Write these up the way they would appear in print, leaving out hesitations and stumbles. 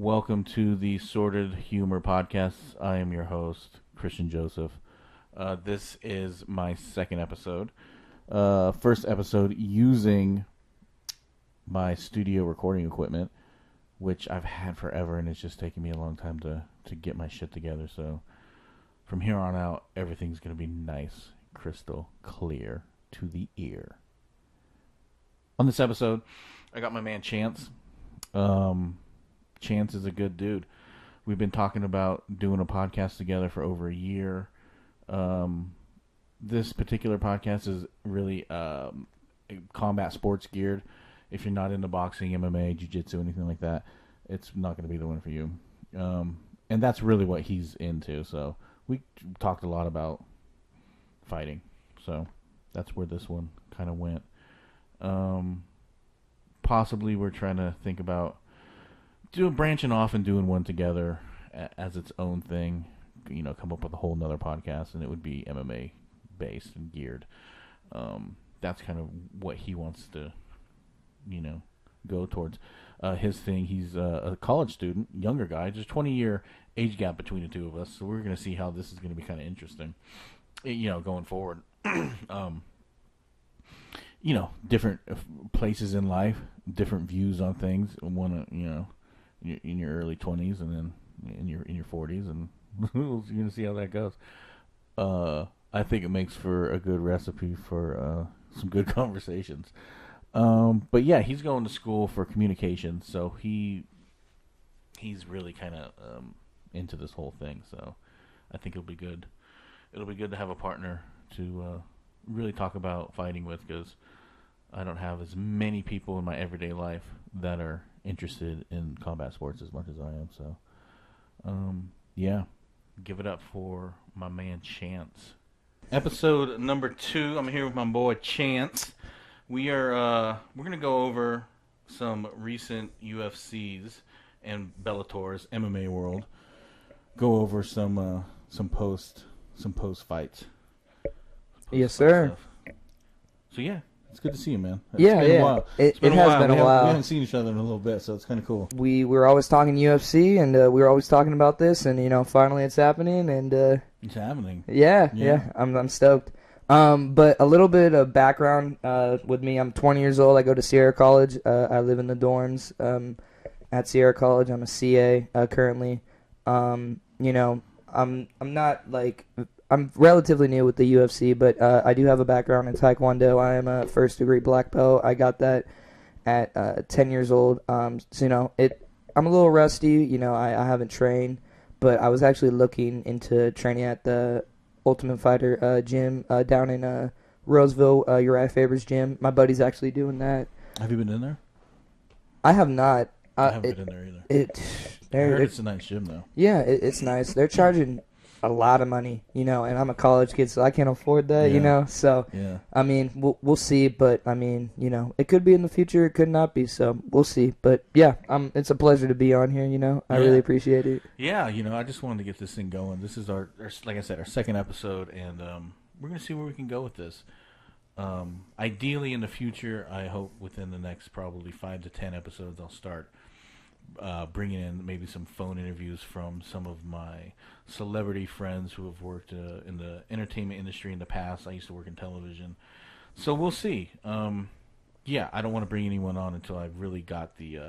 Welcome to the Sordid-Humor podcast. I am your host, Christian Joseph. This is my second episode. First episode using my studio recording equipment, which I've had forever, and it's just taken me a long time to get my shit together. So from here on out, everything's going to be nice, crystal clear to the ear. On this episode, I got my man Chance. Chance is a good dude. We've been talking about doing a podcast together for over a year. This particular podcast is really combat sports geared. If you're not into boxing, MMA, jiu-jitsu, anything like that, it's not going to be the one for you. And that's really what he's into. So we talked a lot about fighting. So that's where this one kind of went. Possibly we're trying to think about branching off and doing one together as its own thing. You know, come up with a whole nother podcast, and it would be MMA based and geared. That's kind of what he wants to, go towards. His thing, he's a college student, younger guy, just 20-year age gap between the two of us. So we're going to see how this is going to be kind of interesting, going forward. Different places in life, different views on things. One, in your early 20s, and then in your 40s, and you're gonna see how that goes. I think it makes for a good recipe for some good conversations. But yeah, he's going to school for communications, so he's really kind of into this whole thing. So I think it'll be good. It'll be good to have a partner to really talk about fighting with, because I don't have as many people in my everyday life that are interested in combat sports as much as I am. So, yeah, give it up for my man Chance. Episode number 2. I'm here with my boy Chance. We're gonna go over some recent UFCs and Bellator's MMA world. Go over some post fights. Yes, sir. Stuff. So yeah. It's good to see you, man. It's been a while. It has been a while. We haven't seen each other in a little bit, so it's kind of cool. We were always talking UFC, and we were always talking about this, and finally it's happening. And it's happening. Yeah. I'm stoked. But a little bit of background with me. I'm 20 years old. I go to Sierra College. I live in the dorms at Sierra College. I'm a CA currently. I'm not like. I'm relatively new with the UFC, but I do have a background in Taekwondo. I am a first-degree black belt. I got that at 10 years old. I'm a little rusty. I haven't trained, but I was actually looking into training at the Ultimate Fighter gym down in Roseville, Uriah Faber's gym. My buddy's actually doing that. Have you been in there? I have not. I haven't been in there either. I heard it's a nice gym, though. Yeah, it's nice. They're charging a lot of money, and I'm a college kid, so I can't afford that, So, yeah. I mean, we'll see, but I mean, it could be in the future, it could not be, so we'll see. But yeah, it's a pleasure to be on here, I really appreciate it. Yeah, I just wanted to get this thing going. This is our like I said, our second episode, and we're gonna see where we can go with this. Ideally, in the future, I hope within the next probably 5 to 10 episodes, I'll start bringing in maybe some phone interviews from some of my celebrity friends who have worked in the entertainment industry in the past. I used to work in television, so we'll see. Yeah, I don't want to bring anyone on until I've really got the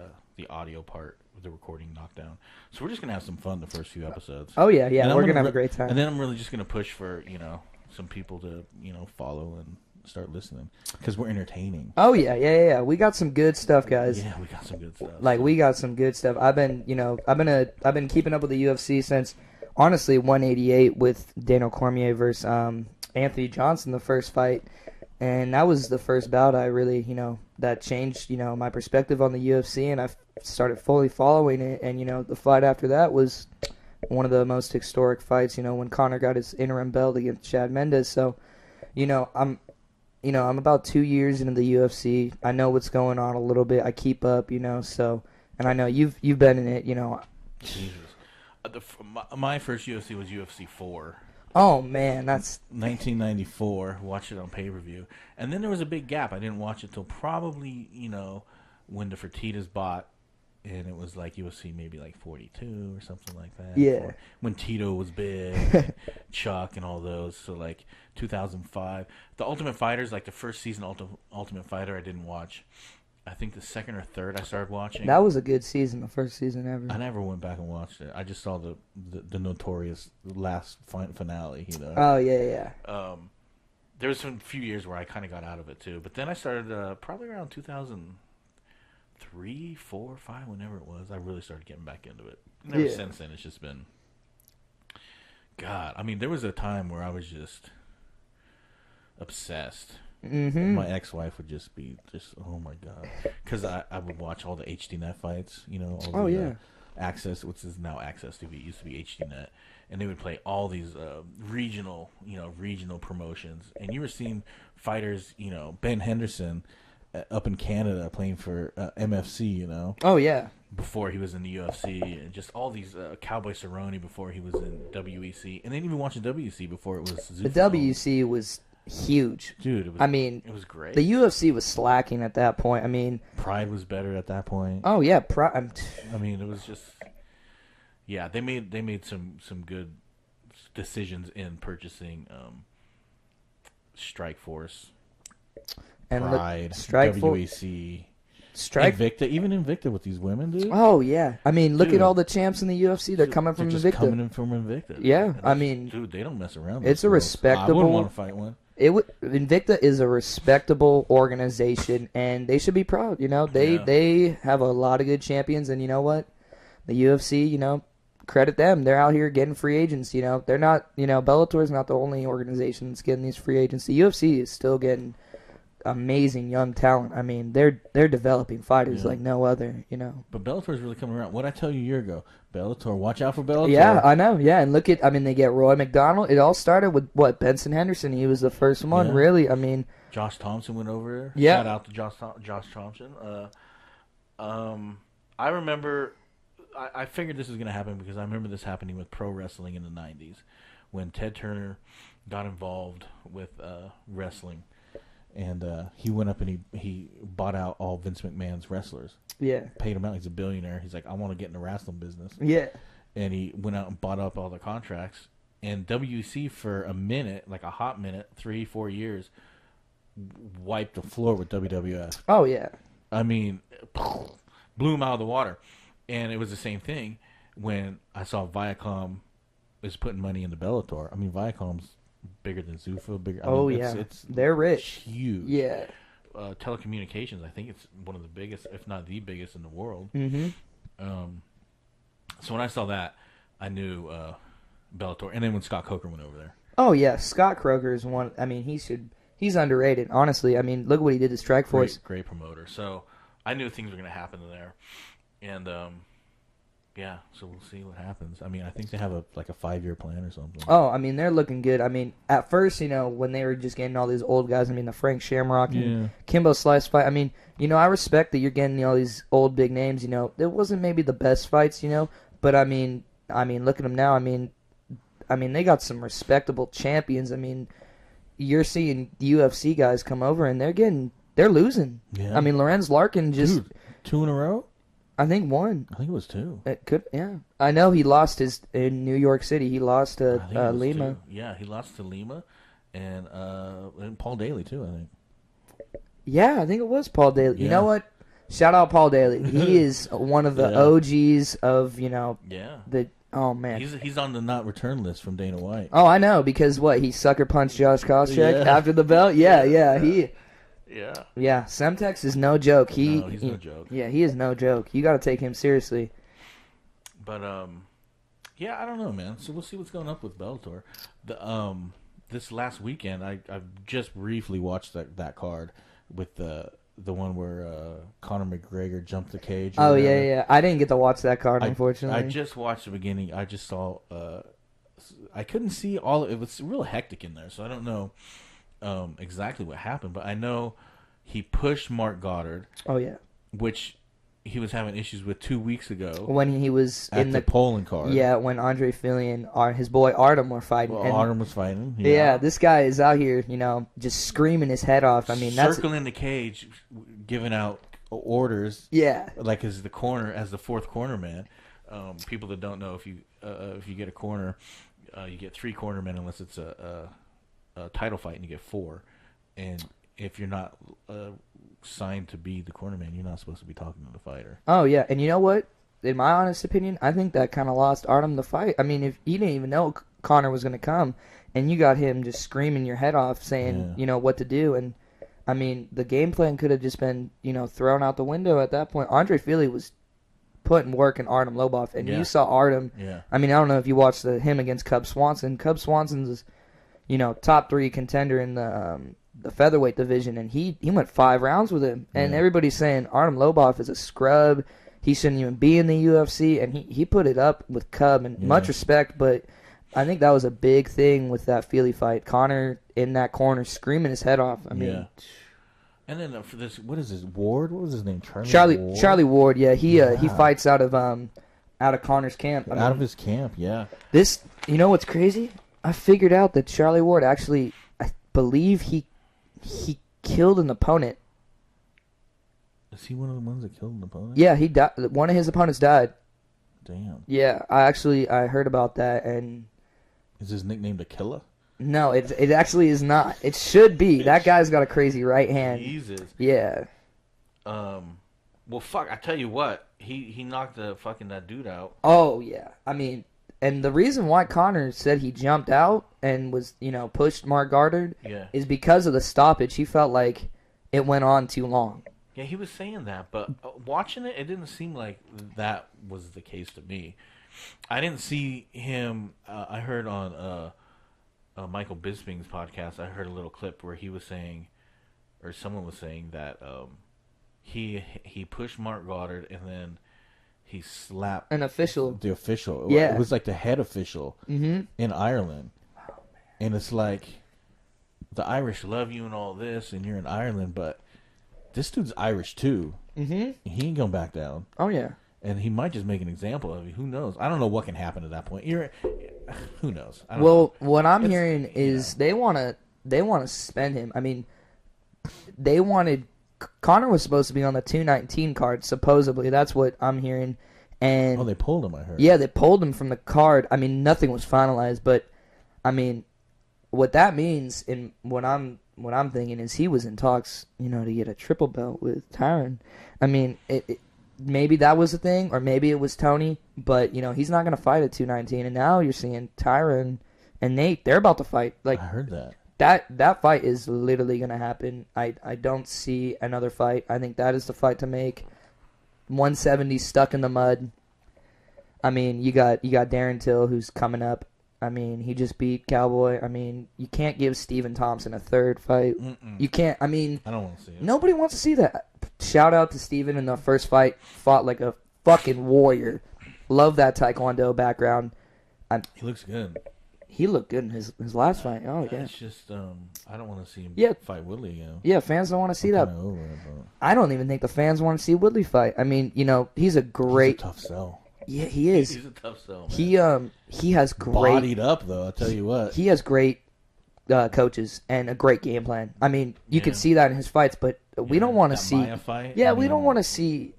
audio part with the recording knocked down. So we're just gonna have some fun the first few episodes. Oh yeah, we're gonna have a great time. And then I'm really just gonna push for some people to follow and start listening, because we're entertaining. Oh yeah. We got some good stuff, guys. Yeah, we got some good stuff. We got some good stuff. I've been keeping up with the UFC since honestly 188 with Daniel Cormier versus Anthony Johnson, the first fight, and that was the first bout I really that changed my perspective on the UFC, and I started fully following it. And the fight after that was one of the most historic fights. When Conor got his interim belt against Chad Mendes. So I'm about 2 years into the UFC. I know what's going on a little bit. I keep up, so, and I know you've been in it, Jesus. My first UFC was UFC 4. Oh, man, that's 1994. Watched it on pay-per-view. And then there was a big gap. I didn't watch it till probably, when the Fertittas bought and it was like UFC maybe like 42 or something like that. Yeah. When Tito was big, Chuck and all those. So like 2005, the Ultimate Fighters, like the first season Ultimate Fighter, I didn't watch. I think the second or third I started watching. That was a good season, the first season ever. I never went back and watched it. I just saw the notorious last finale. Oh yeah. There was some few years where I kind of got out of it too, but then I started probably around 2003, 4, 5, whenever it was. I really started getting back into it. And ever since then, it's just been. God, I mean, there was a time where I was just obsessed. Mm-hmm. My ex-wife would just be oh my god, because I would watch all the HDNet fights, all the Access, which is now Access TV, it used to be HDNet, and they would play all these regional promotions, and you were seeing fighters, Ben Henderson up in Canada playing for MFC, Oh yeah. before he was in the UFC, and just all these Cowboy Cerrone before he was in WEC, and then even watching WEC before it was Zuffa. The WEC was huge, dude. It was great. The UFC was slacking at that point. I mean, Pride was better at that point. Oh yeah, I mean, it was just they made some good decisions in purchasing Strikeforce, and Pride, Strikeforce, WEC, Invicta, even Invicta with these women, dude. Oh yeah, I mean, look at all the champs in the UFC. They're coming from just Invicta. Coming in from Invicta. Yeah, I mean, dude, they don't mess around. It's a respectable. I wouldn't want to fight one. Invicta is a respectable organization, and they should be proud. They have a lot of good champions, and you know what? The UFC, credit them. They're out here getting free agents. They're not. Bellator is not the only organization that's getting these free agents. The UFC is still getting amazing young talent. I mean, they're developing fighters like no other. But Bellator is really coming around. What I tell you a year ago, Bellator, watch out for Bellator. Yeah, I know. Yeah, and look at, they get Roy McDonald. It all started with Benson Henderson. He was the first one, really. I mean, Josh Thompson went over there. Yeah. Shout out to Josh Thompson. I remember. I figured this was going to happen because I remember this happening with pro wrestling in the 90s when Ted Turner got involved with wrestling. And he went up and he bought out all Vince McMahon's wrestlers. Yeah. Paid him out. He's a billionaire. He's like, I want to get in the wrestling business. Yeah. And he went out and bought up all the contracts. And WC for a minute, like a hot minute, 3-4 years, wiped the floor with WWF. Oh, yeah. I mean, blew him out of the water. And it was the same thing when I saw Viacom is putting money into Bellator. I mean, Viacom's bigger than Zuffa. Bigger. It's they're rich. Huge. Yeah. Telecommunications. I think it's one of the biggest, if not the biggest, in the world. Mm-hmm. So when I saw that, I knew Bellator. And then when Scott Coker went over there. Oh yeah, Scott Coker is one. I mean, he's underrated. Honestly, I mean, look what he did to Strikeforce. Great promoter. So I knew things were going to happen there, and yeah, so we'll see what happens. I mean, I think they have a 5-year plan or something. Oh, I mean, they're looking good. I mean, at first, when they were just getting all these old guys, the Frank Shamrock and Kimbo Slice fight, I mean, I respect that you're getting all these old big names, It wasn't maybe the best fights, but I mean, look at them now. I mean, they got some respectable champions. I mean, you're seeing UFC guys come over and they're losing. Yeah. I mean, Lorenz Larkin just... Dude, 2 in a row? I think 1. I think it was 2. It could, yeah. I know he lost in New York City. He lost to Lima. 2. Yeah, he lost to Lima, and Paul Daly too. I think. Yeah, I think it was Paul Daly. Yeah. You know what? Shout out Paul Daly. He is one of the OGs of the. Oh man, he's on the not return list from Dana White. Oh, I know because he sucker punched Josh Koscheck after the belt. Yeah. Yeah, Semtex is no joke. He's no joke. Yeah, he is no joke. You got to take him seriously. But yeah, I don't know, man. So we'll see what's going up with Bellator. This last weekend, I just briefly watched that card with the one where Conor McGregor jumped the cage. Oh yeah. I didn't get to watch that card, unfortunately. I just watched the beginning. I just saw. I couldn't see all. It was real hectic in there, so I don't know. Exactly what happened, but I know he pushed Mark Goddard. Oh yeah, which he was having issues with 2 weeks ago when he was in the Poland card. Yeah, when Andre Fili and his boy Artem were fighting. Well, Artem was fighting. Yeah, this guy is out here, just screaming his head off. I mean, circling the cage, giving out orders. Yeah. Like as the fourth corner man. People that don't know, if you get a corner, you get 3 cornermen unless it's a title fight, and you get 4. And if you're not signed to be the cornerman, you're not supposed to be talking to the fighter. Oh yeah, and you know what? In my honest opinion, I think that kind of lost Artem the fight. I mean, if he didn't even know Connor was going to come, and you got him just screaming your head off, saying what to do, and I mean, the game plan could have just been thrown out the window at that point. Andre Fili was putting work in Artem Lobov, and you saw Artem. Yeah. I mean, I don't know if you watched him against Cub Swanson. Cub Swanson's top 3 contender in the featherweight division, and he went 5 rounds with him, and everybody's saying Artem Lobov is a scrub. He shouldn't even be in the UFC, and he put it up with Cub, and much respect, but I think that was a big thing with that Fili fight. Connor in that corner screaming his head off. I mean, and then for this, what is his Ward? What was his name? Charlie Ward. Yeah, he fights out of Connor's camp. Out of his camp, yeah. This, what's crazy? I figured out that Charlie Ward actually, I believe he killed an opponent. Is he one of the ones that killed an opponent? Yeah, he died. One of his opponents died. Damn. Yeah, I heard about that, and is his nickname the Killer? No, it actually is not. It should be. That guy's got a crazy right hand. Jesus. Yeah. Well, fuck. I tell you what. He knocked that dude out. Oh yeah. I mean, and the reason why Connor said he jumped out and was pushed Mark Goddard is because of the stoppage. He felt like it went on too long. Yeah, he was saying that, but watching it didn't seem like that was the case to me. I didn't see him. I heard on Michael Bisping's podcast, I heard a little clip where he was saying, or someone was saying that he pushed Mark Goddard and then he slapped an official. The official. Yeah. It was like the head official in Ireland. Oh, and it's like, the Irish love you and all this, and you're in Ireland, but this dude's Irish too. Mm-hmm. He ain't gonna back down. Oh yeah. And he might just make an example of you. Who knows? I don't know what can happen at that point. Who knows? I don't know. What I'm hearing is they want to suspend him. I mean, Connor was supposed to be on the 219 card. Supposedly, that's what I'm hearing. And they pulled him. I heard. Yeah, they pulled him from the card. I mean, nothing was finalized, but I mean, what that means, and what I'm thinking is he was in talks, to get a triple belt with Tyron. I mean, maybe that was the thing, or maybe it was Tony, but he's not going to fight at 219. And now you're seeing Tyron and Nate; they're about to fight. Like, I heard that. That fight is literally going to happen. I don't see another fight. I think that is the fight to make. 170 stuck in the mud. I mean, you got Darren Till, who's coming up. I mean, he just beat Cowboy. I mean, you can't give Stephen Thompson a third fight. You can't. I mean, I don't want to see it. Nobody wants to see that. Shout out to Stephen in the first fight. Fought like a fucking warrior. Love that Taekwondo background. He looks good. He looked good in his last fight. Oh, yeah. It's just, I don't want to see him fight Woodley again. Yeah, fans don't want to see that. I don't even think the fans want to see Woodley fight. I mean, he's a great... He's a tough sell. Yeah, he is. He's a tough sell, man. He has great... Bodied up, though, I'll tell you what. He has great coaches and a great game plan. I mean, you could see that in his fights, but we don't want to see... Maya fight? Yeah, we don't want to see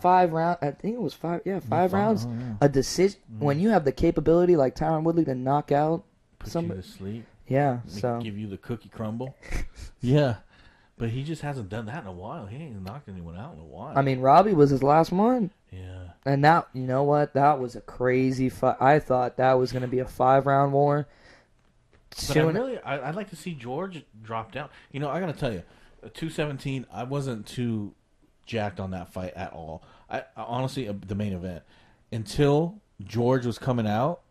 5 rounds. I think it was 5. Yeah, 5 rounds. Oh, yeah. A decision. When you have the capability like Tyron Woodley to knock out somebody you to sleep. Yeah, so give you the cookie crumble. Yeah, but he just hasn't done that in a while. He ain't knocked anyone out in a while. I mean, Robbie was his last one. Yeah, and that, you know what? That was a crazy fight. I thought that was going to be a 5-round war. But I'd like to see George drop down. I gotta tell you, 217. I wasn't too jacked on that fight at all. I honestly, the main event, until George was coming out.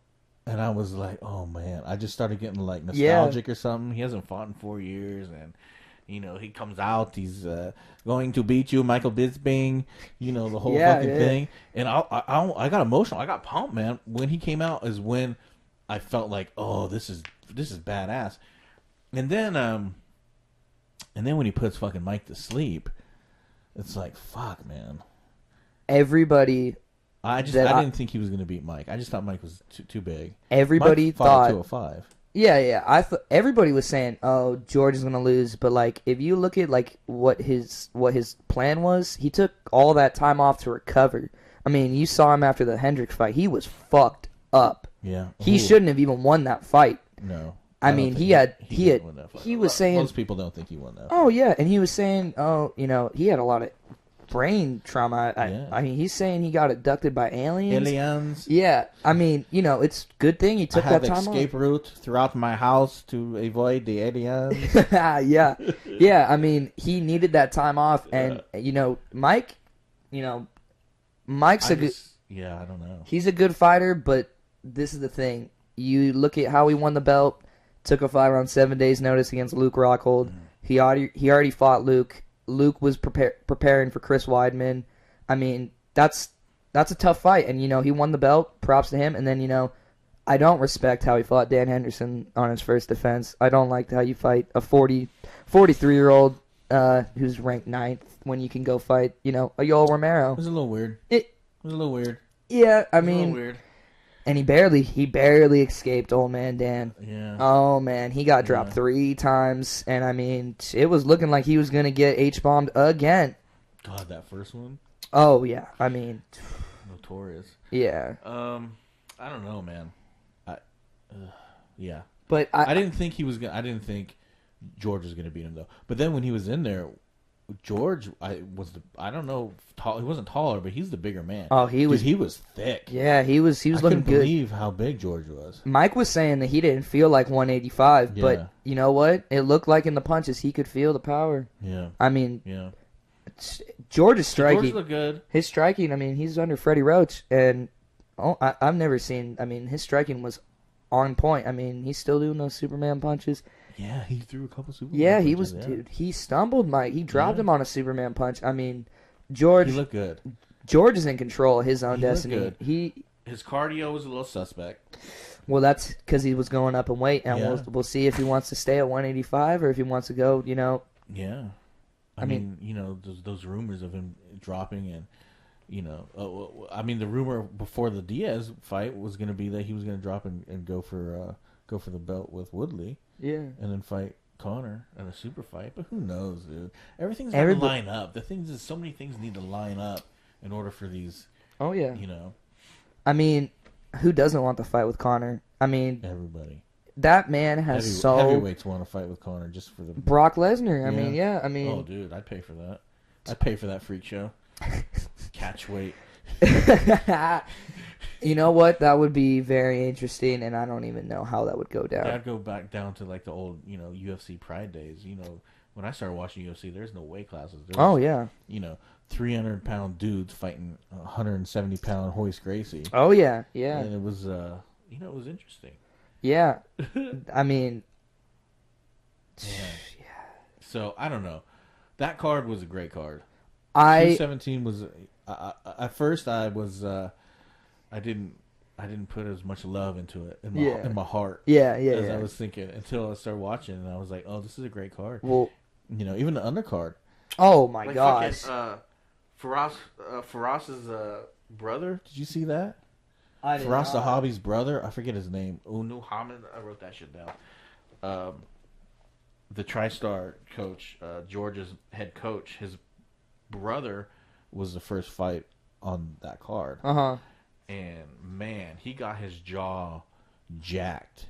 And I was like, oh, man. I just started getting, like, nostalgic or something. He hasn't fought in 4 years. And, he comes out. He's going to beat you, Michael Bisping. The whole fucking thing. And I got emotional. I got pumped, man. When he came out is when I felt like, oh, this is badass. And then when he puts fucking Mike to sleep, it's like, fuck, man. Everybody... I didn't think he was going to beat Mike. I just thought Mike was too big. Everybody Mike fought thought 205. Yeah. Everybody was saying, "Oh, George is gonna lose," but like, if you look at like what his plan was, he took all that time off to recover. I mean, you saw him after the Hendricks fight; he was fucked up. Yeah, He shouldn't have even won that fight. No, I mean, he didn't win that fight. he was saying, most people don't think he won that. oh yeah, and he was saying, oh, he had a lot of brain trauma. I mean, he's saying he got abducted by aliens. Aliens. Yeah, I mean, it's a good thing he took that time off. I have escape route throughout my house to avoid the aliens. yeah. I mean, he needed that time off, and Mike, Mike's yeah, I don't know. He's a good fighter, but this is the thing. You look at how he won the belt. Took a fight on 7 days' notice against Luke Rockhold. He already fought Luke. Luke was preparing for Chris Weidman. I mean, that's a tough fight, and he won the belt. Props to him. And then I don't respect how he fought Dan Henderson on his first defense. I don't like how you fight a 43-year-old who's ranked 9th when you can go fight a Yoel Romero. It was a little weird. It was a little weird. Yeah, I mean, a little weird. And he barely escaped old man Dan. Yeah. Oh man, he got dropped 3 times, and I mean, it was looking like he was gonna get H-bombed again. God, that first one. Oh yeah, I mean, notorious. Yeah. I don't know, man. Yeah. But I didn't think he was gonna. I didn't think George was gonna beat him though. But then when he was in there, George, I don't know, tall. He wasn't taller, but he's the bigger man. Oh, he was thick. Yeah, he was looking good. I couldn't believe how big George was. Mike was saying that he didn't feel like 185, but you know what? It looked like in the punches he could feel the power. Yeah. I mean, yeah. George's striking. George looked good. His striking. I mean, he's under Freddie Roach, and I've never seen. I mean, his striking was on point. I mean, he's still doing those Superman punches. Yeah, he threw a couple Superman punches. He was, dude. He stumbled, Mike. He dropped him on a Superman punch. I mean, George. He looked good. George is in control of his own destiny. Looked good. His cardio was a little suspect. Well, that's because he was going up in weight, and we'll see if he wants to stay at 185 or if he wants to go. Yeah. I mean, those rumors of him dropping, and I mean, the rumor before the Diaz fight was going to be that he was going to drop and go for the belt with Woodley. Yeah. And then fight Conor in a super fight. But who knows, dude? Everything's got to line up. The thing is, so many things need to line up in order for these. Oh, yeah. I mean, who doesn't want to fight with Conor? I mean, everybody. That man has heavyweights want to fight with Conor just for the Brock Lesnar. I mean, oh, dude, I'd pay for that. I'd pay for that freak show. Catch weight. You know what? That would be very interesting, and I don't even know how that would go down. I'd go back down to like the old, UFC Pride days. When I started watching UFC, there's no weight classes. 300-pound dudes fighting 170-pound Hoist Gracie. Oh yeah, yeah. And it was, it was interesting. Yeah, I mean, yeah. So I don't know. That card was a great card. 217 was. At first, I was. I didn't put as much love into it in my heart. As I was thinking until I started watching, and I was like, "Oh, this is a great card." Well, even the undercard. Oh my gosh! Faraz's brother. Did you see that? Faraz the Hobby's brother. I forget his name. Unu Hamid. I wrote that shit down. The TriStar coach, Georgia's head coach. His brother was the first fight on that card. And man, he got his jaw jacked.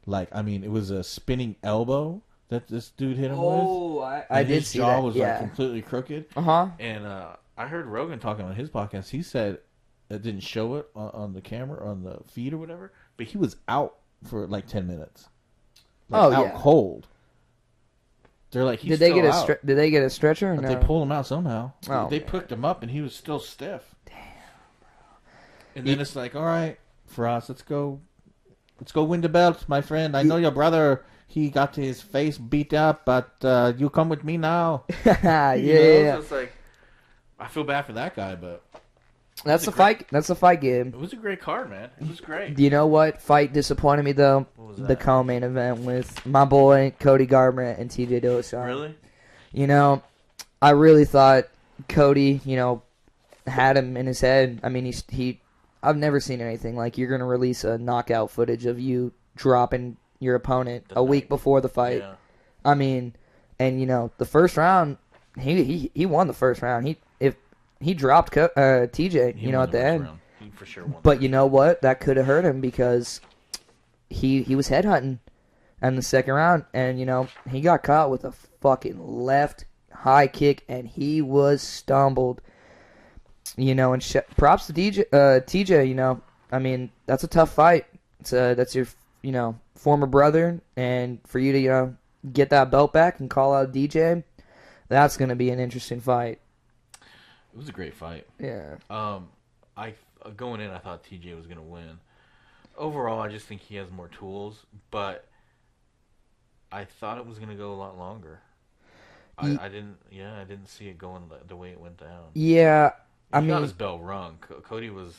Like, I mean, it was a spinning elbow that this dude hit him with. Oh, I did see that. His jaw was like completely crooked. And I heard Rogan talking on his podcast. He said it didn't show it on the camera, on the feed or whatever, but he was out for like 10 minutes. Out cold. They're like, he's Did they get a stretcher? Or no? They pulled him out somehow. They man. picked him up, and he was still stiff. Damn, bro. And then it's like, all right, Faraz, let's go win the belt, my friend. I know your brother. He got his face beat up, but you come with me now. Yeah. So it's like, I feel bad for that guy, but that's the fight. That's the fight game. It was a great card, man. It was great. You know what fight disappointed me though? What was that? The co-main event with my boy Cody Garbrandt and TJ Dillashaw. Really? I really thought Cody, had him in his head. I mean, he I've never seen anything like you're gonna release a knockout footage of you dropping your opponent The a week night. before the fight. Yeah. I mean, and the first round, he won the first round. He dropped TJ, He won at the first end. round. He for sure won. But you know what? That could have hurt him because he was headhunting in the second round, and he got caught with a fucking left high kick, and he was stumbled. And props to TJ. I mean, that's a tough fight. That's your former brother, and for you to get that belt back and call out DJ, that's gonna be an interesting fight. It was a great fight. Yeah. I going in, I thought TJ was gonna win. Overall, I just think he has more tools, but I thought it was gonna go a lot longer. I didn't see it going the way it went down. Yeah. He got his bell rung. Cody was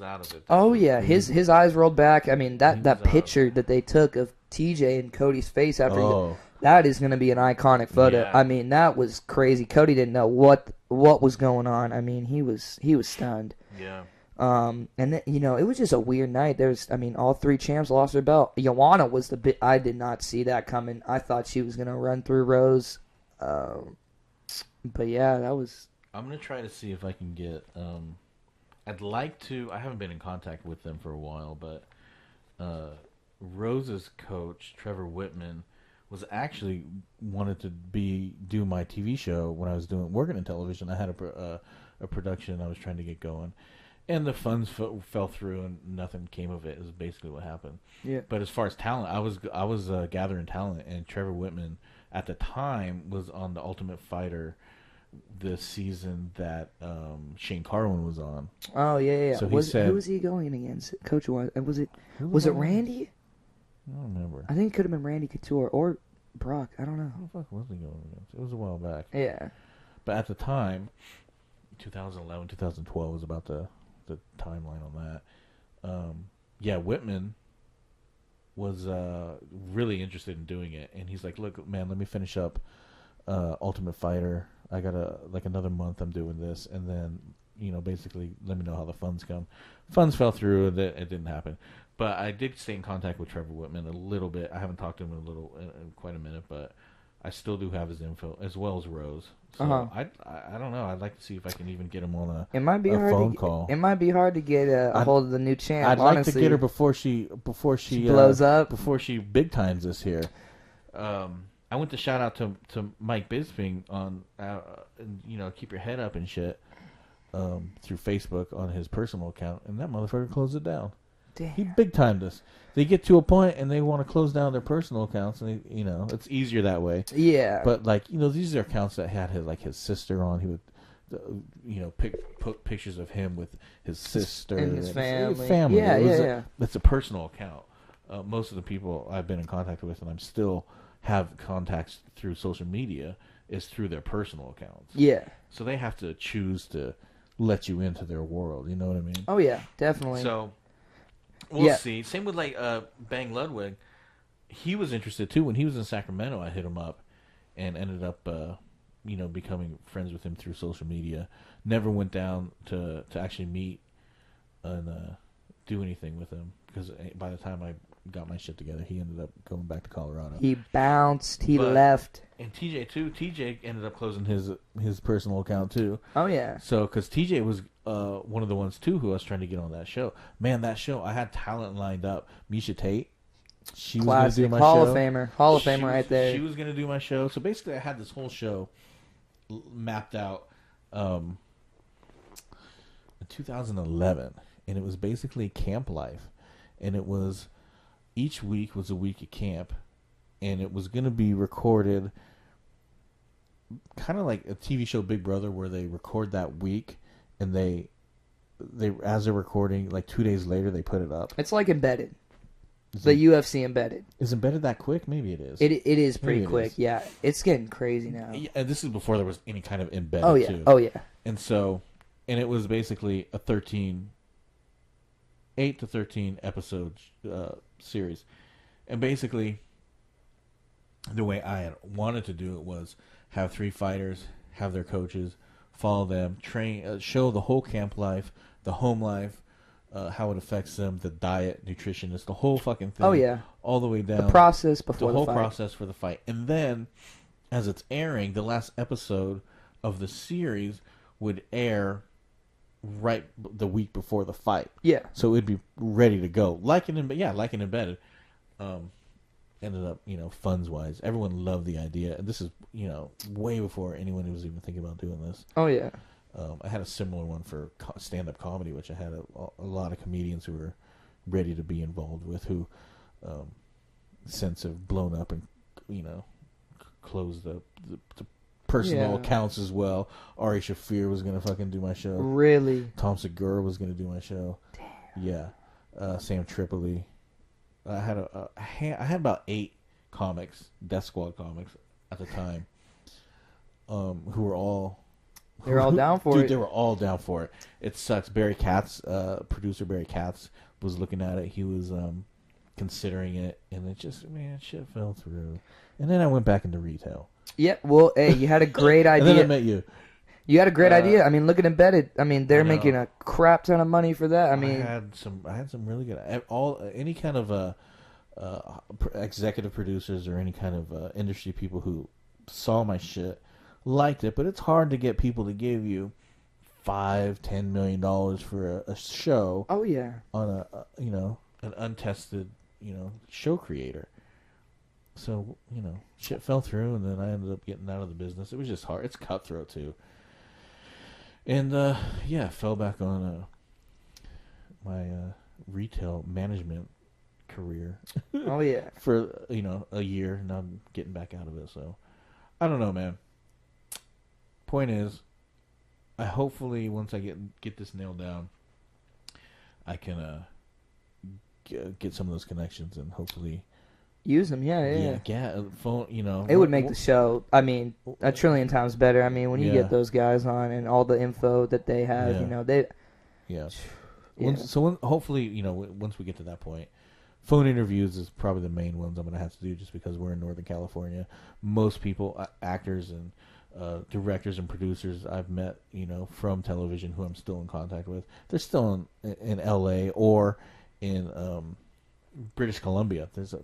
out of it. Oh yeah, his eyes rolled back. I mean that picture out. that they took of TJ and Cody's face after that is going to be an iconic photo. Yeah. I mean that was crazy. Cody didn't know what was going on. I mean he was stunned. Yeah. And then, it was just a weird night. All three champs lost their belt. Joanna was the bit. I did not see that coming. I thought she was going to run through Rose. But yeah, that was. I'm going to try to see if I can get, I'd like to, I haven't been in contact with them for a while, but Rose's coach, Trevor Whitman, was actually wanted to do my TV show when I was working in television. I had a production I was trying to get going. And the funds fell through, and nothing came of it. Is basically what happened. Yeah. But as far as talent, I was gathering talent, and Trevor Whitman at the time was on the Ultimate Fighter, the season that Shane Carwin was on. Oh yeah. So who was he going against? Coach was it Randy? I don't remember. I think it could have been Randy Couture or Brock. I don't know. Who the fuck was he going against? It was a while back. Yeah. But at the time, 2011, 2012 was about the timeline on that. Whitman was really interested in doing it, and he's like, "Look, man, let me finish up Ultimate Fighter. I got another month. I'm doing this, and then basically let me know how the funds come." Funds fell through, and it didn't happen. But I did stay in contact with Trevor Whitman a little bit. I haven't talked to him in quite a minute, but I still do have his info as well as Rose. So I don't know. I'd like to see if I can even get him on a phone call. It might be hard to get a hold of the new champ. I'd like to get her before she blows up, before she big times us here. I went to shout out to Mike Bisping on keep your head up and shit through Facebook on his personal account, and that motherfucker closed it down. Damn. He big timed us. They get to a point and they want to close down their personal accounts, and it's easier that way. Yeah. But these are accounts that had his sister on. He would, put pictures of him with his sister and his family. Yeah. It's a personal account. Most of the people I've been in contact with, and I'm still have contacts through social media, is through their personal accounts. Yeah. So they have to choose to let you into their world. You know what I mean? Oh yeah, definitely. So. We'll see. Same with Bang Ludwig. He was interested too. When he was in Sacramento, I hit him up and ended up, becoming friends with him through social media. Never went down to actually meet and do anything with him because by the time I got my shit together, he ended up going back to Colorado. He bounced. He left. And TJ too. TJ ended up closing his personal account too. Oh yeah. So because TJ was one of the ones too who I was trying to get on that show. Man, that show I had talent lined up. Misha Tate. She was going to do my Hall show. Hall of Famer right there. She was going to do my show. So basically, I had this whole show mapped out in 2011, and it was basically camp life, and it was each week was a week of camp, and it was going to be recorded kind of like a TV show Big Brother, where they record that week, and they as they're recording, 2 days later they put it up. It's like Embedded. UFC Embedded. Is Embedded that quick? Maybe it is. It is pretty quick. Yeah, it's getting crazy now. Yeah, and this is before there was any kind of Embedded. Oh yeah. Too. Oh yeah. And it was basically a 8 to 13 episode series, and basically the way I had wanted to do it was have 3 fighters, have their coaches, follow them, train, show the whole camp life, the home life, how it affects them, the diet, nutritionist, the whole fucking thing. Oh yeah, all the way down the process before the whole fight. process for the fight, and then as it's airing, the last episode of the series would air right the week before the fight. Yeah. So it'd be ready to go, like an embedded. Ended up, funds wise, everyone loved the idea, and this is, way before anyone was even thinking about doing this. Oh yeah. I had a similar one for stand-up comedy, which I had a lot of comedians who were ready to be involved with, who since have blown up and closed the personal accounts as well. Ari Shaffir was gonna fucking do my show. Really? Tom Segura was gonna do my show. Damn. Yeah. Sam Tripoli. I had about 8 comics, Death Squad comics at the time, who were all. They were all down for it. Dude, they were all down for it. It sucks. Barry Katz, producer Barry Katz, was looking at it. He was considering it, and it just, shit fell through. And then I went back into retail. Yeah, well, hey, you had a great idea. And then I met you. You had a great idea. I mean, look at Embedded. I mean, they're making a crap ton of money for that. I mean, I had some really good any kind of executive producers or any kind of industry people who saw my shit liked it, but it's hard to get people to give you $5-10 million for a show. Oh yeah, on an untested show creator. So shit fell through, and then I ended up getting out of the business. It was just hard. It's cutthroat too. And fell back on my retail management career. Oh yeah, for a year, and I'm getting back out of it. So I don't know, man. Point is, I hopefully once I get this nailed down, I can get some of those connections and hopefully use them. Yeah. Phone. It would make the show, I mean, a trillion times better. I mean, when you get those guys on and all the info that they have, they. Yeah. Hopefully, once we get to that point, phone interviews is probably the main ones I'm going to have to do, just because we're in Northern California. Most people, actors and directors and producers I've met, from television, who I'm still in contact with, they're still in L.A. or in British Columbia. There's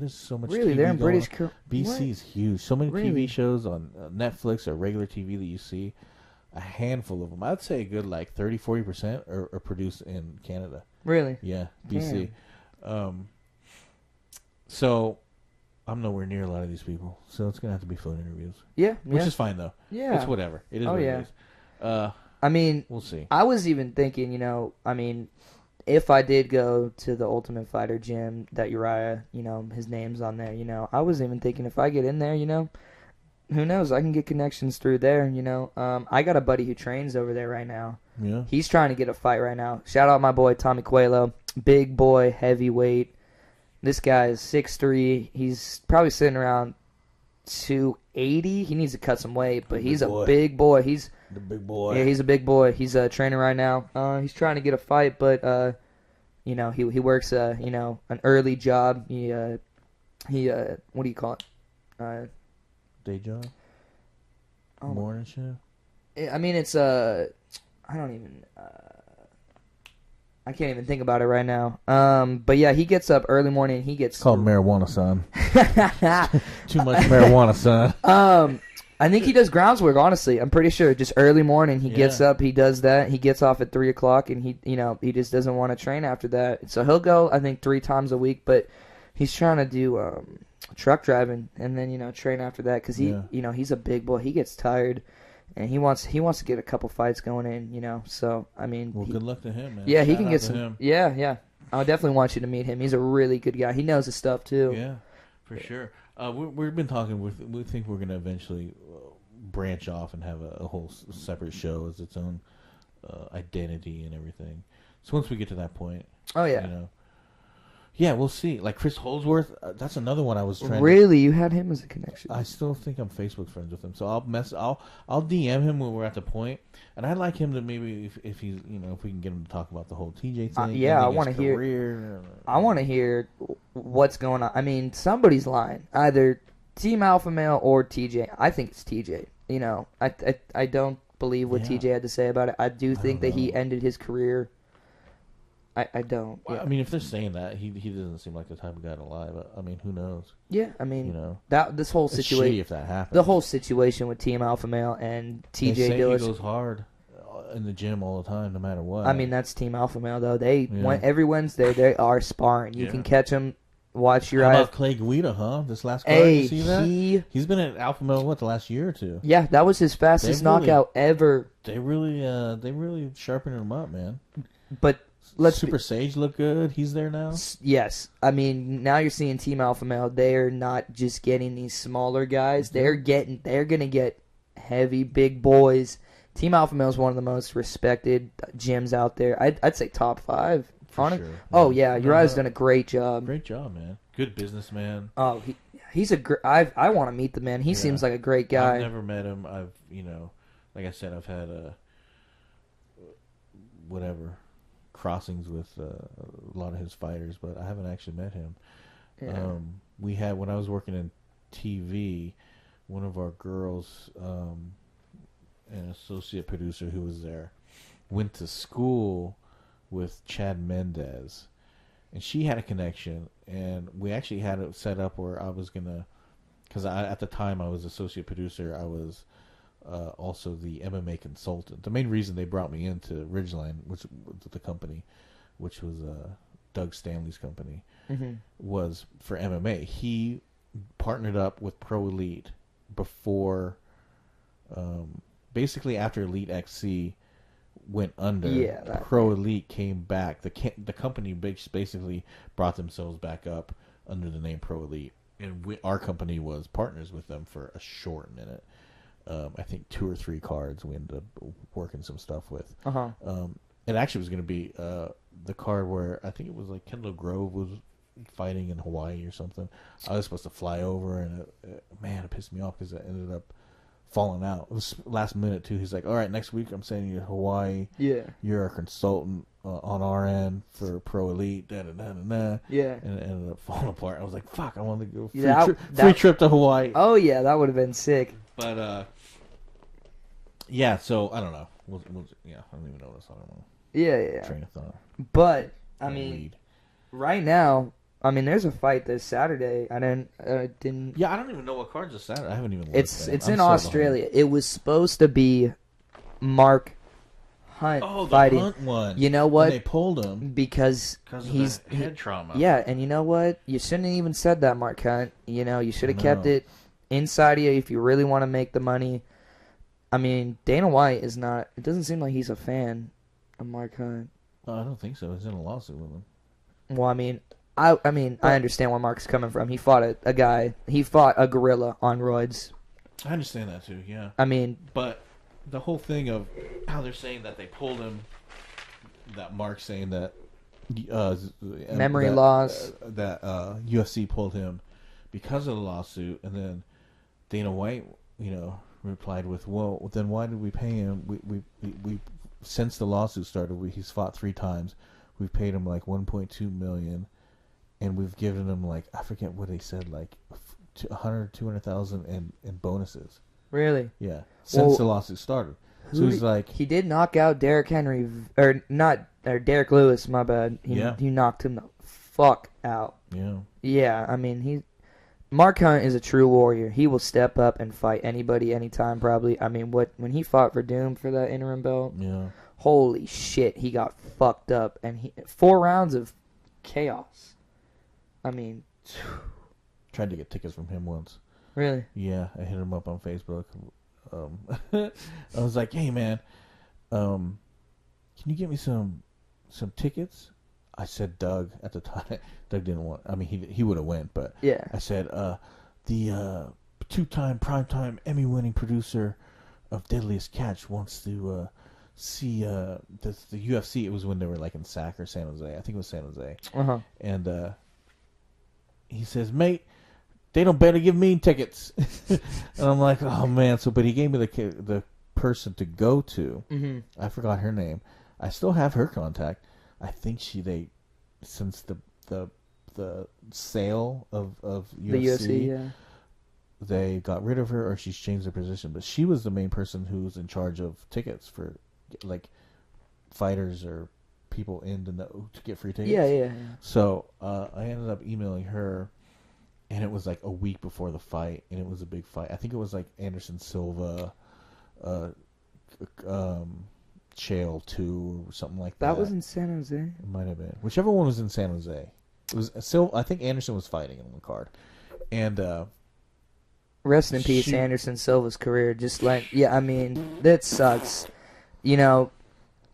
so much. Really, TV they're in going British on. BC is huge. So many Really? TV shows on Netflix or regular TV that you see. A handful of them, I'd say, a good 30-40% are produced in Canada. Really? Yeah, BC. So I'm nowhere near a lot of these people, so it's gonna have to be phone interviews. Yeah, which is fine though. Yeah, it's whatever. It is. What it is. I mean, we'll see. I was even thinking, I mean, if I did go to the Ultimate Fighter gym that Uriah, his name's on there, I was even thinking if I get in there, who knows? I can get connections through there, I got a buddy who trains over there right now. Yeah. He's trying to get a fight right now. Shout out my boy Tommy Coelho. Big boy, heavyweight. This guy is 6'3". He's probably sitting around 280. He needs to cut some weight, but he's a big boy. He's the big boy. Yeah, he's a big boy. He's training right now. He's trying to get a fight, but he works an early job. He what do you call it? Day job. Morning shift. I mean, it's I can't even think about it right now. But yeah, he gets up early morning. It's called marijuana, son. Too much marijuana, son. I think he does groundswork. Honestly, I'm pretty sure. Just early morning, he gets up. He does that. He gets off at 3:00, and he just doesn't want to train after that. So he'll go, I think, 3 times a week. But he's trying to do truck driving, and then train after that, because he's a big boy. He gets tired. And he wants to get a couple fights going in, So I mean, good luck to him, man. Yeah, Shout he can get some. Him. Yeah. I would definitely want you to meet him. He's a really good guy. He knows his stuff too. Yeah, for sure. We've been talking. We think we're going to eventually branch off and have a whole separate show as its own identity and everything. So once we get to that point, yeah, we'll see. Like Chris Holdsworth, that's another one I was trying. Really, you had him as a connection? I still think I'm Facebook friends with him, so I'll DM him when we're at the point, and I'd like him to maybe if he's if we can get him to talk about the whole TJ thing. I want to hear. I want to hear what's going on. I mean, somebody's lying. Either Team Alpha Male or TJ. I think it's TJ. I don't believe what TJ had to say about it. I do think that he ended his career I don't. Well, Yeah. I mean, if they're saying that, he doesn't seem like the type of guy to lie. But I mean, who knows? Yeah, I mean, You know, this whole it's situation, shitty if that happens. the whole situation with Team Alpha Male and They TJ say Dillish. he goes hard in the gym all the time, no matter what. I mean, that's Team Alpha Male though. Every Wednesday they are sparring. You can catch them. Watch your How eyes. about Clay Guida, huh? This last card, Hey, you see that? He's been at Alpha Male the last year or two. Yeah, that was his fastest knockout ever. They really sharpened him up, man. But Super Sage looked good. He's there now. Yes, I mean now you're seeing Team Alpha Male. They're not just getting these smaller guys. They're gonna get heavy big boys. Team Alpha Male is one of the most respected gyms out there. I'd say top 5. For sure. Oh yeah, Uriah's done a great job. Great job, man. Good businessman. Oh, he's I want to meet the man. He seems like a great guy. I've never met him. I've like I said, I've had crossings with a lot of his fighters, but I haven't actually met him. Yeah. We had, when I was working in TV, one of our girls, an associate producer who was there, went to school with Chad Mendez, and she had a connection, and we actually had it set up where I was gonna, because at the time I was associate producer, I was also the MMA consultant. The main reason they brought me into Ridgeline, which was the company, which was Doug Stanley's company, was for MMA. He partnered up with Pro Elite before, basically after Elite XC went under. Pro Elite came back. The company basically brought themselves back up under the name Pro Elite, and our company was partners with them for a short minute. I think 2 or 3 cards we ended up working some stuff with. It actually was going to be the card where I think it was like Kendall Grove was fighting in Hawaii or something. I was supposed to fly over, and it pissed me off because it ended up falling out. It was last minute too. He's like, "All right, next week I'm sending you to Hawaii. Yeah, you're a consultant on our end for Pro Elite." Da, da, da, da, da. Yeah, and it ended up falling apart. I was like, "Fuck! I wanted to go free trip to Hawaii." Oh yeah, that would have been sick. But yeah. So I don't know. I don't even know this. I don't know. Yeah. Train of thought. But I mean, right now, I mean, there's a fight this Saturday. I didn't. Yeah, I don't even know what cards are Saturday. I haven't even looked. It's in Australia. Behind. It was supposed to be Mark Hunt fighting. Hunt one. You know what? And they pulled him because he's head trauma. Yeah, and you know what? You shouldn't have even said that, Mark Hunt. You know, you should have kept it inside of you if you really want to make the money. I mean, Dana White is not. It doesn't seem like he's a fan of Mark Hunt. No, I don't think so. He's in a lawsuit with him. Well, I mean, I understand where Mark's coming from. He fought a guy. He fought a gorilla on roids. I understand that too. Yeah. I mean, but the whole thing of how they're saying that they pulled him, that Mark's saying that memory loss, that UFC pulled him because of the lawsuit, and then Dana White, replied with, "Well, then why did we pay him? We since the lawsuit started, he's fought 3 times. We've paid him like 1.2 million, and we've given him like, I forget what they said, like 200,000 in bonuses." Really? Yeah. Since the lawsuit started. So he's like, he did knock out Derrick Henry, or Derrick Lewis. My bad. He knocked him the fuck out. Yeah. Yeah. I mean, Mark Hunt is a true warrior. He will step up and fight anybody, anytime, probably. I mean, when he fought for Doom for that interim belt, holy shit, he got fucked up. And 4 rounds of chaos. I mean, tried to get tickets from him once. Really? Yeah, I hit him up on Facebook. I was like, "Hey, man, can you get me some tickets?" I said Doug at the time. Doug didn't want. I mean, he would have went, but yeah. I said the 2-time primetime Emmy-winning producer of Deadliest Catch wants to see the UFC. It was when they were like in Sac or San Jose. I think it was San Jose. And he says, "Mate, they don't better give me tickets." And I'm like, "Oh man!" But he gave me the person to go to. Mm-hmm. I forgot her name. I still have her contact. I think since the sale of UFC, the UFC, they got rid of her, or she's changed her position. But she was the main person who was in charge of tickets for like fighters or people in to get free tickets. Yeah. So I ended up emailing her, and it was like a week before the fight, and it was a big fight. I think it was like Anderson Silva, Chael 2 or something like that. That was in San Jose. It might have been. Whichever one was in San Jose. It was I think Anderson was fighting in one card. And rest in peace, Anderson Silva's career. Just like, I mean, that sucks. You know,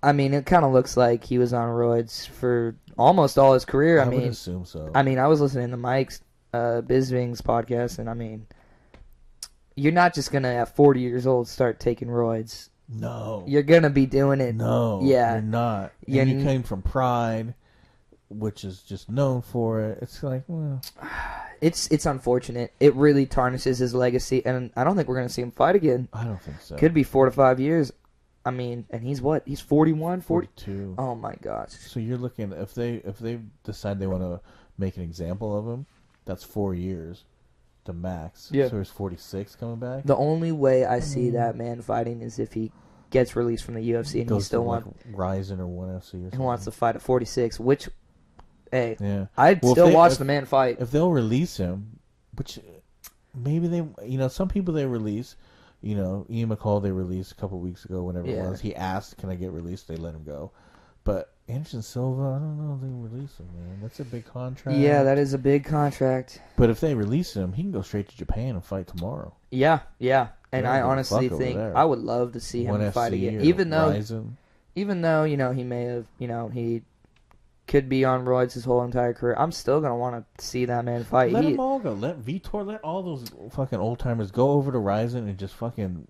I mean, it kind of looks like he was on roids for almost all his career. I mean, would assume so. I mean, I was listening to Mike's Bisbing's podcast, and I mean, you're not just gonna at 40 years old start taking roids. No. You're going to be doing it. No. Yeah. You're not. And you came from Pride, which is just known for it. It's like, well. It's unfortunate. It really tarnishes his legacy, and I don't think we're going to see him fight again. I don't think so. Could be 4 to 5 years. I mean, and he's what? He's 41, 42. Oh, my gosh. So you're looking, if they decide they want to make an example of him, that's 4 years to max. Yeah. So there's 46 coming back. The only way I see that man fighting is if he gets released from the UFC and he still wants Ryzen or ONE FC or something. He wants to fight at 46, which, hey, yeah. I'd still watch the man fight. If they'll release him, which maybe they, some people they release, Ian McCall they released a couple weeks ago, whenever it was. He asked, "Can I get released?" They let him go. But Anderson Silva, I don't know if they release him, man. That's a big contract. Yeah, that is a big contract. But if they release him, he can go straight to Japan and fight tomorrow. Yeah. And I honestly think I would love to see him fight again. Even though, he may have, he could be on roids his whole entire career. I'm still going to want to see that man fight. Let them all go. Let Vitor, let all those fucking old timers go over to Ryzen and just fucking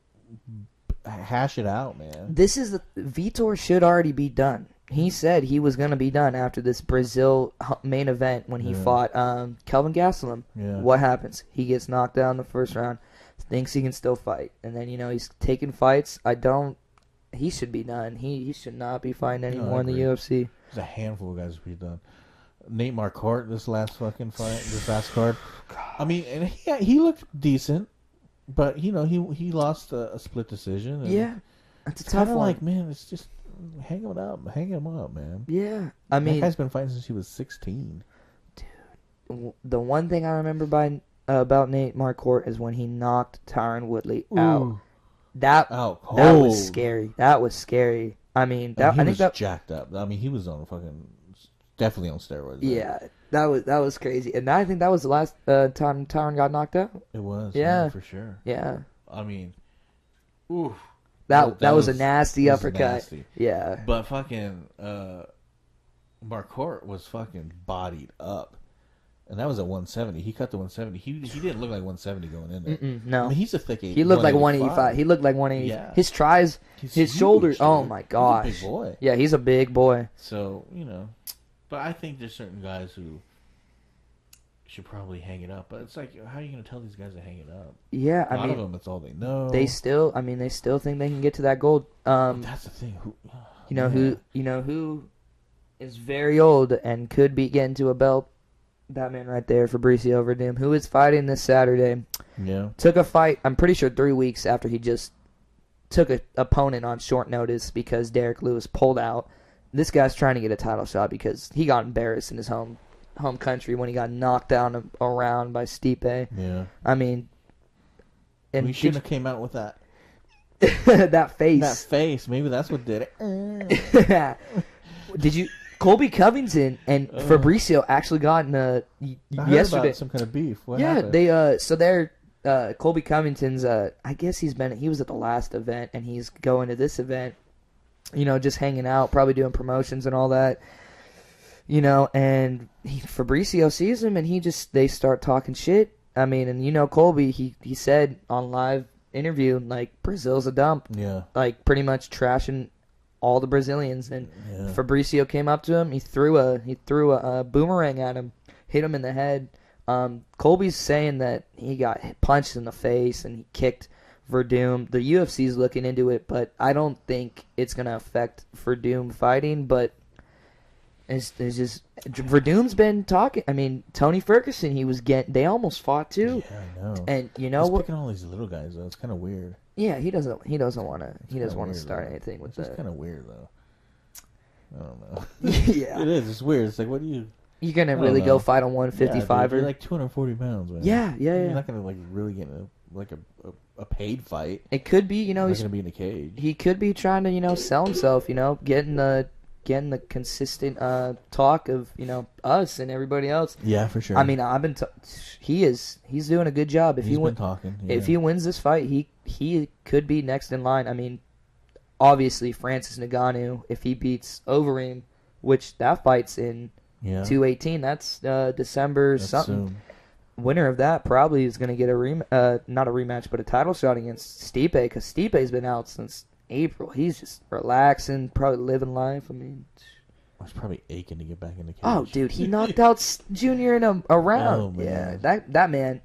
hash it out, man. Vitor should already be done. He said he was going to be done after this Brazil main event when he fought Kelvin Gastelum. Yeah. What happens? He gets knocked out in the first round, thinks he can still fight. And then, he's taking fights. He should be done. He should not be fighting anymore in the UFC. There's a handful of guys to be done. Nate Marquardt, this last fucking fight, this last card. I mean, and he looked decent, but, he lost a split decision. And it's a tough one. Like, man, it's just... Hang him up, man. Yeah, I mean, that guy's been fighting since he was 16. Dude, the one thing I remember about Nate Marquardt is when he knocked Tyron Woodley out. That was scary. That was scary. I mean, I think that jacked up. I mean, he was on definitely on steroids. Yeah, that was crazy. And I think that was the last time Tyron got knocked out. It was. Yeah, for sure. Yeah. I mean, oof. That was a nasty uppercut. Nasty. Yeah. But fucking Marquardt was fucking bodied up. And that was at 170. He cut to 170. He didn't look like 170 going in there. No. I mean, he's a thick 8. He looked like 185. He looked like 180. Yeah. His tries, his shoulders. Oh, my gosh. He's a big boy. Yeah, he's a big boy. So, But I think there's certain guys who should probably hang it up. But it's like, how are you going to tell these guys to hang it up? Yeah, a lot of them, that's all they know. They still think they can get to that gold. That's the thing. Who is very old and could be getting to a belt? That man right there, Fabricio Verdum, who is fighting this Saturday. Yeah. Took a fight, I'm pretty sure 3 weeks after he just took an opponent on short notice because Derek Lewis pulled out. This guy's trying to get a title shot because he got embarrassed in his home country when he got knocked down around by Stipe. Yeah. I mean... And we shouldn't have came out with that. That face. That face. Maybe that's what did it. Did you... Colby Covington and Fabricio actually got in yesterday. About some kind of beef. What happened? Colby Covington's I guess he was at the last event and he's going to this event, just hanging out, probably doing promotions and all that. And Fabricio sees him and they start talking shit. I mean, and Colby, he said on live interview, like, Brazil's a dump. Yeah. Like, pretty much trashing all the Brazilians, and Fabricio came up to him. He threw a boomerang at him, hit him in the head. Colby's saying that he got punched in the face and he kicked Verdum. The UFC's looking into it, but I don't think it's gonna affect Verdum fighting. But it's just Verdum's been talking. I mean, Tony Ferguson, they almost fought too. Yeah, I know. And He's picking all these little guys though. It's kind of weird. Yeah, he doesn't want to start anything with that. It's kind of weird though. I don't know. Yeah. It is. It's weird. It's like, what do you... You're going to really go fight on 155er? You're like 240 pounds, man. Yeah. You're not going to like really get a paid fight. It could be, He's not going to be in a cage. He could be trying to, sell himself, getting the consistent talk of, us and everybody else. Yeah, for sure. I mean, he's doing a good job. If he's been talking. Yeah. If he wins this fight, he could be next in line. I mean, obviously Francis Ngannou, if he beats Overeem, which that fight's in 218, that's December something. Soon. Winner of that probably is going to get not a rematch, but a title shot against Stipe, because Stipe's been out since April. He's just relaxing, probably living life. I mean, I was probably aching to get back in the cage. Oh, dude, he knocked out Junior in a round. Oh, man. Yeah, that man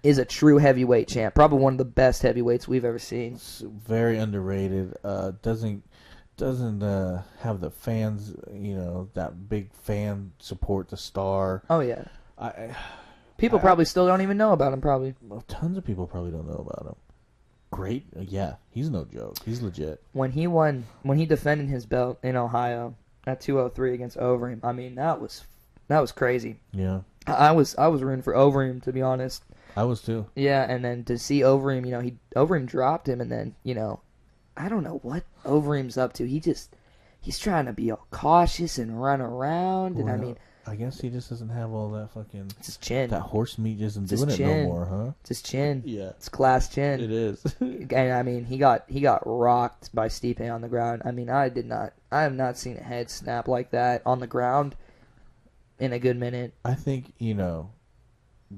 is a true heavyweight champ. Probably one of the best heavyweights we've ever seen. It's very underrated. Doesn't have the fans, that big fan support the star. Oh yeah. People probably still don't even know about him. Probably. Well, tons of people probably don't know about him. Great, yeah, he's no joke. He's legit. When he defended his belt in Ohio at 203 against Overeem, I mean that was crazy. Yeah. I was rooting for Overeem, to be honest. I was too. Yeah, and then to see Overeem, Overeem dropped him, and then I don't know what Overeem's up to. He's trying to be all cautious and run around, and I mean, I guess he just doesn't have all that fucking... It's his chin. That horse meat isn't doing it no more, huh? It's his chin. Yeah. It's class chin. It is. And I mean, he got rocked by Stipe on the ground. I mean, I have not seen a head snap like that on the ground in a good minute. I think,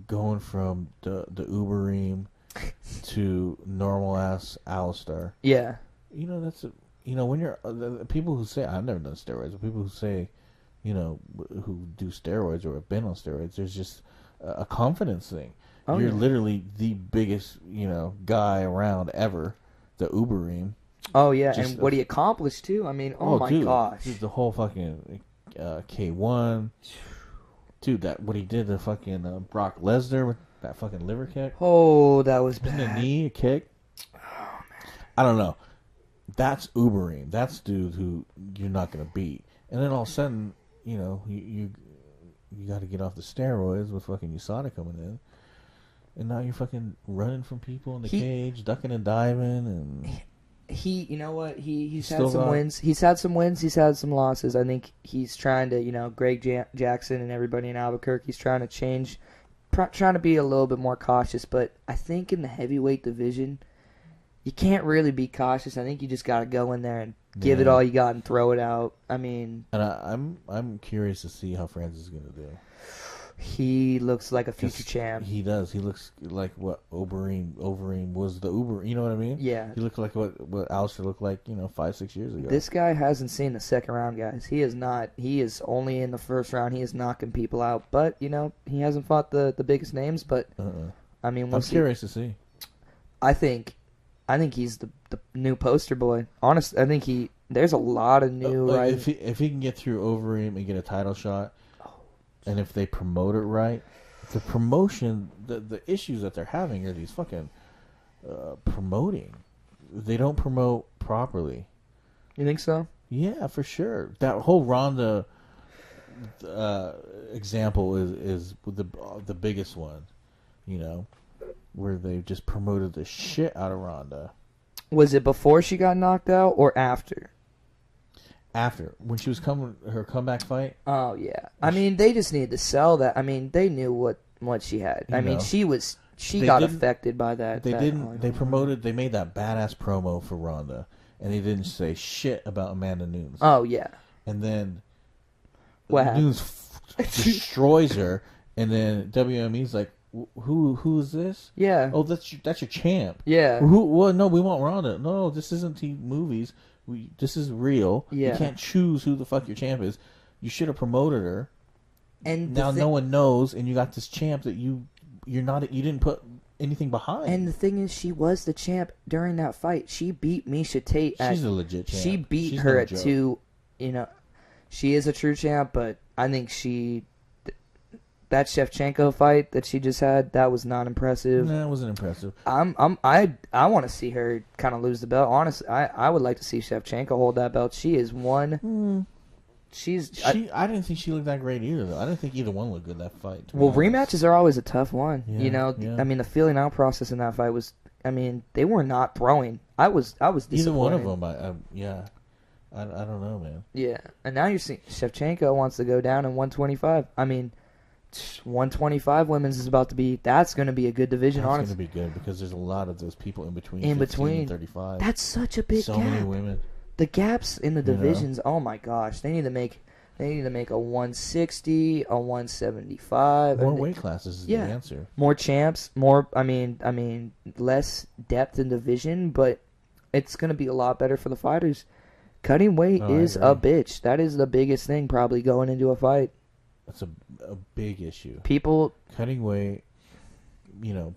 going from the Ubereem to normal-ass Alistair. Yeah. That's... when you're... people who say... I've never done steroids, but people who say... who do steroids or have been on steroids, there's just a confidence thing. You're literally the biggest, guy around ever, the Ubereem. Oh, yeah, and what he accomplished, too. I mean, my gosh. Dude, the whole fucking K1. Dude, what he did to fucking Brock Lesnar with that fucking liver kick. Oh, that was bad. Wasn't a knee, a kick? Oh, man. I don't know. That's Ubereem. That's dude who you're not going to beat. And then all of a sudden... you got to get off the steroids with fucking USADA coming in, and now you're fucking running from people in the cage, ducking and diving, and you know what? He's had some wins. He's had some wins. He's had some losses. I think he's trying to, Greg Jackson and everybody in Albuquerque, he's trying to change, trying to be a little bit more cautious. But I think in the heavyweight division, you can't really be cautious. I think you just got to go in there and give it all you got and throw it out. I mean, and I'm curious to see how Francis is gonna do. He looks like a future champ. He does. He looks like what Overeem was the Uber. You know what I mean? Yeah. He looks like what Alistair looked like, 5-6 years ago. This guy hasn't seen the second round, guys. He is not. He is only in the first round. He is knocking people out. But he hasn't fought the biggest names. But I mean, I'm curious to see. I think he's the new poster boy. Honestly, I think there's a lot of new. If he can get through Overeem and get a title shot, and if they promote it right, the promotion, the issues that they're having are these fucking promoting. They don't promote properly. You think so? Yeah, for sure. That whole Ronda example is the biggest one. Where they just promoted the shit out of Ronda. Was it before she got knocked out or after? After. When she was her comeback fight? Oh, yeah. I mean, they just needed to sell that. I mean, they knew what she had. I mean, she got affected by that. They promoted, they made that badass promo for Ronda, and they didn't say shit about Amanda Nunes. Oh, yeah. And then Nunes destroys her, and then WME's like, Who is this? Yeah. Oh, that's your champ. Yeah. Well, no, we want Ronda. No, this isn't movies. This is real. Yeah. You can't choose who the fuck your champ is. You should have promoted her. And now no one knows, and you got this champ that you didn't put anything behind. And the thing is, she was the champ during that fight. She beat Miesha Tate. She's a legit champ. She beat her at 2. She is a true champ, but I think that Shevchenko fight that she just had, that was not impressive. No, it wasn't impressive. I want to see her kind of lose the belt. Honestly, I would like to see Shevchenko hold that belt. She is one I didn't think she looked that great either, though. I didn't think either one looked good that fight. Well, rematches are always a tough one. Yeah, I mean, the feeling out process in that fight was, I mean, they were not throwing. I was disappointed. Either one of them, I don't know, man. Yeah, and now you're seeing Shevchenko wants to go down in 125. I mean, 125 women's is about to be. That's going to be a good division. That's honestly, going to be good because there's a lot of those people in between. In 15 between, and 35. That's such a big so gap. many women. The gaps in the divisions. Oh my gosh, they need to make a 160, a 175. More weight classes is the answer. More champs, more. I mean, less depth in division, but it's going to be a lot better for the fighters. Cutting weight is a bitch. That is the biggest thing probably going into a fight. That's a big issue. People cutting weight,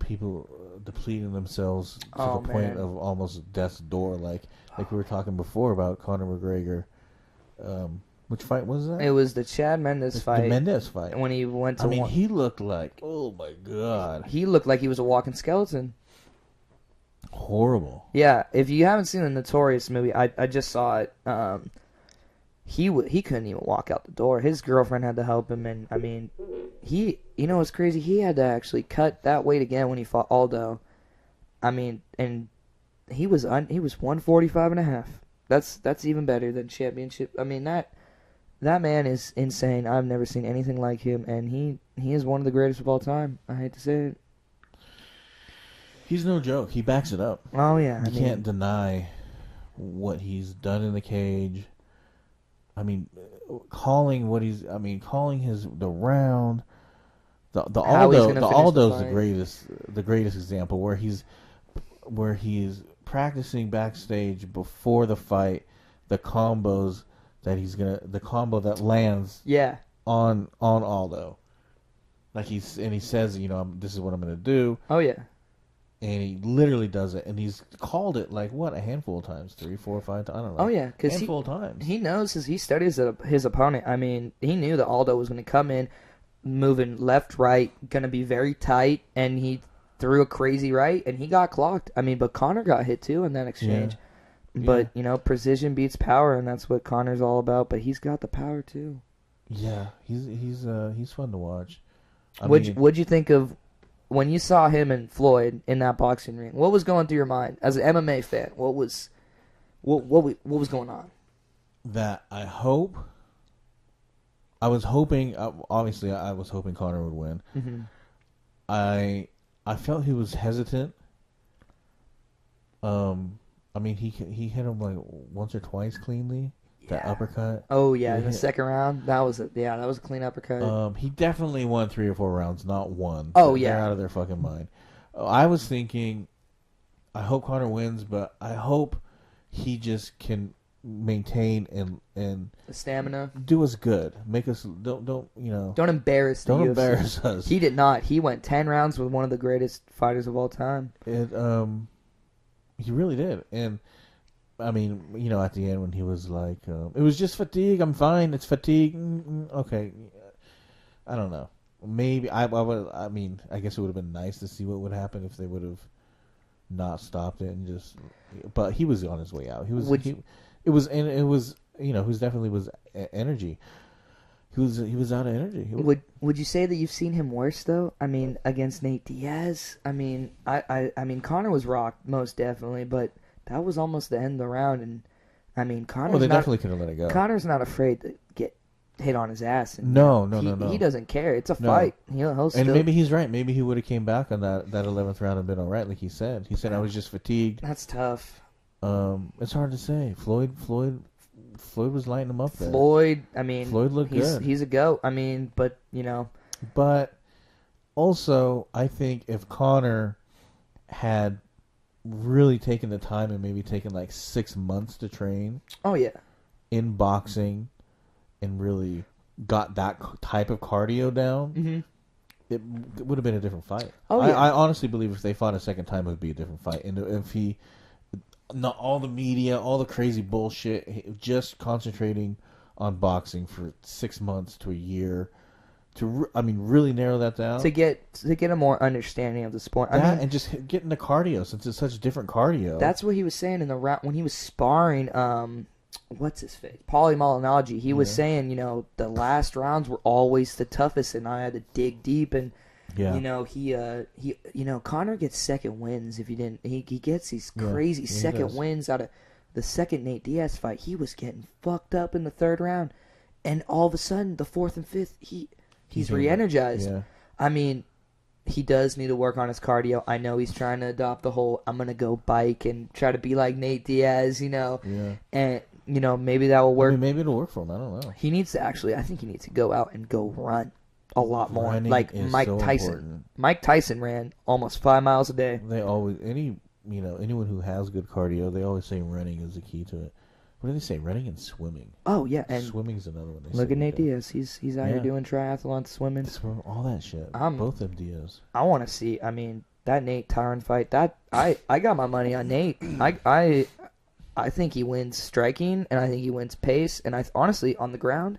people depleting themselves to the point of almost death's door, like we were talking before about Conor McGregor. Which fight was that? It was the Chad Mendes fight. The Mendes fight. When he went to he looked like, oh my god. He looked like he was a walking skeleton. Horrible. Yeah, if you haven't seen the Notorious movie, I just saw it. He couldn't even walk out the door. His girlfriend had to help him, and I mean, what's crazy? He had to actually cut that weight again when he fought Aldo. I mean, and he was 145.5. That's even better than championship. I mean, that man is insane. I've never seen anything like him, and he is one of the greatest of all time. I hate to say it. He's no joke. He backs it up. Oh yeah, you can't deny what he's done in the cage. I mean, calling the round. The Aldo's the greatest example where he's practicing backstage before the fight, the combo that lands on Aldo. Like he says, this is what I'm gonna do. Oh yeah. And he literally does it, and he's called it like a handful of times, 3, 4, 5 times. I don't know. Oh yeah, because handful of times. He knows he studies his opponent. I mean, he knew that Aldo was going to come in, moving left, right, going to be very tight, and he threw a crazy right, and he got clocked. I mean, but Conor got hit too in that exchange. Yeah. But precision beats power, and that's what Conor's all about. But he's got the power too. Yeah, he's fun to watch. What'd you think of? When you saw him and Floyd in that boxing ring, what was going through your mind as an MMA fan? What was going on? That I was hoping. Obviously, I was hoping Conor would win. Mm-hmm. I felt he was hesitant. I mean, he hit him like once or twice cleanly. That uppercut. Oh yeah, in the second round, that was a clean uppercut. He definitely won 3 or 4 rounds, not one. Oh yeah, they're out of their fucking mind. I was thinking, I hope Conor wins, but I hope he just can maintain and the stamina. Do us good. Make us don't embarrass the UFC. Don't embarrass us. He did not. He went 10 rounds with one of the greatest fighters of all time. He really did, and. I mean, at the end when he was like, it was just fatigue. I'm fine. It's fatigue. Okay. I don't know. Maybe I would. I mean, I guess it would have been nice to see what would happen if they would have not stopped it and just. But he was on his way out. He was. It was definitely was energy. He was out of energy. Would you say that you've seen him worse though? I mean, against Nate Diaz. I mean, I mean, Conor was rocked most definitely, but. That was almost the end of the round, and I mean, Conor's they definitely could have let it go. Conor's not afraid to get hit on his ass. And no. He doesn't care. It's a fight. He'll still... And maybe he's right. Maybe he would have came back on that 11th round and been all right, like he said. He said, I was just fatigued. That's tough. It's hard to say. Floyd was lighting him up there. Floyd looked good. He's a goat. I mean, but, But also, I think if Conor had really taken the time and maybe taken like 6 months to train. Oh yeah. In boxing, and really got that type of cardio down. Mm-hmm. It would have been a different fight. Oh yeah. I honestly believe if they fought a second time, it would be a different fight. And if he, not all the media, all the crazy bullshit, just concentrating on boxing for 6 months to a year. Really narrow that down to get a more understanding of the sport. And just getting the cardio since it's such different cardio. That's what he was saying in the round when he was sparring what's his face? Paulie Malignaggi. He was saying, the last rounds were always the toughest, and I had to dig deep. And Conor gets second wins if he didn't. He gets these crazy second wins out of the second Nate Diaz fight. He was getting fucked up in the third round, and all of a sudden, the fourth and fifth, he's re-energized. Yeah. I mean, he does need to work on his cardio. I know he's trying to adopt the whole I'm gonna go bike and try to be like Nate Diaz, Yeah. and maybe that will work. I mean, maybe it'll work for him. I don't know. He needs to I think he needs to go out and go run a lot more, Running like is Mike so Tyson. important. Mike Tyson ran almost 5 miles a day. They always anyone who has good cardio, they always say running is the key to it. What do they say? Running and swimming. Oh yeah, and swimming's another one. Look at Nate Diaz. He's out here doing triathlons, swimming, all that shit. Both them Diaz. I want to see. I mean, that Nate Tyron fight. That I got my money on Nate. I think he wins striking, and I think he wins pace, and honestly on the ground,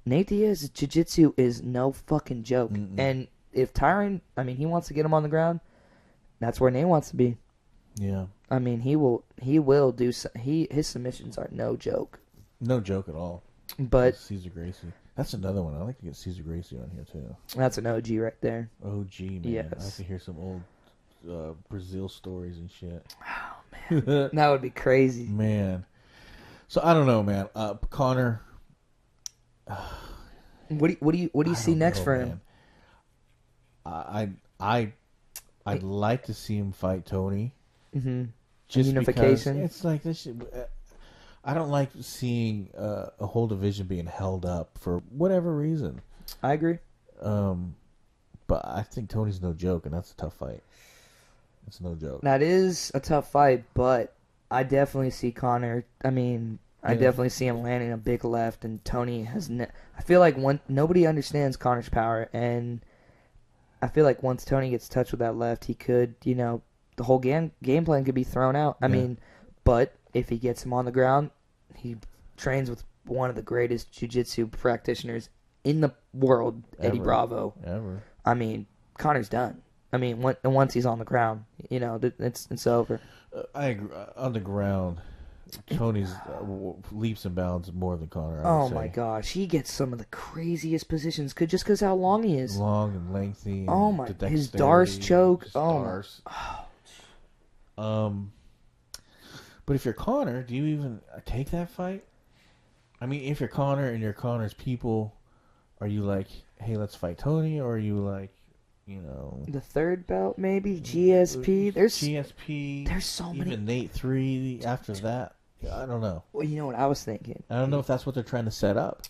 Nate Diaz's jiu-jitsu is no fucking joke. Mm-mm. And if Tyron, he wants to get him on the ground, that's where Nate wants to be. Yeah. I mean, he will do. His submissions are no joke. No joke at all. But Cesar Gracie. That's another one. I like to get Cesar Gracie on here too. That's an OG right there. OG, man. Yes. I like to hear some old Brazil stories and shit. Oh man, that would be crazy. Man. So I don't know, man. Conor. What do you see next for him? I'd like to see him fight Tony. Mm-hmm. Just unification. Because it's like this shit. I don't like seeing a whole division being held up for whatever reason. I agree. But I think Tony's no joke, and that's a tough fight. It's no joke. That is a tough fight, but I definitely see Conor. I definitely see him landing a big left, and Tony has. I feel like nobody understands Conor's power, and I feel like once Tony gets touched with that left, he could, the whole game plan could be thrown out. But if he gets him on the ground, he trains with one of the greatest jiu-jitsu practitioners in the world, Eddie Bravo. Ever. Conor's done. Once he's on the ground, it's over. I agree. On the ground, Tony's leaps and bounds more than Conor. Oh my gosh, he gets some of the craziest positions, just because how long he is. Long and lengthy. And his Darce choke. But if you're Conor, do you even take that fight? If you're Conor and you're Conor's people, are you like, hey, let's fight Tony, or are you like, the third belt maybe GSP? There's so many. Even Nate 3 after that. I don't know. Well, you know what I was thinking. I don't know if that's what they're trying to set up.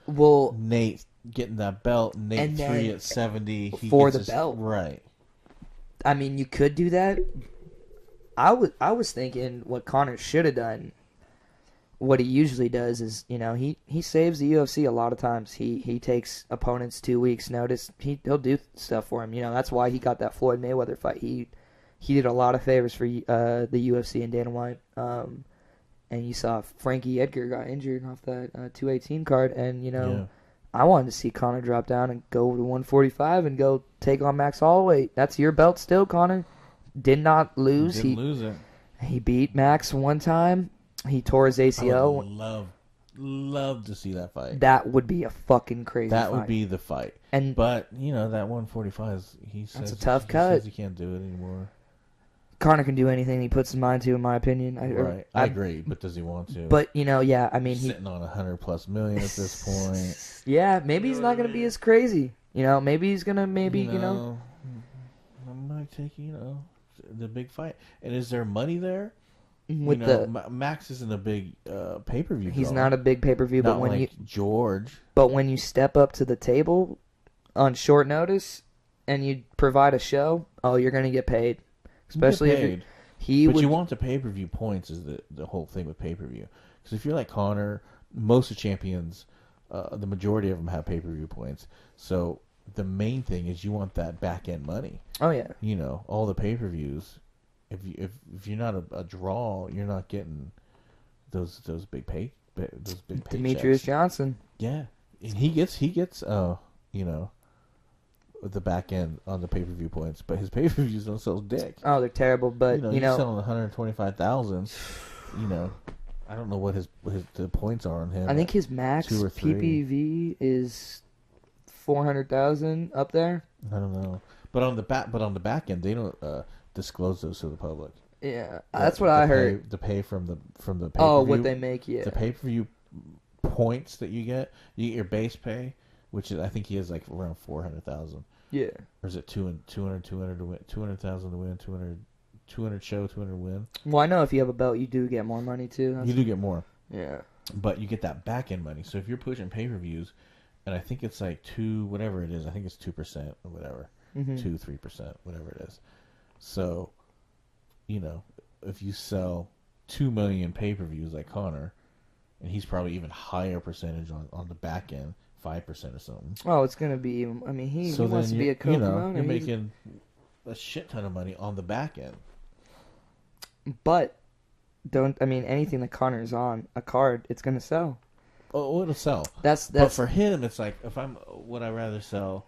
Well, Nate getting that belt, Nate 3 at 70 for the belt, right? You could do that. I was thinking what Conor should have done. What he usually does is, he saves the UFC a lot of times. He takes opponents 2 weeks notice. He'll do stuff for him. That's why he got that Floyd Mayweather fight. He did a lot of favors for the UFC and Dana White. And you saw Frankie Edgar got injured off that 218 card, and I wanted to see Conor drop down and go to 145 and go take on Max Holloway. That's your belt still, Conor. Did not lose. Didn't lose it. He beat Max one time. He tore his ACL. I would love to see that fight. That would be a fucking crazy fight. That would be the fight. But, that 145 that's a tough cut. He says he can't do it anymore. Conor can do anything he puts his mind to, in my opinion. Right. I agree, but does he want to? But, he's sitting on $100+ million at this point. Yeah, maybe he's not going to be as crazy. Maybe he's going to, I might take, the big fight. And is there money there? Max isn't a big pay-per-view. He's not a big pay-per-view, but when George. But when you step up to the table on short notice and you provide a show, you're going to get paid. Especially if you want the pay-per-view points is the whole thing with pay-per-view. Because if you're like Conor, most of the champions, the majority of them have pay-per-view points. So the main thing is you want that back-end money. Oh yeah. All the pay-per-views. If you're not a draw, you're not getting those big Demetrius paychecks. Johnson. Yeah, and he gets the back end on the pay-per-view points, but his pay-per-views don't sell dick. Oh, they're terrible, but you're selling 125,000. I don't know what the points are on him. I think his max 2 or 3. PPV is 400,000 up there. I don't know, but on the back end, they don't disclose those to the public. Yeah, that's what I heard. The pay from the pay-per-view. Oh, what they make, yeah. The pay-per-view points that you get your base pay, which is, I think he has like around 400,000. Yeah. Or is it 200 to win, 200,000 to win, 200 show, 200 win? Well, I know if you have a belt, you do get more money too. You do get more. Yeah. But you get that back end money. So if you're pushing pay-per-views, and I think it's like 2, whatever it is. I think it's 2% or whatever, 2-3%, whatever it is. So, you know, if you sell 2 million pay-per-views like Conor, and he's probably even higher percentage on the back end, 5% or something. Oh, it's gonna be. I mean, he wants to be a co-promoter. You're making a shit ton of money on the back end. But anything that Conor's on a card, it's gonna sell. Oh, it'll sell. That's. But for him, it's like, would I rather sell,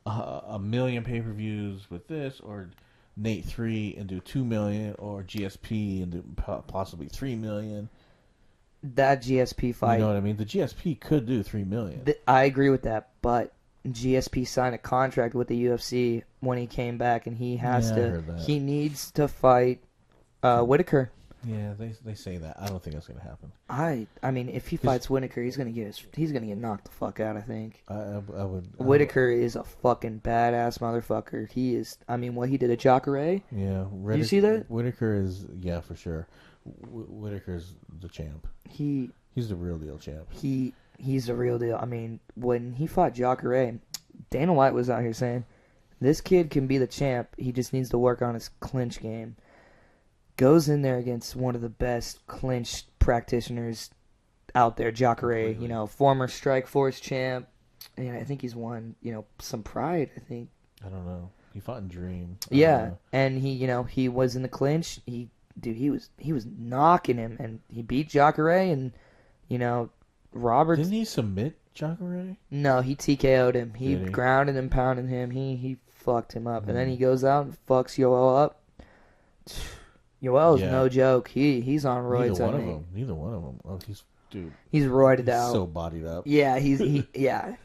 a million pay-per-views with this, or Nate 3 and do 2 million, or GSP and do possibly 3 million? That GSP fight. You know what I mean? The GSP could do 3 million. I agree with that, but GSP signed a contract with the UFC when he came back, and he has to. He needs to fight Whitaker. Yeah, they say that. I don't think that's gonna happen. I mean, if he fights Whitaker, he's gonna get knocked the fuck out. I think. I would. Whitaker is a fucking badass motherfucker. He is. I mean, what he did at Jacare. Yeah, you see that? Whitaker is for sure. Whitaker's the champ. He's the real deal champ. He's the real deal. I mean, when he fought Jacare, Dana White was out here saying, "This kid can be the champ. He just needs to work on his clinch game." Goes in there against one of the best clinch practitioners out there, Jacare. Former Strikeforce champ, and I think he's won, some Pride. I think. I don't know. He fought in Dream. Yeah, and he was in the clinch. He was knocking him, and he beat Jacare, and Roberts. Didn't he submit Jacare? No, he TKO'd him. He grounded and pounded him. He fucked him up, and then he goes out and fucks Yoel up. Yoel's no joke. He's on roids. Neither one of them. Oh, he's roided out. So bodied up. Yeah, yeah.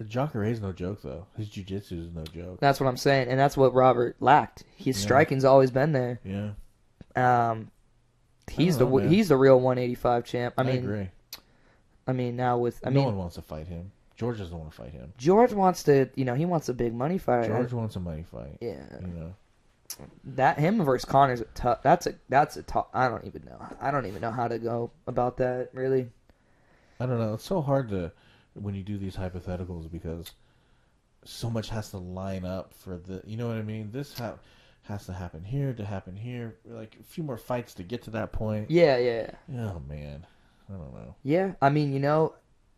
Jacare's no joke though. His jiu-jitsu is no joke. That's what I'm saying, and that's what Robert lacked. His striking's always been there. Yeah. He's the real 185 champ. I agree. I mean, now with no one wants to fight him. George doesn't want to fight him. George wants to. He wants a big money fight. George wants a money fight. Yeah. That him versus Conor's a tough. That's a tough. I don't even know how to go about that. Really. I don't know. It's so hard when you do these hypotheticals because so much has to line up for the. You know what I mean? This has to happen here to happen here. Like a few more fights to get to that point. Yeah. Oh man, I don't know. Yeah, I mean,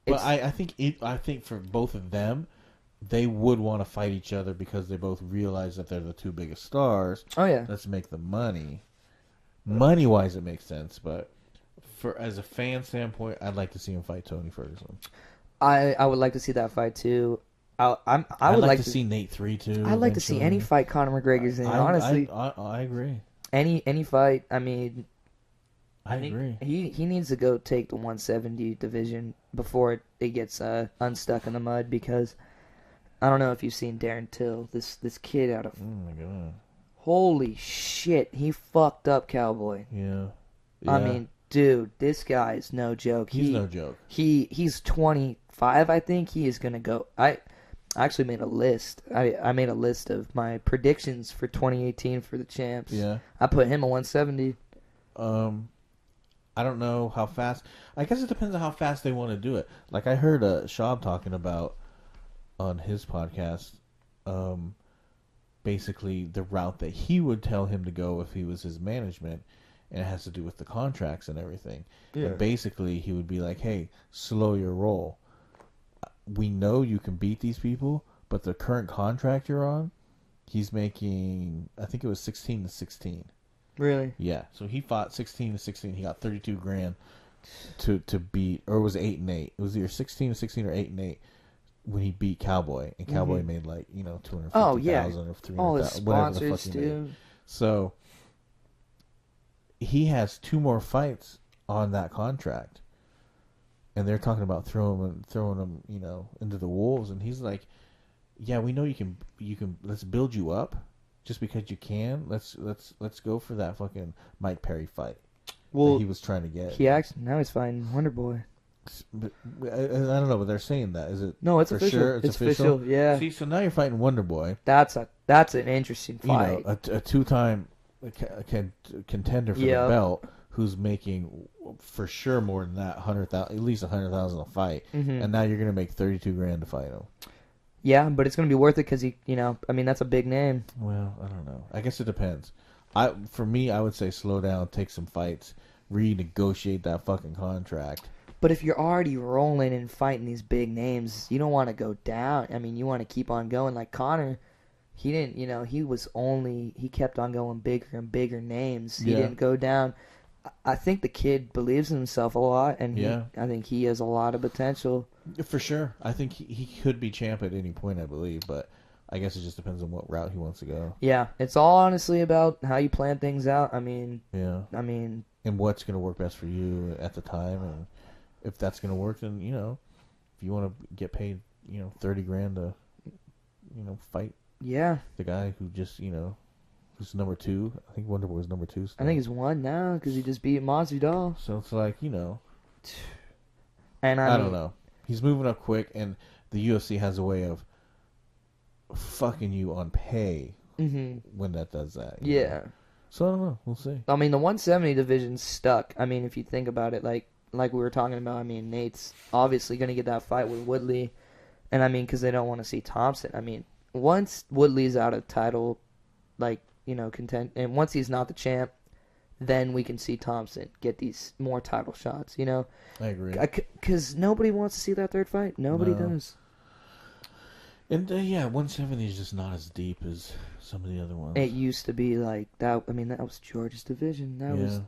but I think for both of them, they would want to fight each other because they both realize that they're the two biggest stars. Oh yeah. Let's make the money. Money wise, it makes sense, but as a fan standpoint, I'd like to see him fight Tony Ferguson. I would like to see that fight too. I would like to see Nate 3 too. I'd like to see any fight Conor McGregor's in. Honestly, I agree. Any fight. I mean, I agree. He needs to go take the 170 division before it gets unstuck in the mud because I don't know if you've seen Darren Till, this kid out of. Oh my god! Holy shit, he fucked up Cowboy. Yeah. I mean, dude, this guy is no joke. He's no joke. He's 25, I think. He is gonna go. I actually made a list. I made a list of my predictions for 2018 for the champs. Yeah. I put him at 170. I don't know how fast. I guess it depends on how fast they want to do it. Like I heard Shab talking about on his podcast, basically the route that he would tell him to go if he was his management, and it has to do with the contracts and everything. Yeah. And basically, he would be like, "Hey, slow your roll. We know you can beat these people, but the current contract you're on, he's making, I think it was 16-16. Really? Yeah. So he fought 16-16. He got $32,000 to beat, or it was 8-8. It was either 16-16 or 8-8 when he beat Cowboy, and Cowboy made like $250,000 or $300,000, all his sponsors, dude. So he has 2 more fights on that contract, and they're talking about throwing him, into the wolves, and he's like, "Yeah, we know you can. Let's build you up, just because you can. Let's go for that fucking Mike Perry fight that he was trying to get." Now he's fighting Wonder Boy. But, I don't know, but they're saying that. Is it? No, it's for official. sure? It's official. Yeah. See, so now you're fighting Wonder Boy. That's an interesting fight. A 2-time contender for the belt, who's making for sure more than that, 100,000, at least 100,000 a fight, and now you're gonna make 32 grand to fight him. Yeah, but it's gonna be worth it because that's a big name. Well, I don't know. I guess it depends. For me, I would say slow down, take some fights, renegotiate that fucking contract. But if you're already rolling and fighting these big names, you don't want to go down. I mean, you want to keep on going. Like Conor, he didn't, he kept on going bigger and bigger names. He didn't go down. I think the kid believes in himself a lot, and I think he has a lot of potential. For sure. I think he could be champ at any point, I believe, but I guess it just depends on what route he wants to go. Yeah, it's all honestly about how you plan things out. And what's going to work best for you at the time, and if that's going to work, then, if you want to get paid, 30 grand to, fight the guy who just, who's number 2. I think Wonder Boy's number 2 still. I think he's 1 now because he just beat Masvidal. So it's like, And I don't know. He's moving up quick, and the UFC has a way of fucking you on pay when that does that. Yeah. So I don't know. We'll see. I mean, the 170 division's stuck. I mean, if you think about it, like we were talking about, I mean, Nate's obviously going to get that fight with Woodley. And, I mean, because they don't want to see Thompson. I mean, once Woodley's out of title, content, and once he's not the champ, then we can see Thompson get these more title shots, I agree. Because nobody wants to see that third fight. Nobody does. And, 170 is just not as deep as some of the other ones. It used to be like that. I mean, that was George's division.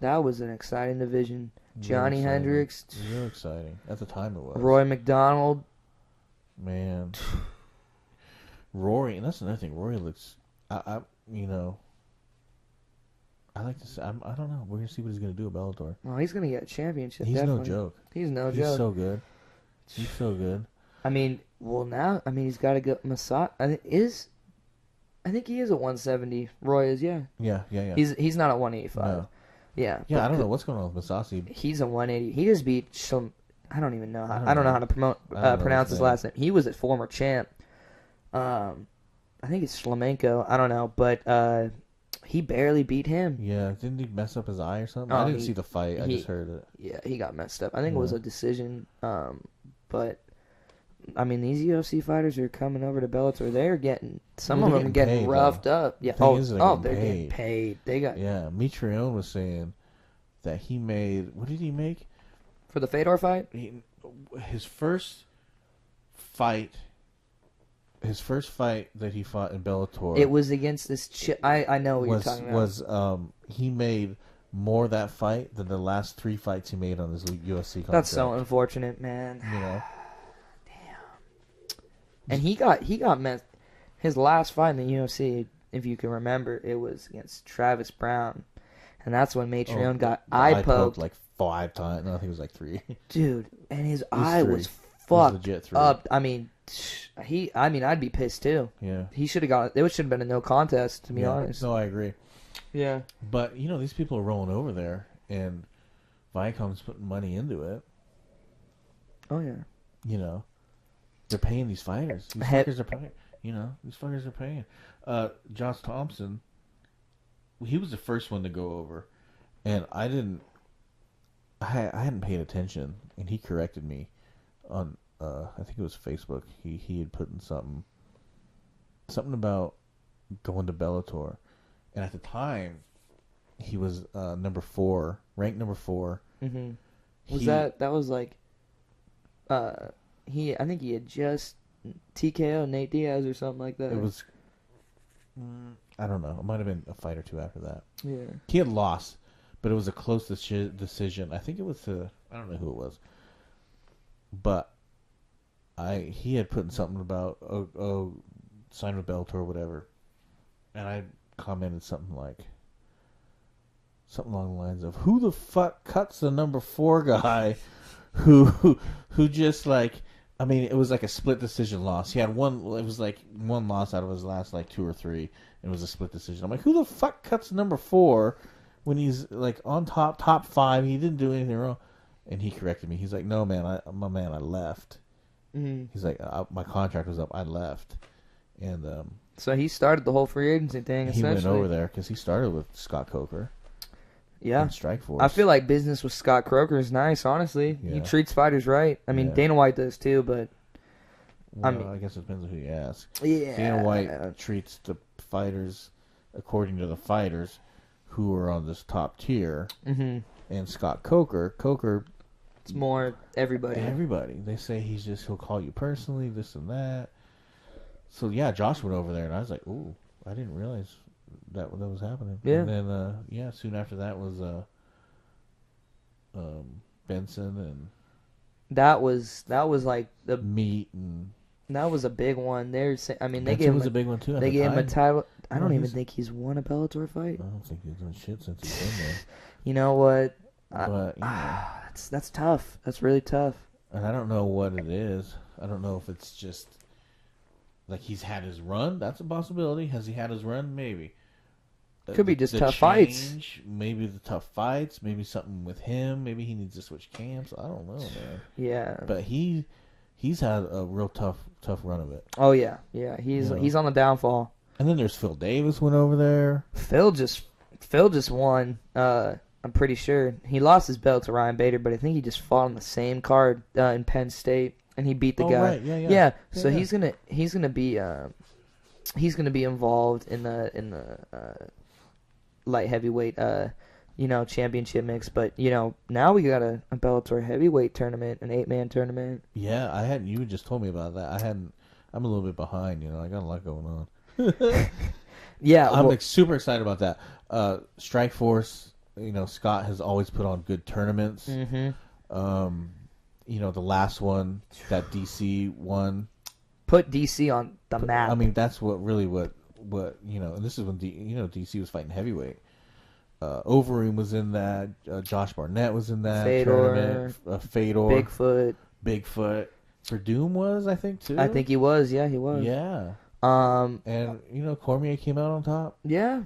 That was an exciting division. Johnny Hendricks. Real exciting. At the time it was. Roy McDonald. Man. Rory, and that's another thing. Rory looks, I like to say, I don't know. We're going to see what he's going to do at Bellator. Oh, he's going to get a championship. He's definitely. no joke. He's no joke. He's so good. He's so good. I mean, he's got to go. I think he is at 170. Roy is, yeah. Yeah. He's not at 185. No. Yeah. Yeah, I don't know what's going on with Masasi. He's at 180. He just beat I don't even know. I don't know how to pronounce his last name. He was a former champ. I think it's Flamenco. I don't know, but he barely beat him. Yeah, didn't he mess up his eye or something? I didn't see the fight. I just heard it. Yeah, he got messed up. I think it was a decision. But I mean, these UFC fighters are coming over to Bellator. They're getting some of them are getting roughed up. Yeah. They're getting paid. They got. Yeah, Mitrione was saying that he made. What did he make for the Fedor fight? His first fight that he fought in Bellator. It was against this I know what you're talking about. He made more that fight than the last 3 fights he made on his UFC contract. That's so unfortunate, man. Damn. And he got messed. His last fight in the UFC, if you can remember, it was against Travis Brown, and that's when Mitrione got eye poked like 5 times. No, I think it was like 3. Dude, and his eye was fucked up. I mean, I'd be pissed too. Yeah. He should have got. It should have been a no contest, to be honest. No, I agree. Yeah. But these people are rolling over there, and Viacom's putting money into it. Oh yeah. They're paying these fighters. These fuckers are paying. These fuckers are paying. Josh Thompson, he was the first one to go over, and I hadn't paid attention, and he corrected me on I think it was Facebook. He had put in something about going to Bellator, and at the time he was ranked number 4. Mm-hmm. That was like I think he had just TKO Nate Diaz or something like that. It was I don't know. It might have been a fight or 2 after that. Yeah. He had lost, but it was a close decision. I think it was I don't know who it was. But he had put in something about sign with Bellator or whatever. And I commented something like something along the lines of, "Who the fuck cuts the number 4 guy who just like." I mean, it was like a split decision loss. He had one. It was like one loss out of his last like 2 or 3. It was a split decision. I'm like, who the fuck cuts number 4 when he's like on top 5? He didn't do anything wrong. And he corrected me. He's like, no, man, I left. Mm-hmm. He's like, my contract was up. I left. And so he started the whole free agency thing. He went over there because he started with Scott Coker. Yeah. In Strikeforce. I feel like business with Scott Croker is nice, honestly. Yeah. He treats fighters right. I mean, Dana White does too, but... Well, I guess it depends on who you ask. Yeah. Dana White treats the fighters according to the fighters who are on this top tier. Mm-hmm. And Scott Coker... It's more everybody. Everybody. They say he'll call you personally, this and that. So, yeah, Josh went over there, and I was like, ooh, I didn't realize that was happening. Yeah. And then, soon after that was Benson and... That was like the... Meat and... That was a big one. They gave Benson was a big one, too. They gave him a title. I don't even think he's won a Bellator fight. I don't think he's done shit since he's been there. You know what? But, that's tough. That's really tough. And I don't know what it is. I don't know if it's just like he's had his run. That's a possibility. Has he had his run? Maybe. Could be just tough fights. Maybe the tough fights. Maybe something with him. Maybe he needs to switch camps. I don't know, man. Yeah. But he's had a real tough run of it. Oh yeah, yeah. He's on the downfall. And then there's Phil Davis went over there. Phil just won. I'm pretty sure he lost his belt to Ryan Bader, but I think he just fought on the same card in Penn State, and he beat the guy. Right. Yeah. So he's gonna be involved in the light heavyweight championship mix. But now we got a Bellator heavyweight tournament, an 8-man tournament. Yeah, I hadn't. You just told me about that. I hadn't. I'm a little bit behind. I got a lot going on. Yeah, I'm super excited about that. Strikeforce. Scott has always put on good tournaments. Mm-hmm. The last one that DC won put DC on the map. I mean, that's what and this is when DC was fighting heavyweight. Overeem was in that. Josh Barnett was in that tournament. Fedor, Bigfoot. Verdum was, I think, too. I think he was. Yeah, he was. Yeah. And Cormier came out on top. Yeah,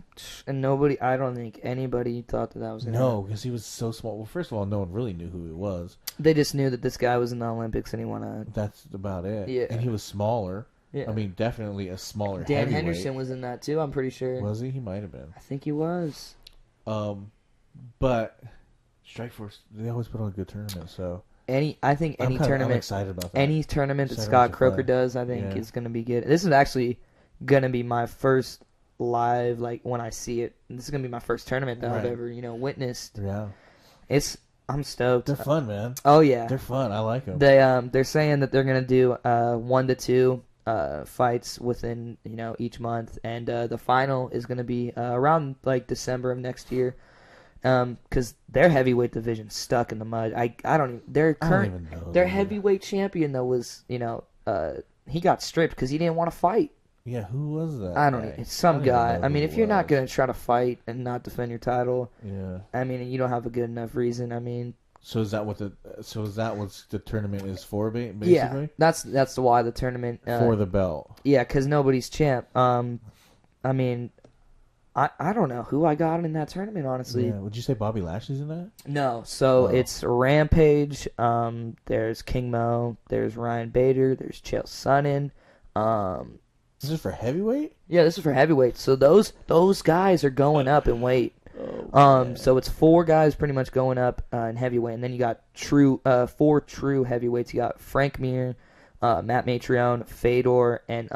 and I don't think anybody thought that was gonna No, because he was so small. Well, first of all, no one really knew who he was. They just knew that this guy was in the Olympics and he won a... That's about it. Yeah. And he was smaller. Yeah. I mean, definitely a smaller Dan heavyweight. Henderson was in that too, I'm pretty sure. Was he? He might have been. I think he was. But Strikeforce, they always put on a good tournament, so... I'm excited about that. Any tournament that Scott Croker does, I think is going to be good. This is actually going to be my first live, when I see it. This is going to be my first tournament that I've ever, witnessed. Yeah. I'm stoked. They're fun, man. Oh, yeah. They're fun. I like them. They're saying that they're going to do 1 to 2 fights within, each month. And the final is going to be around, December of next year. Because their heavyweight division stuck in the mud. Their heavyweight champion though was he got stripped because he didn't want to fight. Yeah, who was that? I don't know. It's some guy. I mean, if you're not gonna try to fight and not defend your title, I mean, you don't have a good enough reason. I mean, is that what the tournament is for? Basically, yeah, that's why the tournament for the belt. Yeah, because nobody's champ. I mean. I don't know who I got in that tournament, honestly. Yeah. Would you say Bobby Lashley's in that? No. So it's Rampage. There's King Mo. There's Ryan Bader. There's Chael Sonnen. This is for heavyweight? Yeah, this is for heavyweight. So those guys are going up in weight. So it's 4 guys pretty much going up in heavyweight, and then you got 4 true heavyweights. You got Frank Mir, Matt Matreon, Fedor, and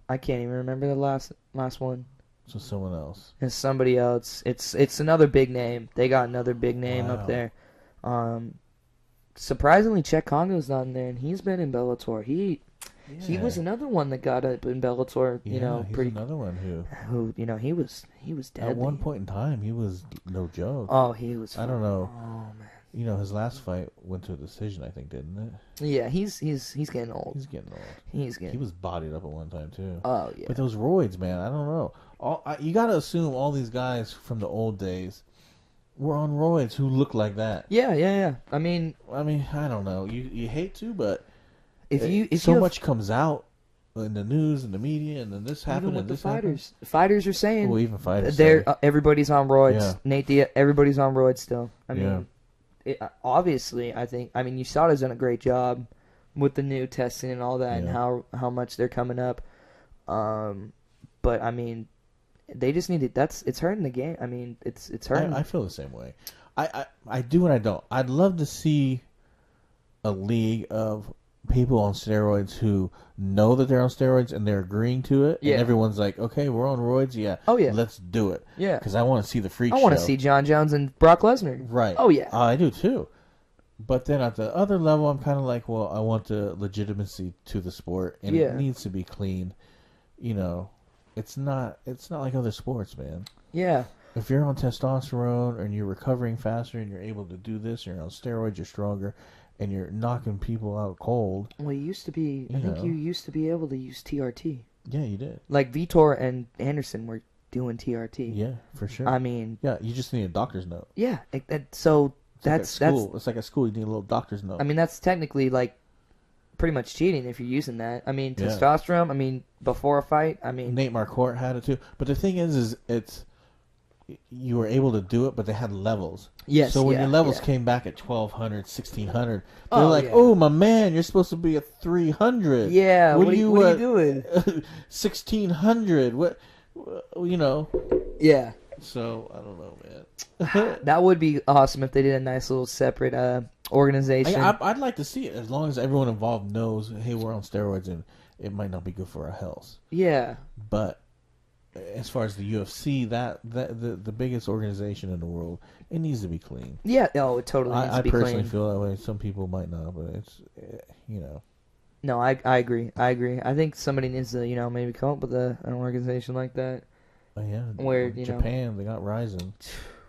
I can't even remember the last one. So someone else. It's somebody else. It's another big name. They got another big name up there. Surprisingly, Czech Congo's not in there, and he's been in Bellator. He was another one that got up in Bellator. He's another one who he was deadly. At one point in time, he was no joke. Oh, he was. I don't know. Oh man. You know, his last fight went to a decision, I think, didn't it? Yeah, he's getting old. He's getting old. He's getting. He was bodied up at one time too. Oh yeah. But those roids, man, I don't know. You got to assume all these guys from the old days were on roids who look like that. Yeah. I mean, I don't know. You hate to, but if so much comes out in the news and the media, and then this happened and this fighters. The fighters are saying. Well, even fighters. Everybody's on roids. Yeah. Nate Diaz, everybody's on roids still. I mean. Yeah. Obviously, I think. I mean, USADA's done a great job with the new testing and all that, and how much they're coming up. But I mean, they just need to. It's hurting the game. I mean, it's hurting. I feel the same way. I do and I don't. I'd love to see a league of people on steroids who know that they're on steroids and they're agreeing to it. Yeah. And everyone's like, okay, we're on roids. Yeah. Oh, yeah. Let's do it. Yeah. Because I want to see the freak show. I want to see John Jones and Brock Lesnar. Right. Oh, yeah. I do too. But then at the other level, I'm kind of like, well, I want the legitimacy to the sport, and it needs to be clean. You know, it's not like other sports, man. Yeah. If you're on testosterone and you're recovering faster and you're able to do this, you're on steroids, you're stronger, and you're knocking people out cold. Well, you used to be. I think you used to be able to use TRT. Yeah, you did. Like Vitor and Anderson were doing TRT. Yeah, for sure. I mean. Yeah, you just need a doctor's note. Yeah. So that's it's like at school. You need a little doctor's note. I mean, that's technically like pretty much cheating if you're using that. I mean, testosterone. I mean, before a fight. I mean, Nate Marquardt had it too. But the thing is it's. You were able to do it, but they had levels. Yes. So when your levels came back at 1,200, 1,600, they're oh, like, "Oh, my man, you're supposed to be at 300. Yeah. What are you doing? 1,600. What? You know. Yeah. So I don't know, man. That would be awesome if they did a nice little separate organization. I'd like to see it as long as everyone involved knows, hey, we're on steroids and it might not be good for our health. Yeah. But as far as the UFC, the biggest organization in the world, it needs to be clean. Yeah, it totally needs to be clean. I personally feel that way. Some people might not, but it's, you know. No, I agree. I think somebody needs to, maybe come up with an organization like that. Oh, yeah. Where, Japan, they got Ryzen.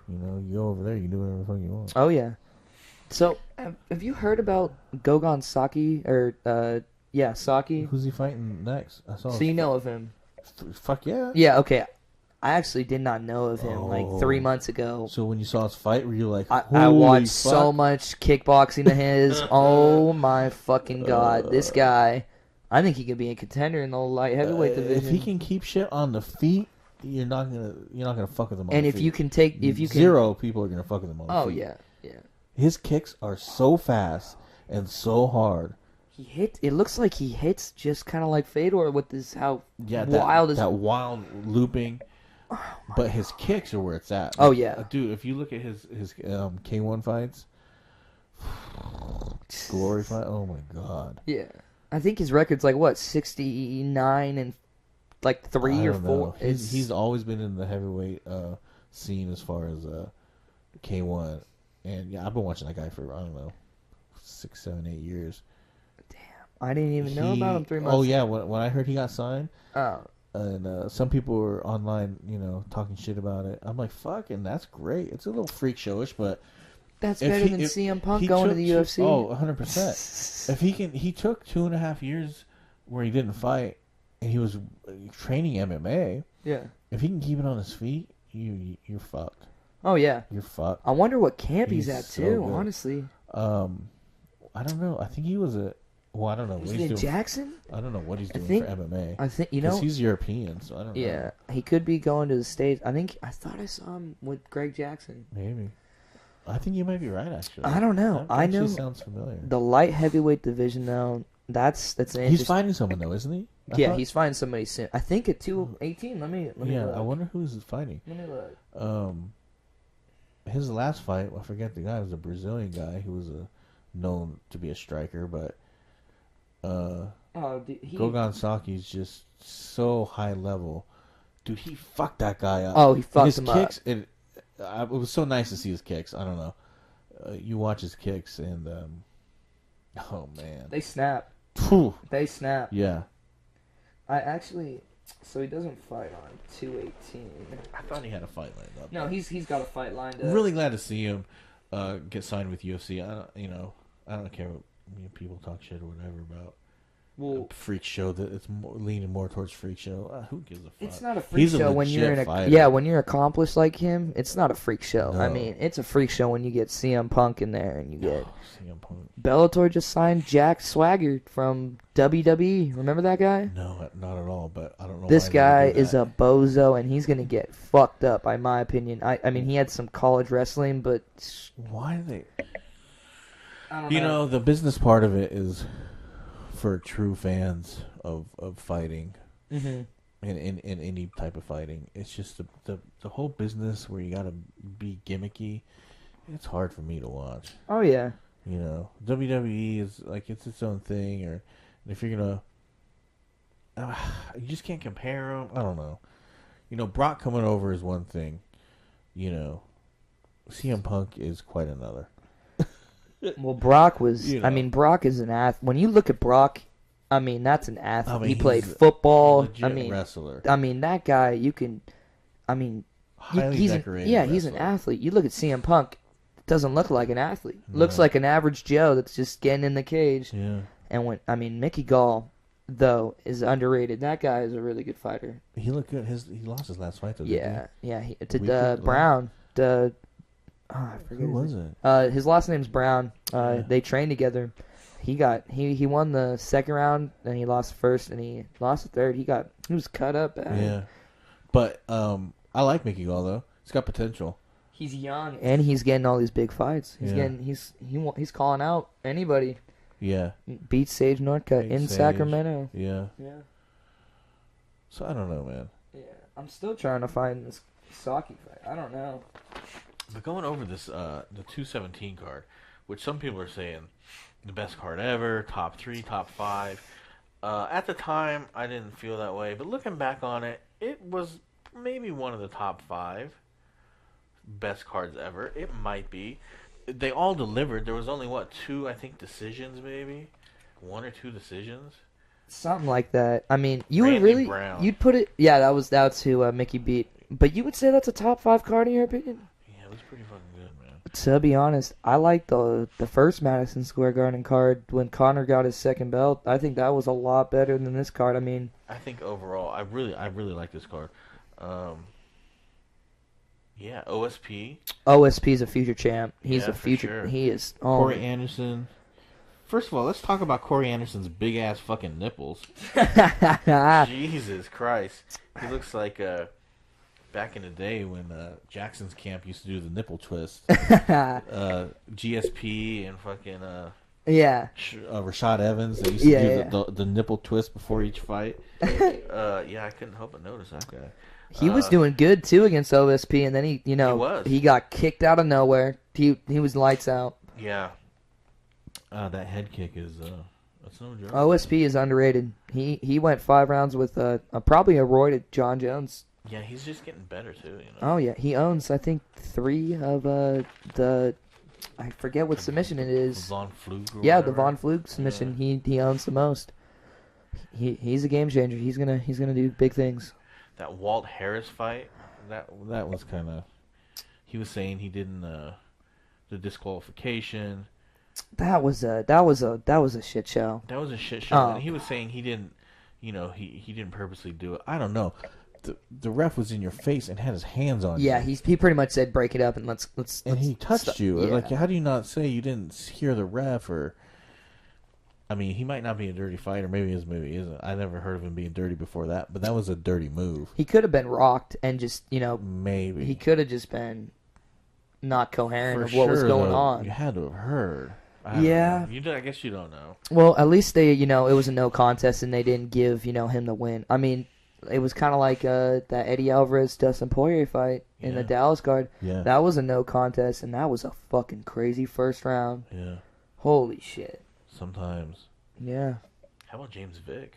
You go over there, you can do whatever the fuck you want. Oh, yeah. So, have you heard about Gogon Saki, Saki? Who's he fighting next? So you know of him. Fuck yeah. Yeah, okay. I actually did not know of him like 3 months ago. So when you saw his fight, were you like, I watched so much kickboxing of his. Oh my fucking god. This guy, I think he could be a contender in the light heavyweight division. If he can keep shit on the feet, you're not gonna fuck with him on and the if feet. you can take Zero people are gonna fuck with him on the feet. Oh yeah. His kicks are so fast and so hard. It looks like he hits just kind of like Fedor with this that wild looping. Oh, but his kicks are where it's at. Oh yeah, dude. If you look at his K1 fights, glory fight. Oh my god. Yeah, I think his record's like what 69 and like 3 or 4. He's always been in the heavyweight scene as far as K1, and yeah, I've been watching that guy for I don't know 6, 7, 8 years. I didn't even know about him 3 months ago. Oh, yeah. When I heard he got signed, and some people were online, talking shit about it. I'm like, fucking, that's great. It's a little freak showish, but... That's better than CM Punk going to the UFC. Oh, 100%. He took 2.5 years where he didn't fight, and he was training MMA. Yeah. If he can keep it on his feet, you're fucked. Oh, yeah. You're fucked. I wonder what camp he's at, too, honestly. I don't know. I think he was a... Well, I don't know what he's doing. Jackson? I don't know what he's doing for MMA. I think because he's European, so I don't know. Yeah, he could be going to the States. I thought I saw him with Greg Jackson. Maybe. I think you might be right. Actually, I don't know. That actually sounds familiar. The light heavyweight division, though. That's he's fighting someone though, isn't he? He's fighting somebody soon. I think at 218. Let me. Yeah, look. I wonder who he's fighting. Let me look. His last fight, I forget the guy. Was a Brazilian guy who was known to be a striker, but. Gogon Saki's just so high level. Dude, he fucked that guy up. Oh, he fucked him kicks, up. It was so nice to see his kicks. I don't know. You watch his kicks and, oh man. They snap. Whew. They snap. Yeah. So he doesn't fight on 218. I thought he had a fight lined up. No, he's got a fight lined up. I'm really glad to see him. get signed with UFC. I don't care what people talk shit or whatever about. Well, Freak show that it's leaning more towards freak show. Who gives a fuck? it's not a freak He's show a when you're in fighter. when you're accomplished like him. It's not a freak show. No. I mean, it's a freak show when you get CM Punk in there and you get CM Punk. Bellator just signed Jack Swagger from WWE. Remember that guy? No, not at all. But I don't know. This why guy they do is that. a bozo, and he's gonna get fucked up, in my opinion. I mean, he had some college wrestling, but Why do they? I don't know. The business part of it is for true fans of fighting. Mm-hmm. In any type of fighting, it's just the whole business where you gotta be gimmicky. It's hard for me to watch. Oh yeah. WWE is like it's its own thing, or if you're gonna, you just can't compare them. I don't know. Brock coming over is one thing. CM Punk is quite another. Well, Brock was. You know. I mean, Brock is an athlete. When you look at Brock, I mean, that's an athlete. I mean, he he's played a football. Legit wrestler. I mean, that guy. You can. I mean, Highly he's decorated. he's an athlete. You look at CM Punk. Doesn't look like an athlete. No. Looks like an average Joe that's just getting in the cage. Yeah. And Mickey Gall, though, is underrated. That guy is a really good fighter. He looked good. He lost his last fight though. Yeah, yeah. Weekend, Brown. I forget. Who was it? His last name's Brown. Yeah. They trained together. He won the second round, and he lost the first, and he lost the third. He was cut up bad. Yeah. But I like Mickey Gall though. He's got potential. He's young, and he's getting all these big fights. He's calling out anybody. Yeah. Beat Sage Northcutt Beat in Sage. Sacramento. Yeah. Yeah. So I don't know, man. Yeah. I'm still trying to find this Saki fight. I don't know. But going over this, the 217 card, which some people are saying the best card ever, top 3, top 5. At the time, I didn't feel that way, but looking back on it, it was maybe one of the top 5 best cards ever. It might be. They all delivered. There was only 2, I think, decisions, maybe 1 or 2 decisions. Something like that. I mean, you Randy would really Brown. you'd put it. Yeah, that's who Mickey beat. But you would say that's a top 5 card in your opinion? Yeah, it was pretty fucking good, man. To be honest, I like the first Madison Square Garden card when Conor got his second belt. I think that was a lot better than this card. I mean, I think overall, I really like this card. Yeah, OSP. OSP is a future champ. He's Yeah, a for future. sure. He is. Corey Anderson. First of all, let's talk about Corey Anderson's big ass fucking nipples. Jesus Christ, he looks like back in the day when Jackson's camp used to do the nipple twist. GSP and fucking Yeah. Rashad Evans. They used to do the nipple twist before each fight. Yeah, I couldn't help but notice that guy. He was doing good too against OSP, and then he got kicked out of nowhere. He was lights out. Yeah. That head kick is that's no joke. OSP is underrated. He went 5 rounds with probably a roided John Jones. Yeah, he's just getting better too. Oh yeah, he owns I think 3 of the I forget what submission it is. Von Flug. Or Yeah, whatever. the Von Flug submission. Yeah. He owns the most. He's a game changer. He's gonna do big things. That Walt Harris fight, that was kind of. He was saying he didn't the disqualification. That was a shit show. That was a shit show. Oh. And he was saying he didn't, he didn't purposely do it. I don't know. The ref was in your face and had his hands on you. Yeah, he pretty much said break it up and let's. And he touched stop. you. Yeah. Like, how do you not say you didn't hear the ref? Or, I mean, he might not be a dirty fighter. Maybe he is, maybe he isn't. I never heard of him being dirty before that. But that was a dirty move. He could have been rocked and just Maybe he could have just been not coherent For of what was sure, going though, on. You had to have heard. I don't Yeah. know. I guess you don't know. Well, at least they, it was a no contest and they didn't give, him the win. I mean, it was kind of like that Eddie Alvarez Dustin Poirier fight in the Dallas card. Yeah. That was a no contest and that was a fucking crazy first round. Yeah. Holy shit. Sometimes. Yeah. How about James Vick?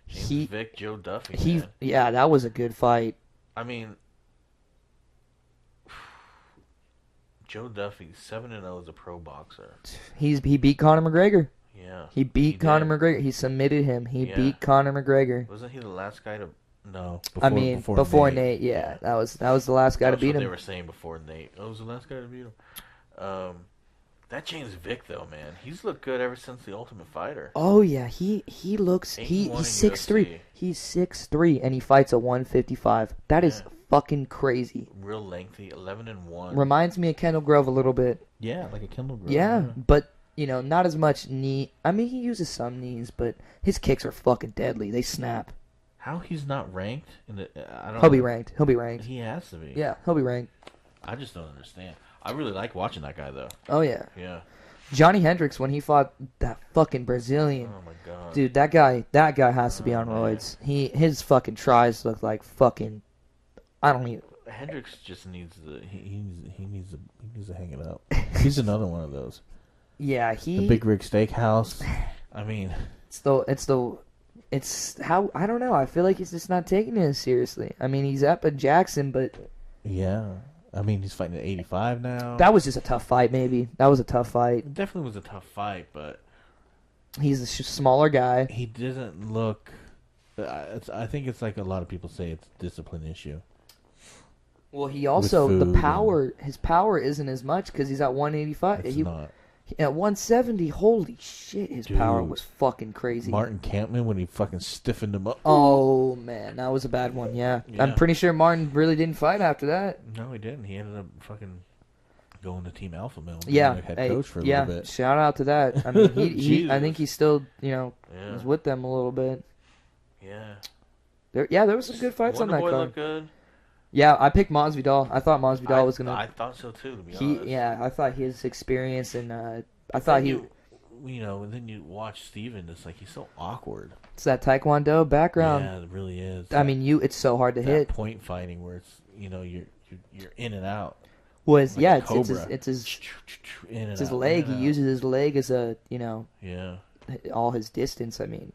James Vick, Joe Duffy. Man. Yeah, that was a good fight. I mean, Joe Duffy, 7-0 as a pro boxer. He beat Conor McGregor. Yeah. He beat Conor McGregor. He submitted him. He beat Conor McGregor. Wasn't he the last guy to No, before Nate. Yeah, that was the last guy to beat him. They were saying before Nate. Oh, was the last guy to beat him. That James Vick though, man, he's looked good ever since the Ultimate Fighter. Oh yeah, he looks he's 6'3". He's 6'3", and he fights at 155. That is fucking crazy. Real lengthy, 11-1. Reminds me of Kendall Grove a little bit. Yeah, like a Kendall Grove. Yeah, but not as much knee. I mean, he uses some knees, but his kicks are fucking deadly. They snap. How he's not ranked? He'll be ranked. He'll be ranked. He has to be. Yeah, he'll be ranked. I just don't understand. I really like watching that guy though. Oh yeah. Yeah. Johnny Hendricks when he fought that fucking Brazilian. Oh my god. Dude, that guy has to be on roids. His fucking tries look like fucking. I don't even. Hendricks just needs he needs to hang it up. He's another one of those. Yeah, the Big Rig Steakhouse. I mean, it's how I don't know. I feel like he's just not taking it as seriously. I mean, he's up at Jackson, but yeah. I mean, he's fighting at 85 now. That was just a tough fight, maybe. That was a tough fight. It definitely was a tough fight, but he's a smaller guy. He doesn't look. I think it's like a lot of people say it's a discipline issue. Well, he also his power isn't as much because he's at 185. It's not. At 170, holy shit, his power was fucking crazy. Martin Campman, when he fucking stiffened him up. Oh, man, that was a bad one, yeah. I'm pretty sure Martin really didn't fight after that. No, he didn't. He ended up fucking going to Team Alpha Male. Yeah. Head coach for a little bit. Shout out to that. I mean, I think he still, was with them a little bit. Yeah. There was some good fights on that card. Looked good. Yeah, I picked Masvidal. I thought Masvidal was gonna. I thought so too. To be honest. Yeah, I thought his experience and I thought and then you watch Steven. It's like he's so awkward. It's that Taekwondo background. Yeah, it really is. I mean, it's so hard to hit. Point fighting where it's you're in and out. Was like it's his leg. He uses his leg as a all his distance. I mean,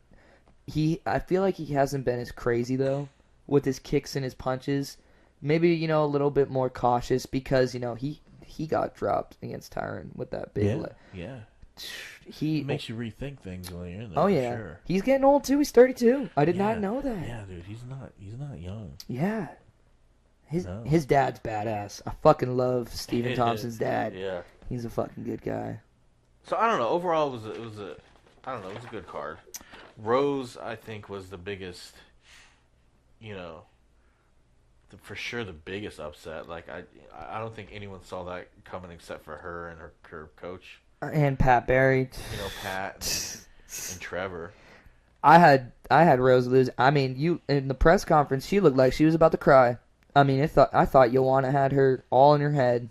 I feel like he hasn't been as crazy though with his kicks and his punches. Maybe, a little bit more cautious because, he got dropped against Tyron with that big leg. Yeah. It makes you rethink things while you're in there. Oh, yeah. Sure. He's getting old, too. He's 32. I did not know that. Yeah, dude. He's not young. Yeah. His dad's badass. I fucking love Stephen Thompson's dad. Yeah. He's a fucking good guy. So, I don't know. Overall, it was a good card. Rose, I think, was the biggest, for sure the biggest upset. Like I don't think anyone saw that coming except for her and her coach and Pat Barry. Pat and Trevor. I had Rose lose. I mean, in the press conference, she looked like she was about to cry. I mean, I thought Joanna had her all in her head.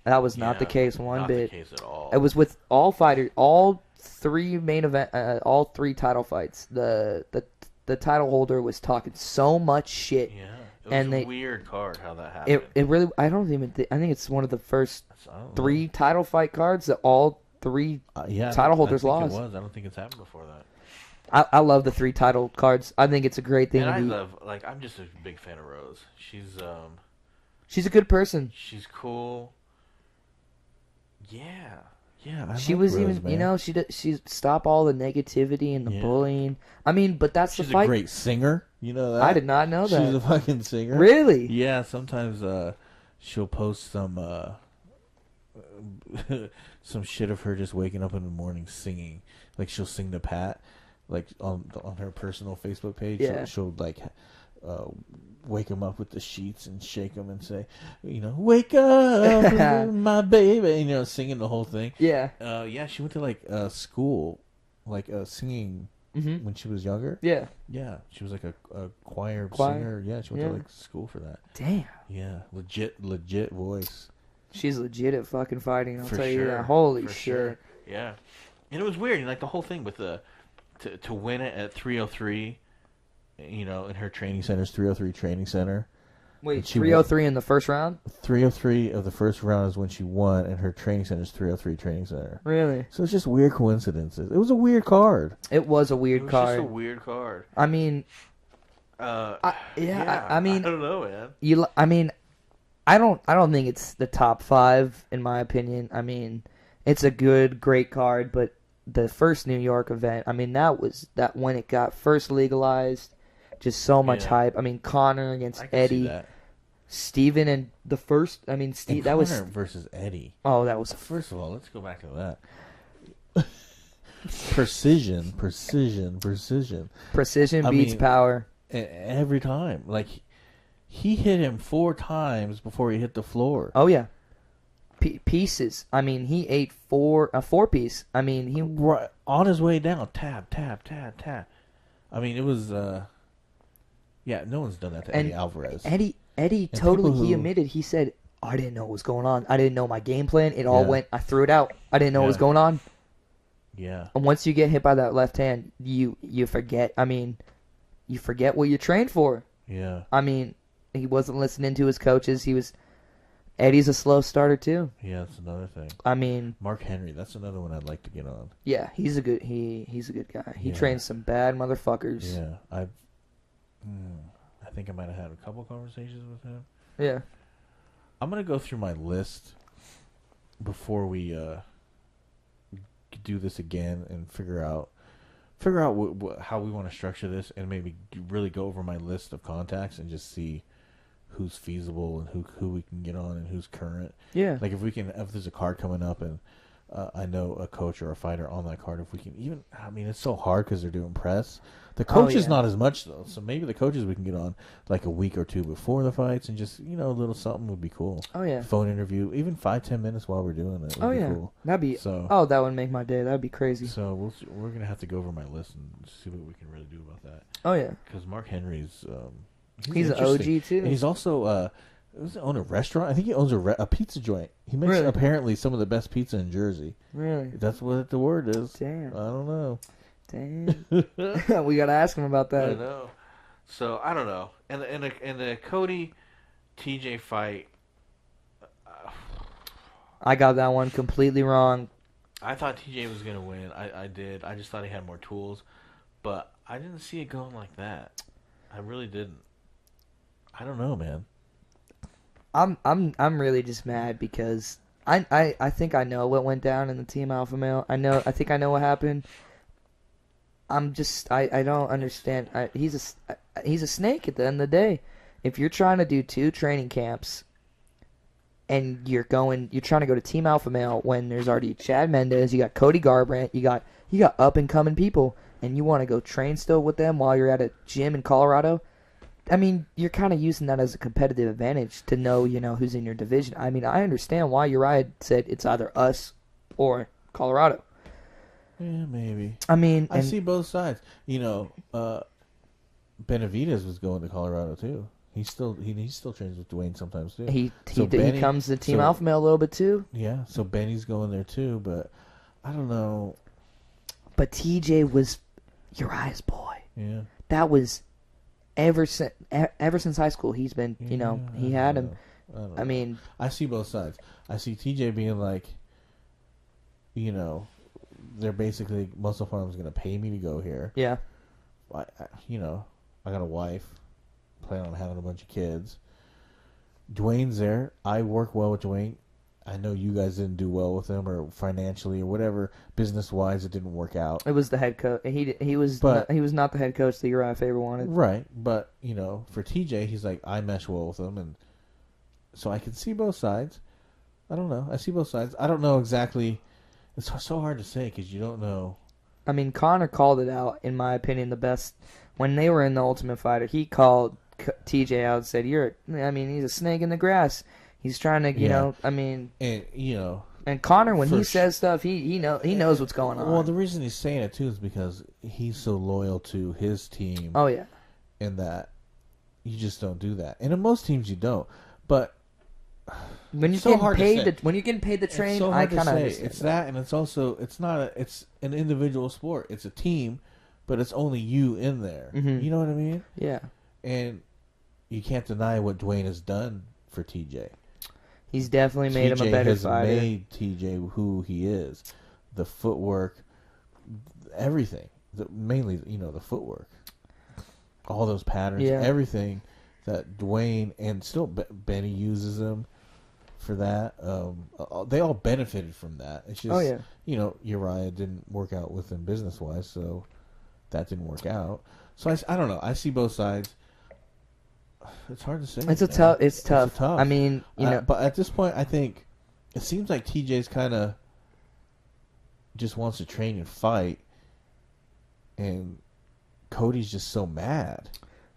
That was not the case one bit. Not the case at all. It was with all fighters, all three main event, all three title fights. The title holder was talking so much shit. Yeah. It was a weird card how that happened. It really, I don't even I think it's one of the first three title fight cards that all three title holders lost. It was. I don't think it's happened before that. I love the three title cards. I think it's a great thing. And I'm just a big fan of Rose. She's a good person. She's cool. Yeah. Yeah, she was Rose, even, she stopped all the negativity and the bullying. I mean, but that's the fight. She's a great singer. You know that? I did not know that. She's a fucking singer. Really? Yeah. Sometimes she'll post some some shit of her just waking up in the morning singing. Like she'll sing to Pat, like on her personal Facebook page. Yeah. She'll like wake him up with the sheets and shake him and say, wake up, my baby, and, singing the whole thing. Yeah. Yeah, she went to like school, like singing when she was younger. Yeah. Yeah, she was like a choir singer. Yeah, she went to like school for that. Damn. Yeah, legit voice. She's legit at fucking fighting. I'll tell you that. Holy shit. Sure. Yeah, and it was weird. Like the whole thing with to win it at 303. In her training center's 303 training center. Wait, 303 in the first round? 303 of the first round is when she won, and her training center's 303 training center. Really? So it's just weird coincidences. It was a weird card. It was a weird card. It was just a weird card. I mean, I mean, I don't know, man. I don't think it's the top 5 in my opinion. I mean, it's a great card, but the first New York event, I mean, that when it got first legalized. Just so much Yeah. hype. I mean, Connor against I can see Eddie, that. Steven, and the first. I mean, And that was. Connor versus Eddie. Oh, that was. First of all, let's go back to that. Precision. Precision I beats mean, power. Every time. Like, he hit him 4 times before he hit the floor. Oh yeah. Pieces. I mean, he ate a 4-piece. I mean, he Right, on his way down. Tap, tap, tap, tap. I mean, it was, yeah, no one's done that to Eddie Alvarez. Eddie And totally, he admitted, he said, I didn't know what was going on. I didn't know my game plan. It all went, I threw it out. I didn't know what was going on. Yeah. And once you get hit by that left hand, you forget. I mean, you forget what you trained for. Yeah. I mean, he wasn't listening to his coaches. Eddie's a slow starter too. Yeah, that's another thing. I mean, Mark Henry, that's another one I'd like to get on. yeah, he's a good guy. He trains some bad motherfuckers. Yeah, I think I might have had a couple conversations with him. Yeah. I'm gonna go through my list before we do this again and figure out how we want to structure this, and maybe really go over my list of contacts and just see who's feasible and who we can get on and who's current. Yeah. Like if there's a card coming up and I know a coach or a fighter on that card, if we can even, I mean, it's so hard because they're doing press. The coaches not as much though, so maybe the coaches we can get on like a week or two before the fights and just, a little something would be cool. Oh yeah. Phone interview, even 5-10 minutes while we're doing it. Would be cool. That'd be that would make my day. That'd be crazy. So we're gonna have to go over my list and see what we can really do about that. Oh yeah. Because Mark Henry's he's an OG too. And he's also does he own a restaurant? I think he owns a pizza joint. He makes apparently some of the best pizza in Jersey. Really? That's what the word is. Damn. I don't know. Damn. We gotta ask him about that. I know. So I don't know. And the Cody TJ fight, I got that one completely wrong. I thought TJ was gonna win. I did. I just thought he had more tools, but I didn't see it going like that. I really didn't. I don't know, man. I'm really just mad because I think I know what went down in the Team Alpha Male. I think I know what happened. I'm just I don't understand. He's a snake at the end of the day. If you're trying to do 2 training camps and you're trying to go to Team Alpha Male when there's already Chad Mendez, you got Cody Garbrandt, you got up and coming people, and you want to go train still with them while you're at a gym in Colorado. I mean, you're kind of using that as a competitive advantage to know, who's in your division. I mean, I understand why Uriah said it's either us or Colorado. Yeah, maybe. I mean, I see both sides. Benavidez was going to Colorado too. He still trains with Dwayne sometimes too. He comes to Team Alpha Male a little bit too. Yeah, so Benny's going there too, but I don't know. But TJ was Uriah's boy. Yeah, that was ever since high schoul. He's been, he had him. I mean, I see both sides. I see TJ being like, they're basically Muscle Farm's going to pay me to go here. Yeah. I got a wife, plan on having a bunch of kids. Dwayne's there. I work well with Dwayne. I know you guys didn't do well with him, or financially, or whatever, business wise, it didn't work out. It was the head coach. He was not the head coach that Uriah Faber wanted. Right, but for TJ, he's like, I mesh well with him, and so I can see both sides. I don't know. I see both sides. I don't know exactly. It's so hard to say because you don't know. I mean, Connor called it out, in my opinion, the best when they were in the Ultimate Fighter. He called TJ out and said, he's a snake in the grass. He's trying to, and Connor, when he says stuff, he knows what's going on. Well, the reason he's saying it too is because he's so loyal to his team. Oh yeah, and that you just don't do that. And in most teams, you don't. But when you're getting paid to train, I kind of understand. It's that, and it's also it's an individual sport. It's a team, but it's only you in there. Mm-hmm. You know what I mean? Yeah. And you can't deny what Dwayne has done for TJ. He's definitely made him a better fighter. TJ has made TJ who he is. The footwork, everything. Mainly, the footwork. All those patterns, everything that Dwayne, and still Benny uses them for that. They all benefited from that. It's just, Uriah didn't work out with him business-wise, so that didn't work out. So I don't know. I see both sides. It's hard to say. It's tough. I mean, but at this point, I think it seems like TJ's kind of just wants to train and fight, and Cody's just so mad.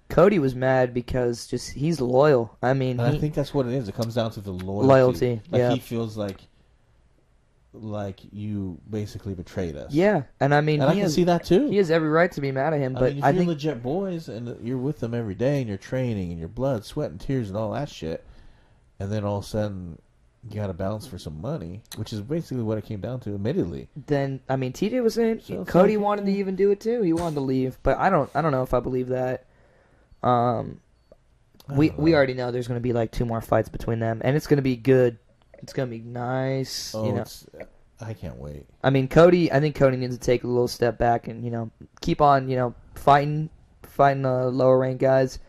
Cody was mad because he's loyal. I mean, I think that's what it is. It comes down to the loyalty. Like he feels like you basically betrayed us. Yeah, and I mean, and I can see that too. He has every right to be mad at him. But I think legit boys, and you're with them every day, and you're training, and your blood, sweat, and tears, and all that shit, and then all of a sudden you got to balance for some money, which is basically what it came down to. Admittedly, then I mean, TJ was saying Cody wanted to even do it too. He wanted to leave, but I don't know if I believe that. We already know there's going to be like 2 more fights between them, and it's going to be good. It's going to be nice. I can't wait. I mean, I think Cody needs to take a little step back and, keep on, fighting lower ranked guys.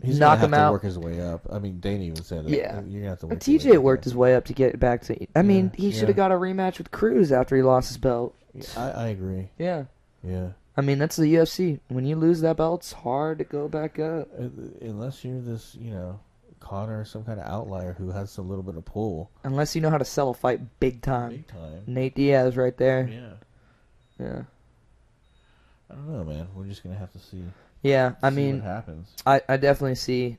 He's knock gonna him out. Work his way up. I mean, Dana even said it. Yeah. You're gonna have to work TJ worked his way up to get back to. I mean, he should have got a rematch with Cruz after he lost his belt. I agree. Yeah. Yeah. I mean, that's the UFC. When you lose that belt, it's hard to go back up. Unless you're this, Connor, some kind of outlier who has a little bit of pull. Unless you know how to sell a fight big time. Big time. Nate Diaz right there. Yeah. Yeah. I don't know, man. We're just going to have to see. Yeah, I mean, what happens. I definitely see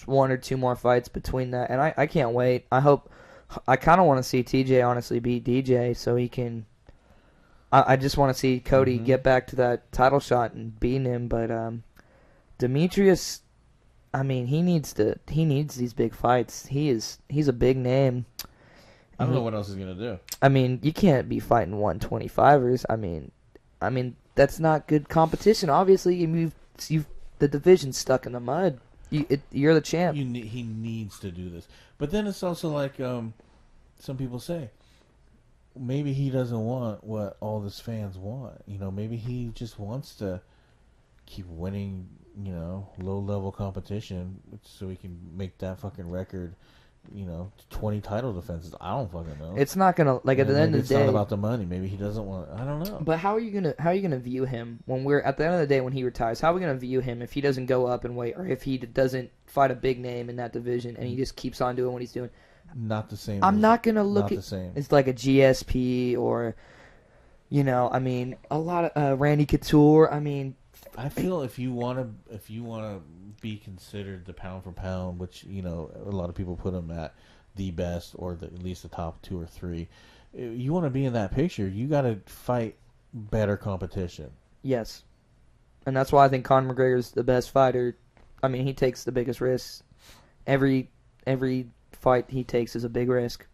1 or 2 more fights between that, and I can't wait. I kind of want to see TJ honestly beat DJ so he can. I just want to see Cody get back to that title shot and beating him, but Demetrius, I mean, he needs these big fights. He's a big name. I don't know what else he's gonna do. I mean, you can't be fighting 125ers. I mean that's not good competition. Obviously, you've the division's stuck in the mud. You're the champ. He needs to do this, but then it's also like some people say. Maybe he doesn't want what all his fans want. Maybe he just wants to keep winning, low-level competition so he can make that fucking record, 20 title defenses. I don't fucking know. It's not going to, like, at the end of the day... It's not about the money. Maybe he doesn't want... I don't know. But how are you gonna view him when we're... At the end of the day, when he retires, how are we going to view him if he doesn't go up and wait, or if he doesn't fight a big name in that division and he just keeps on doing what he's doing? Not the same. I'm not going to look at... the same. It's like a GSP or, I mean, a lot of Randy Couture. I mean... I feel if you want to be considered the pound for pound, which, a lot of people put him at the best or at least the top 2 or 3, you want to be in that picture, you got to fight better competition. Yes. And that's why I think Conor McGregor's the best fighter. I mean, he takes the biggest risks. Every fight he takes is a big risk.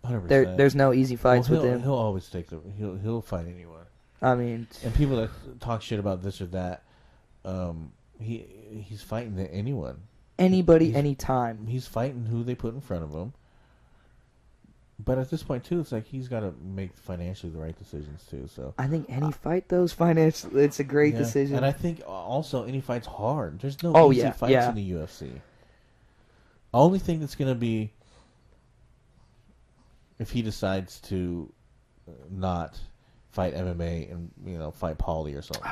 100%. There's no easy fights with him. He'll always he'll fight anyone. I mean, and people that talk shit about this or that, he's fighting anyone. Anybody, anytime. He's fighting who they put in front of him. But at this point too, it's like he's got to make financially the right decisions too. So I think any fight, those financially, it's a great decision. And I think also any fight's hard. There's no easy fights in the UFC. Only thing that's going to be if he decides to not fight MMA and fight Paulie or something.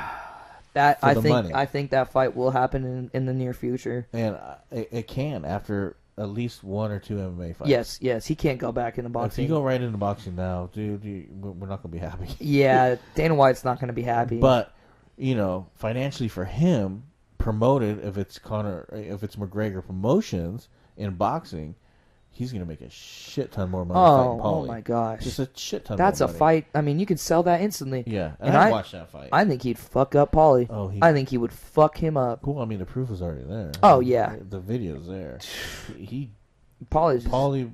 That I think that fight will happen in the near future. And it can after at least 1 or 2 MMA fights. Yes, he can't go back into boxing. If you go right into boxing now, dude, we're not gonna be happy. Yeah, Dana White's not gonna be happy. But financially for him, promoted if it's McGregor Promotions in boxing, he's going to make a shit ton more money fighting Paulie. Oh my gosh. Just a shit ton That's more a money. fight. I mean, you could sell that instantly. Yeah, and I'd watch that fight. I think he'd fuck up Paulie. I think he would fuck him up. Well, I mean, the proof is already there. Oh, yeah. The video's there. Paulie,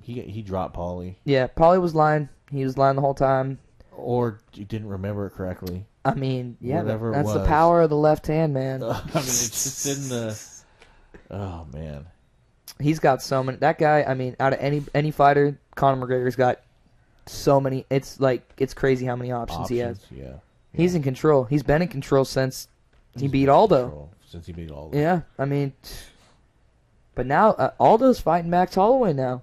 he dropped Paulie. Yeah, Paulie was lying. He was lying the whole time. Or you didn't remember it correctly. I mean, yeah, whatever that's it was. The power of the left hand, man. I mean, it's just in the... Oh, man. He's got so many. That guy, I mean, out of any fighter, Conor McGregor's got so many. It's crazy how many options he has. Yeah. He's in control. He's been in control since he beat Aldo. Since he beat Aldo. Yeah, I mean, but now Aldo's fighting Max Holloway now.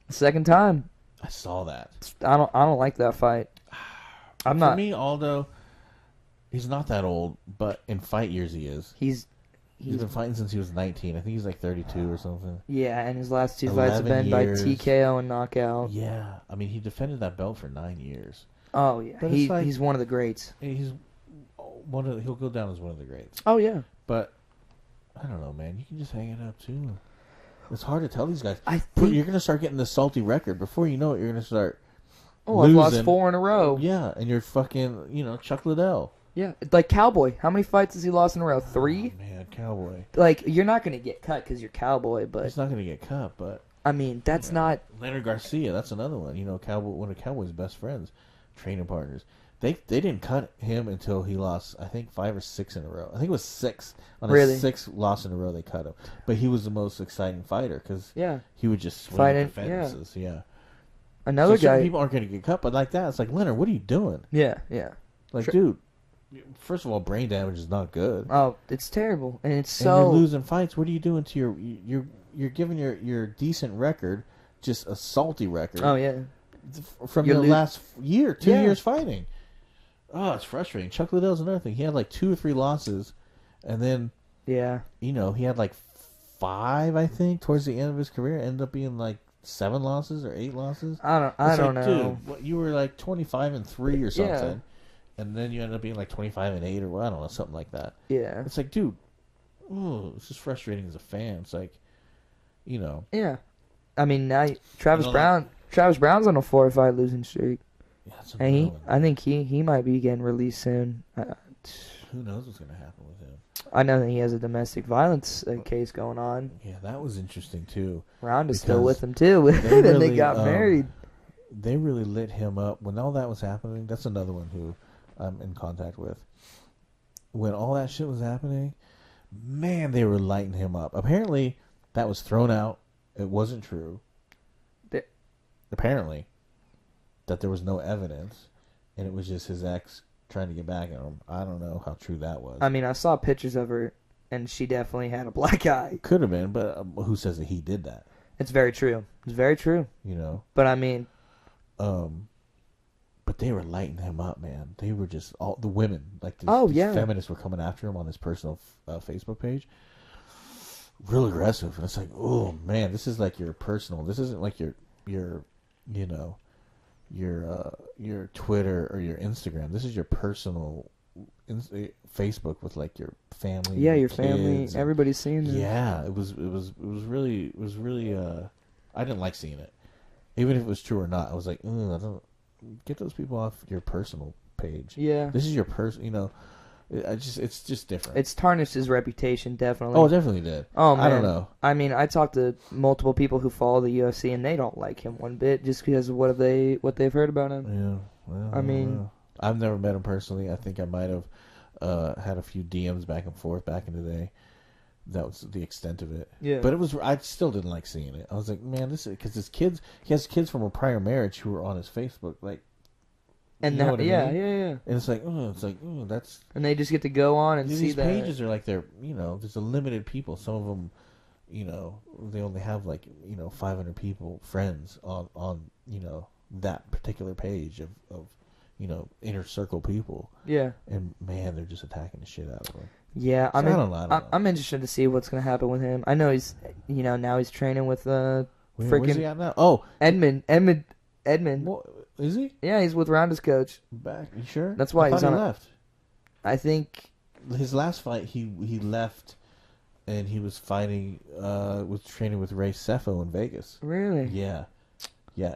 Second time. I saw that. I don't like that fight. For me, Aldo, He's not that old, but in fight years he is. He's been fighting since he was 19. I think he's like 32 or something. Yeah, and his last 2 fights have been by TKO and knockout. Yeah, I mean, he defended that belt for 9 years. Oh yeah, he's one of the greats. He'll go down as one of the greats. Oh yeah, but I don't know, man. You can just hang it up too. It's hard to tell these guys. You're gonna start getting this salty record. Before you know it, you're gonna start. I've lost 4 in a row. Yeah, and you're fucking, Chuck Liddell. Yeah, like Cowboy. How many fights has he lost in a row? 3? Oh, man, Cowboy. Like, you're not going to get cut because you're Cowboy, but... He's not going to get cut, but... I mean, that's not... Leonard Garcia, that's another one. Cowboy, one of Cowboy's best friends, training partners. They didn't cut him until he lost, I think, 5 or 6 in a row. I think it was 6. On his 6th loss in a row, they cut him. But he was the most exciting fighter because he would just swing at the fences. Yeah. Another guy... People aren't going to get cut, but like that, it's like, Leonard, what are you doing? Yeah. Like, dude... First of all, brain damage is not good. Oh, it's terrible, and it's and you're losing fights. What are you doing to you're giving your decent record just a salty record? Oh yeah, from your last year, 2 years fighting. Oh, it's frustrating. Chuck Liddell's another thing. He had like 2 or 3 losses, and then he had like 5, I think, towards the end of his career. Ended up being like 7 losses or 8 losses. I don't know. Dude, you were like 25-3 or something. Yeah. And then you end up being like 25-8 or I don't know, something like that. Yeah. It's like, dude, it's just frustrating as a fan. It's like, Yeah. I mean, now Travis Brown's on a 4-5 losing streak. Yeah, and I think he might be getting released soon. Who knows what's going to happen with him? I know that he has a domestic violence case going on. Yeah, that was interesting too. Ronda's still with him too, and they got married. They really lit him up when all that was happening. That's another one who I'm in contact with. When all that shit was happening, man, they were lighting him up. Apparently, that was thrown out. It wasn't true. Apparently, that there was no evidence, and it was just his ex trying to get back at him. I don't know how true that was. I mean, I saw pictures of her, and she definitely had a black eye. Could have been, but who says that he did that? It's very true. It's very true. But I mean... But they were lighting him up, man. They were just all the women, like these feminists were coming after him on his personal Facebook page. Real aggressive, and it's like, oh man, this is like your personal. This isn't like your Twitter or your Instagram. This is your personal Facebook with like your family. Yeah, your family. Everybody's seeing it. Yeah, it was really. I didn't like seeing it. Even if it was true or not, I was like, I don't get those people off your personal page. Yeah, this is your it's just different. It's tarnished his reputation, definitely. Oh, it definitely did. Oh man, I don't know. I mean, I talked to multiple people who follow the UFC, and they don't like him one bit just because of what they've heard about him. Yeah, well, I mean, I've never met him personally. I think I might have had a few DMs back and forth back in the day. That was the extent of it. Yeah. But I still didn't like seeing it. I was like, man, this is because he has kids from a prior marriage who were on his Facebook, like. And you know what I mean? Yeah. And it's like, that's. And they just get to go on and see these that. Pages are like there's a limited people. Some of them, they only have like 500 people, friends on that particular page of inner circle people. Yeah. And man, they're just attacking the shit out of them. Yeah, I don't know. I'm interested to see what's going to happen with him. I know he's, now he's training with freaking. Where's he at now? Oh, Edmund. What, is he? Yeah, he's with Ronda's coach. Back? You sure? That's why he's left. I think his last fight he left, and he was fighting was training with Ray Sefo in Vegas. Really? Yeah. Damn.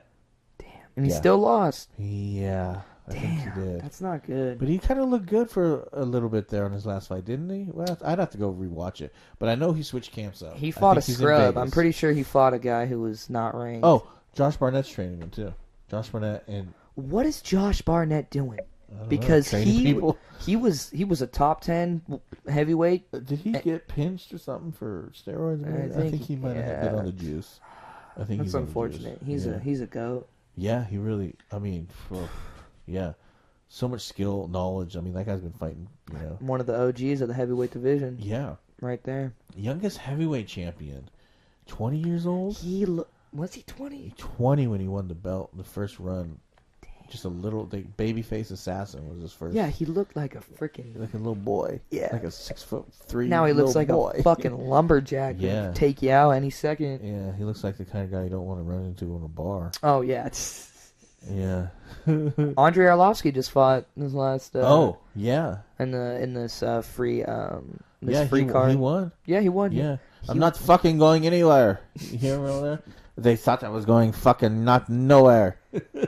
And he still lost. Yeah. I think he did. That's not good. But he kind of looked good for a little bit there on his last fight, didn't he? Well, I'd have to go rewatch it. But I know he switched camps up. He fought a scrub. I'm pretty sure he fought a guy who was not ranked. Oh, Josh Barnett's training him too. Josh Barnett and... What is Josh Barnett doing? Because he was a top 10 heavyweight. Did he get pinched or something for steroids? I think he might have been on the juice. I think that's unfortunate. He's a goat. Yeah, he really. I mean, so much skill, knowledge. I mean, that guy's been fighting. One of the OGs of the heavyweight division. Yeah, right there. Youngest heavyweight champion, 20 years old. Was he 20? 20 when he won the belt, the first run. Damn. Just a little babyface assassin was his first. Yeah, he looked like a freaking Like a little boy. Yeah. Like a 6'3". Now he looks like boy. a fucking lumberjack. Yeah. Gonna take you out any second. Yeah, he looks like the kind of guy you don't want to run into in a bar. Oh yeah. Yeah. Andrei Arlovsky just fought his last. Yeah. In this free Free card. He won. Yeah, he won. Yeah. I'm not fucking going anywhere. You hear me over there? They thought I was going fucking not nowhere.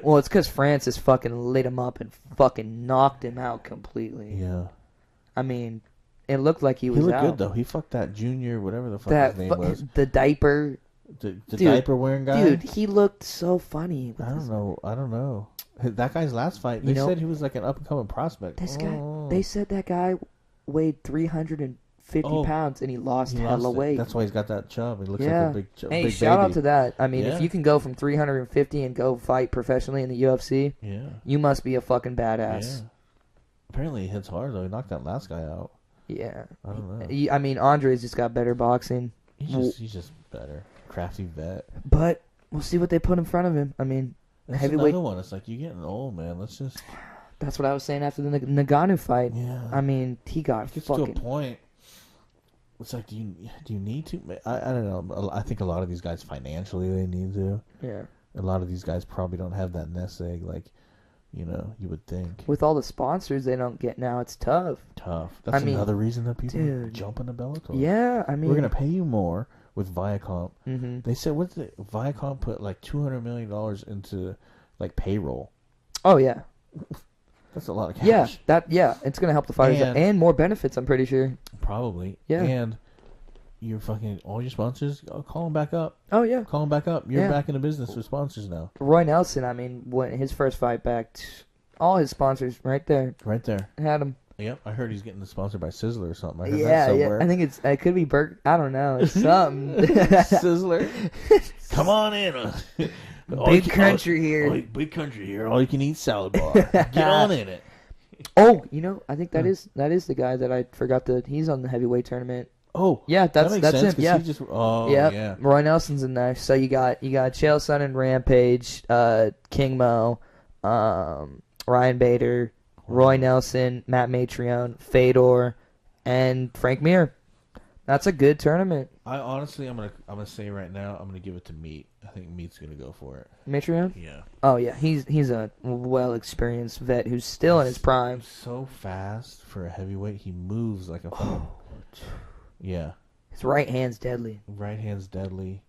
Well, it's because Francis fucking lit him up and fucking knocked him out completely. Yeah. I mean, it looked like he was out. He looked good, though. He fucked that Junior, whatever the fuck his name was. The diaper. The diaper-wearing guy? Dude, he looked so funny. I don't know. That guy's last fight, they said he was like an up-and-coming prospect. This guy, they said that guy weighed 350 pounds and he lost hella weight. That's why he's got that chub. He looks like a big Hey, big shout baby. out to that. I mean, if you can go from 350 and go fight professionally in the UFC, you must be a fucking badass. Yeah. Apparently he hits hard, though. He knocked that last guy out. Yeah. I don't know. I mean, Andre's just got better boxing. He's just better. Crafty vet. But we'll see what they put in front of him. I mean, that's heavyweight. Another one. It's like, you're getting old, man. Let's just... That's what I was saying after the Ngannou fight. Yeah. I mean, he got it gets fucking... to a point. It's like, do you need to? I don't know. I think a lot of these guys financially they need to. Yeah. A lot of these guys probably don't have that nest egg like, you would think. With all the sponsors they don't get now, it's tough. That's another reason that people jump into Bellator. Yeah, I mean... We're going to pay you more with Viacom. Mm-hmm. They said, Viacom put like $200 million into like payroll. Oh, yeah. That's a lot of cash. It's going to help the fighters and more benefits, I'm pretty sure. Probably. Yeah. And all your sponsors, call them back up. Oh, yeah. Call them back up. You're back in the business with sponsors now. Roy Nelson, I mean, when his first fight back, all his sponsors right there. Right there. Had him. Yep, I heard he's getting sponsored by Sizzler or something. I heard that somewhere. Yeah. I think it could be I don't know. It's something. Sizzler. Come on in. Big country here. Big country here. All you can eat salad bar. Get on in it. Oh, I think that is the guy that I forgot he's on the heavyweight tournament. Oh, yeah, that's him. Yeah, yeah. Roy Nelson's in there. So you got Chael Sonnen, Rampage, King Mo, Ryan Bader, Roy Nelson, Matt Matrione, Fedor, and Frank Mir. That's a good tournament. I honestly, I'm gonna say right now, I'm gonna give it to Meat. I think Meat's gonna go for it. Matrione? Yeah. Oh yeah, he's a well experienced vet who's still in his prime. So fast for a heavyweight, he moves like a fucking. Yeah. His right hand's deadly. Right hand's deadly.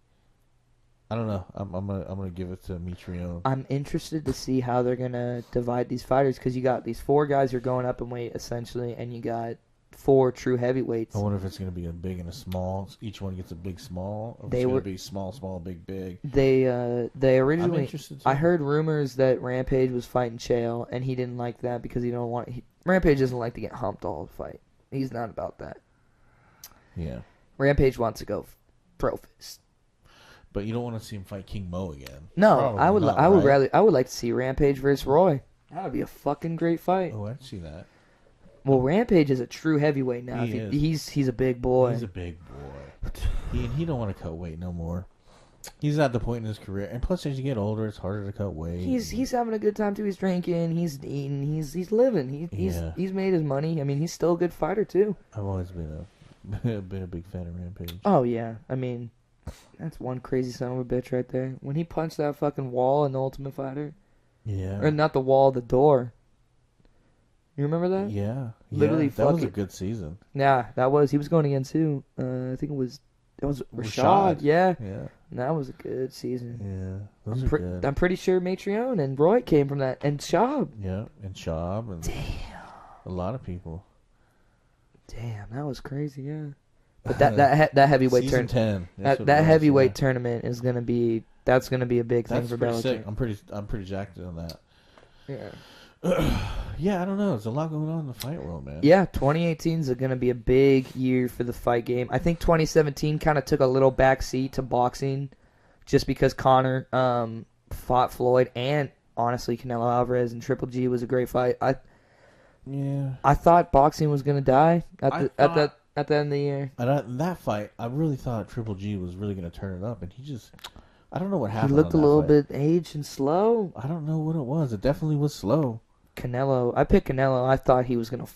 I don't know. I'm gonna give it to Mitrione. I'm interested to see how they're gonna divide these fighters because you got these 4 guys who are going up in weight essentially, and you got 4 true heavyweights. I wonder if it's gonna be a big and a small. Each one gets a big, small. Or it's gonna be small, big, big. They originally. I'm interested too. I heard rumors that Rampage was fighting Chael, and he didn't like that because Rampage doesn't like to get humped all the fight. He's not about that. Yeah. Rampage wants to go throw fist. But you don't want to see him fight King Mo again. No, Probably I would like to see Rampage versus Roy. That would be a fucking great fight. Oh, I'd see that. Well, Rampage is a true heavyweight now. He's a big boy. He's a big boy. He don't want to cut weight no more. He's at the point in his career, and plus as you get older, it's harder to cut weight. He's having a good time too. He's drinking. He's eating. He's living. He's made his money. I mean, he's still a good fighter too. I've always been a big fan of Rampage. Oh yeah, I mean, that's one crazy son of a bitch right there. When he punched that fucking wall in the Ultimate Fighter. Yeah. Or not the wall, the door. You remember that? Yeah. Literally, that was a good season. Yeah, that was. He was going against who? I think it was Rashad. Yeah. Yeah. And that was a good season. Yeah. Those are good. I'm pretty sure Matrione and Roy came from that, and Schaub. Yeah, and Schaub and a lot of people. Damn, that was crazy. Yeah. But that heavyweight tournament. That heavyweight tournament is gonna be a big thing for Bellator. Sick. I'm pretty jacked on that. Yeah. Yeah, I don't know. There's a lot going on in the fight world, man. Yeah, 2018 is going to be a big year for the fight game. I think 2017 kind of took a little backseat to boxing just because Conor fought Floyd, and honestly, Canelo Alvarez and Triple G was a great fight. I thought boxing was going to die at the end of the year. And in that fight, I really thought Triple G was really going to turn it up, and he just I don't know what He happened. looked a on that little fight. bit aged and slow. I don't know what it was. It definitely was slow. Canelo. I picked Canelo. I thought he was gonna.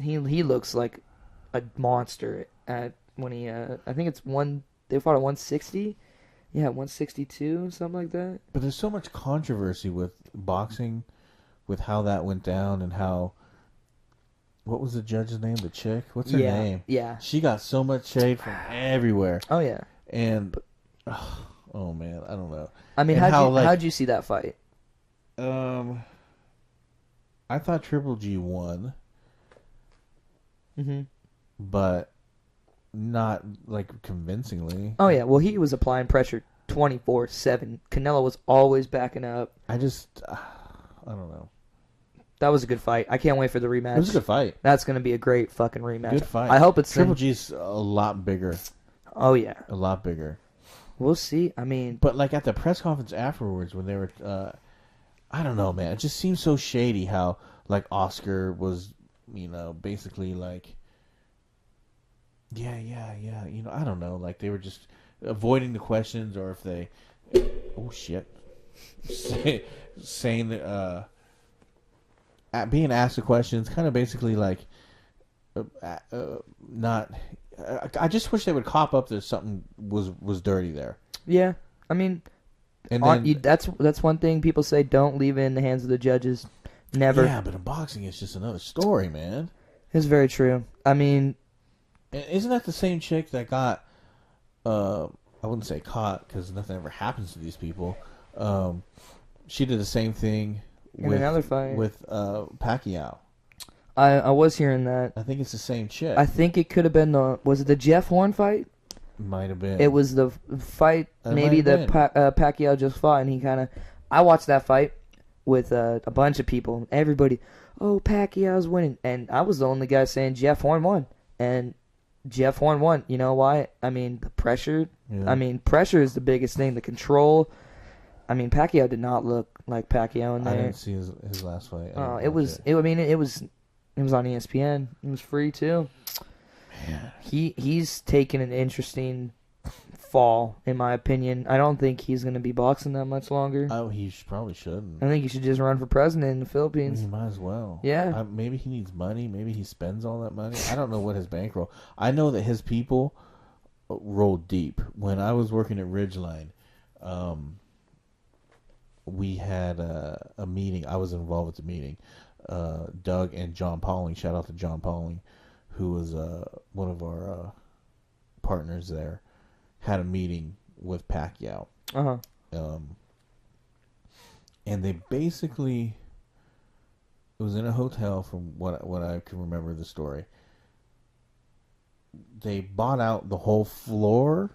He looks like a monster at when he. I think it's one. They fought at 160. Yeah, 162, something like that. But there's so much controversy with boxing, with how that went down and how. What was the judge's name? The chick? What's her name? Yeah. She got so much shade from everywhere. Oh yeah. And oh man, I don't know. I mean, And how'd you see that fight? I thought Triple G won, Mm-hmm. but not like convincingly. Oh yeah. Well, he was applying pressure 24/7. Canelo was always backing up. I don't know. That was a good fight. I can't wait for the rematch. It was a good fight. That's gonna be a great fucking rematch. Good fight. I hope it's Triple G's a lot bigger. Oh yeah. A lot bigger. We'll see. I mean, But like at the press conference afterwards, when they were, I don't know, man. It just seems so shady how like Oscar was, basically like, yeah. I don't know. Like they were just avoiding the questions, or if they, oh shit, saying that. Being asked the questions, kind of basically like, not. I just wish they would cop up that something was dirty there. yeah. I mean, And then, that's one thing people say. Don't leave it in the hands of the judges. Never. yeah, but in boxing, it's just another story, man. It's very true. I mean, And isn't that the same chick that got? I wouldn't say caught because nothing ever happens to these people. She did the same thing. In another fight. With Pacquiao. I was hearing that. I think it's the same chick. I think it could have been was it the Jeff Horn fight? Might have been. It was the fight maybe might have that Pacquiao just fought, and he kind of. I watched that fight with a bunch of people. Everybody, oh, Pacquiao's winning, and I was the only guy saying Jeff Horn won, and Jeff Horn won. You know why? I mean, the pressure. Yeah. I mean, pressure is the biggest thing. The control. I mean, Pacquiao did not look like Pacquiao in there. I didn't see his last fight. Oh, it was on ESPN. It was free too. Man. He's taken an interesting fall, in my opinion. I don't think he's going to be boxing that much longer. Oh, he probably shouldn't. I think he should just run for president in the Philippines. He might as well. Yeah. Maybe he needs money. Maybe he spends all that money. I don't know what his bankroll. I know that his people roll deep. When I was working at Ridgeline, we had a meeting. I was involved with the meeting. Doug and John Pauling. Shout out to John Pauling, who was one of our partners there. Had a meeting with Pacquiao. Uh-huh. And they basically, it was in a hotel from what I can remember the story. They bought out the whole floor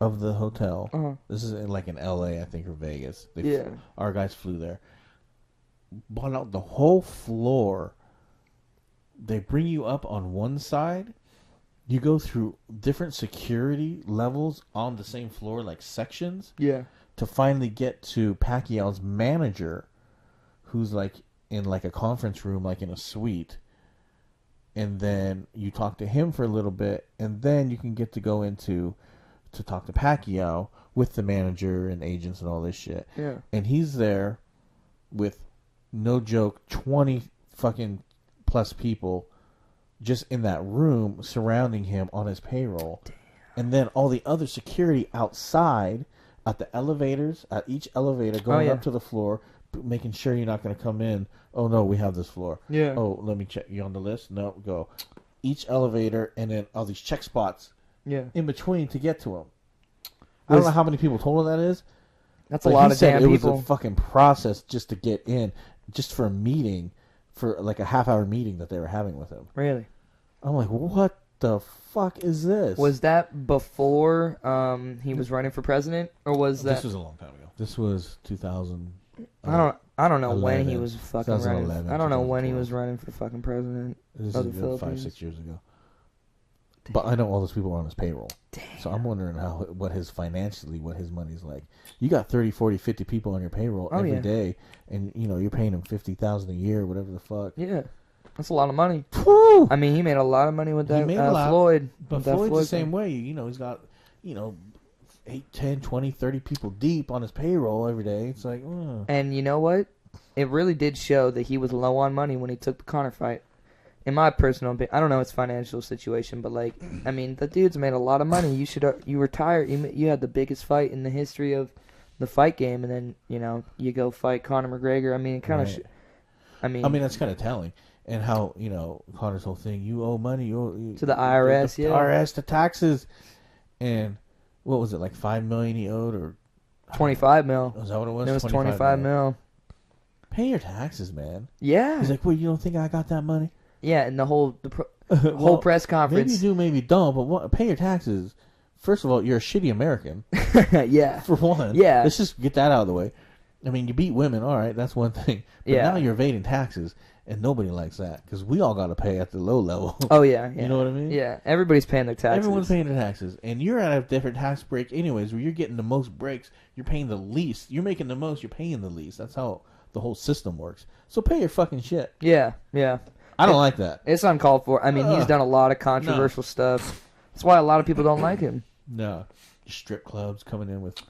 of the hotel. Uh-huh. This is like in LA, I think, or Vegas. Yeah. Our guys flew there. Bought out the whole floor. They bring you up on one side. You go through different security levels on the same floor, like sections. Yeah. To finally get to Pacquiao's manager, who's like in like a conference room, like in a suite. And then you talk to him for a little bit, and then you can get to go into to talk to Pacquiao with the manager and agents and all this shit. Yeah. And he's there with, no joke, 20 fucking plus people just in that room surrounding him on his payroll. Damn. And then all the other security outside at the elevators, at each elevator going up to the floor, making sure you're not going to come in. Oh, no, we have this floor. Yeah. Oh, let me check. You on the list? No, go. Each elevator and then all these check spots in between to get to him. I don't know how many people total that is. That's a lot of damn people. It was a fucking process just to get in, just for a meeting, for like a half-hour meeting that they were having with him. Really? I'm like, what the fuck is this? Was that before he was running for president, or was that? This was a long time ago. This was 2000. I don't know when he was fucking running. I don't know when he 2012. was running for fucking president This of the is Philippines. 5-6 years ago. Damn. But I know all those people are on his payroll. Damn. So I'm wondering what his money's like. You got 30, 40, 50 people on your payroll every day, and you're paying them $50,000 a year, whatever the fuck. Yeah. That's a lot of money. Whew! I mean, he made a lot of money with that He made a lot, Floyd. But with that Floyd's Floyd the same thing. way. He's got, 8, 10, 20, 30 people deep on his payroll every day. It's like, And you know what? It really did show that he was low on money when he took the Conor fight. In my personal opinion, I don't know his financial situation, but like, I mean, the dude's made a lot of money. You retired. You had the biggest fight in the history of the fight game, and then you go fight Conor McGregor. I mean, kind of. Right. I mean, that's kind of telling. And how Conor's whole thing, you owe money, you to the IRS, the IRS, the taxes, and what was it, like $5 million he owed, or 25 mil? Was that what it was? It was 25 mil. Pay your taxes, man. Yeah. He's like, well, you don't think I got that money? Yeah, and the whole whole press conference. Maybe you do, maybe you don't, but pay your taxes. First of all, you're a shitty American. Yeah. For one. Yeah. Let's just get that out of the way. I mean, you beat women, all right, that's one thing. But now you're evading taxes, and nobody likes that, because we all got to pay at the low level. Oh, yeah. You know what I mean? Yeah, everybody's paying their taxes. Everyone's paying their taxes, and you're at a different tax break anyways, where you're getting the most breaks, you're paying the least. You're making the most, you're paying the least. That's how the whole system works. So pay your fucking shit. Yeah, yeah. I don't like that. It's uncalled for. I mean, he's done a lot of controversial stuff. That's why a lot of people don't like him. No. Strip clubs coming in with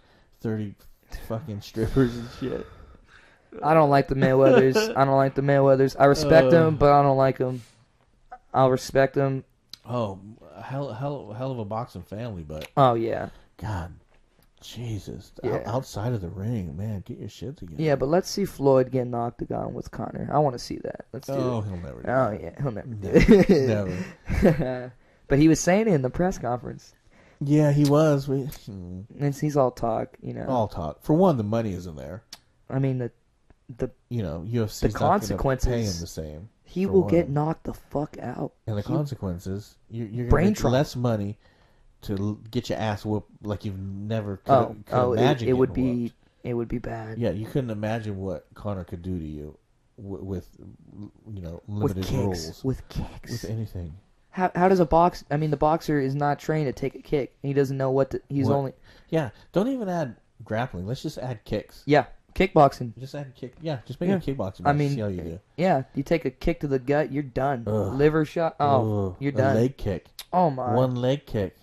30 fucking strippers and shit. I don't like the Mayweathers. I respect them, but I don't like them. I'll respect them. Oh, hell of a boxing family, but... Oh, yeah. God, Jesus. Yeah. Outside of the ring, man, get your shit together. Yeah, but let's see Floyd get in the octagon with Conor. I want to see that. Let's do it. He'll never do Oh, that. yeah, he'll never do it. Never. But he was saying it in the press conference. Yeah, he was. He's all talk, All talk. For one, the money isn't there. I mean, the UFC's the not consequences. gonna pay him the same. He will get knocked the fuck out. And the consequences, you're Brain going to make trauma. less money to get your ass whooped like you've never could imagine. It would be bad. Yeah, you couldn't imagine what Conor could do to you with limited with kicks, rules. With kicks. With anything. How does the boxer is not trained to take a kick. He doesn't know Yeah, don't even add grappling. Let's just add kicks. Yeah, kickboxing. Just add kick. Yeah, just make a kickboxing match. I mean, see how you do. Yeah, you take a kick to the gut, you're done. Ugh. Liver shot. Oh, Ugh. you're done. A leg kick. Oh my. One leg kick.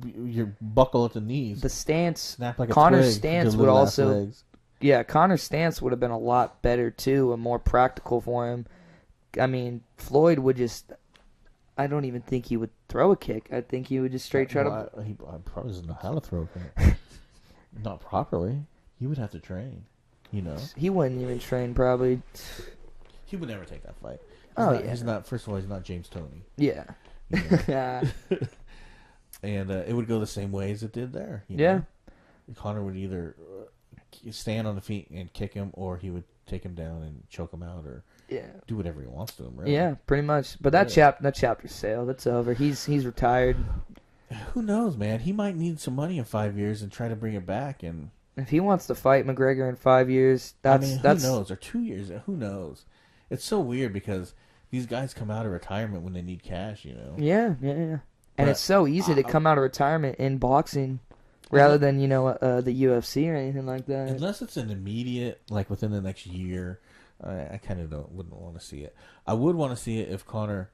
You buckle at the knees. The stance. Snap like a Conor's twig. stance Your would little ass also. legs. Yeah, Conor's stance would have been a lot better too, and more practical for him. I mean, Floyd would just. I don't even think he would throw a kick. I think he would just straight try to. He probably doesn't know how to throw a kick. Not properly. He would have to train. He wouldn't even train probably. He would never take that fight. He's not. First of all, he's not James Toney. Yeah. And it would go the same way as it did there. Yeah. Conor would either stand on the feet and kick him, or he would take him down and choke him out, or do whatever he wants to him. Really. Yeah, pretty much. But that chapter's sailed. That's over. He's retired. Who knows, man? He might need some money in 5 years and try to bring it back. And if he wants to fight McGregor in 5 years, that's who knows? Or 2 years? Who knows? It's so weird because these guys come out of retirement when they need cash. Yeah. And it's so easy to come out of retirement in boxing rather than, the UFC or anything like that. Unless it's an immediate, like within the next year, I kind of wouldn't want to see it. I would want to see it if Conor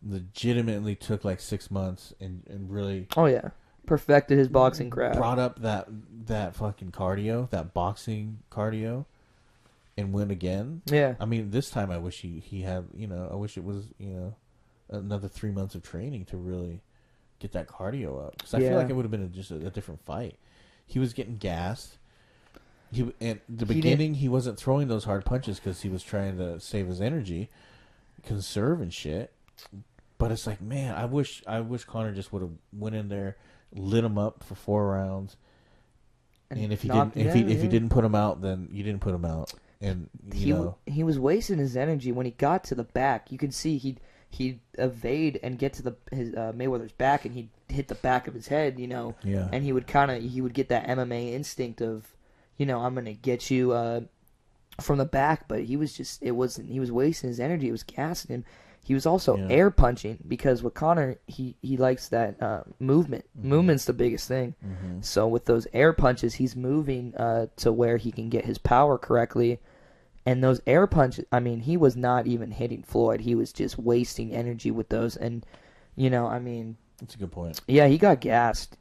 legitimately took like 6 months and really... Oh, yeah. Perfected his boxing craft. Brought up that fucking cardio, that boxing cardio, and win again. Yeah. I mean, this time I wish he had, I wish it was, another 3 months of training to really get that cardio up. Because I feel like it would have been just a different fight. He was getting gassed. At the beginning, he wasn't throwing those hard punches because he was trying to save his energy, conserve and shit. But it's like, man, I wish Conor just would have went in there, lit him up for 4 rounds, and if he didn't put him out, then you didn't put him out. And he was wasting his energy when he got to the back. You can see he'd evade and get to his Mayweather's back, and he'd hit the back of his head, Yeah. And he would get that MMA instinct of, I'm gonna get you from the back. But he was wasting his energy. It was gassing him. He was also air punching because with Conor, he likes that movement. Mm-hmm. Movement's the biggest thing. Mm-hmm. So with those air punches, he's moving to where he can get his power correctly. And those air punches, I mean, he was not even hitting Floyd. He was just wasting energy with those. And, that's a good point. Yeah, he got gassed.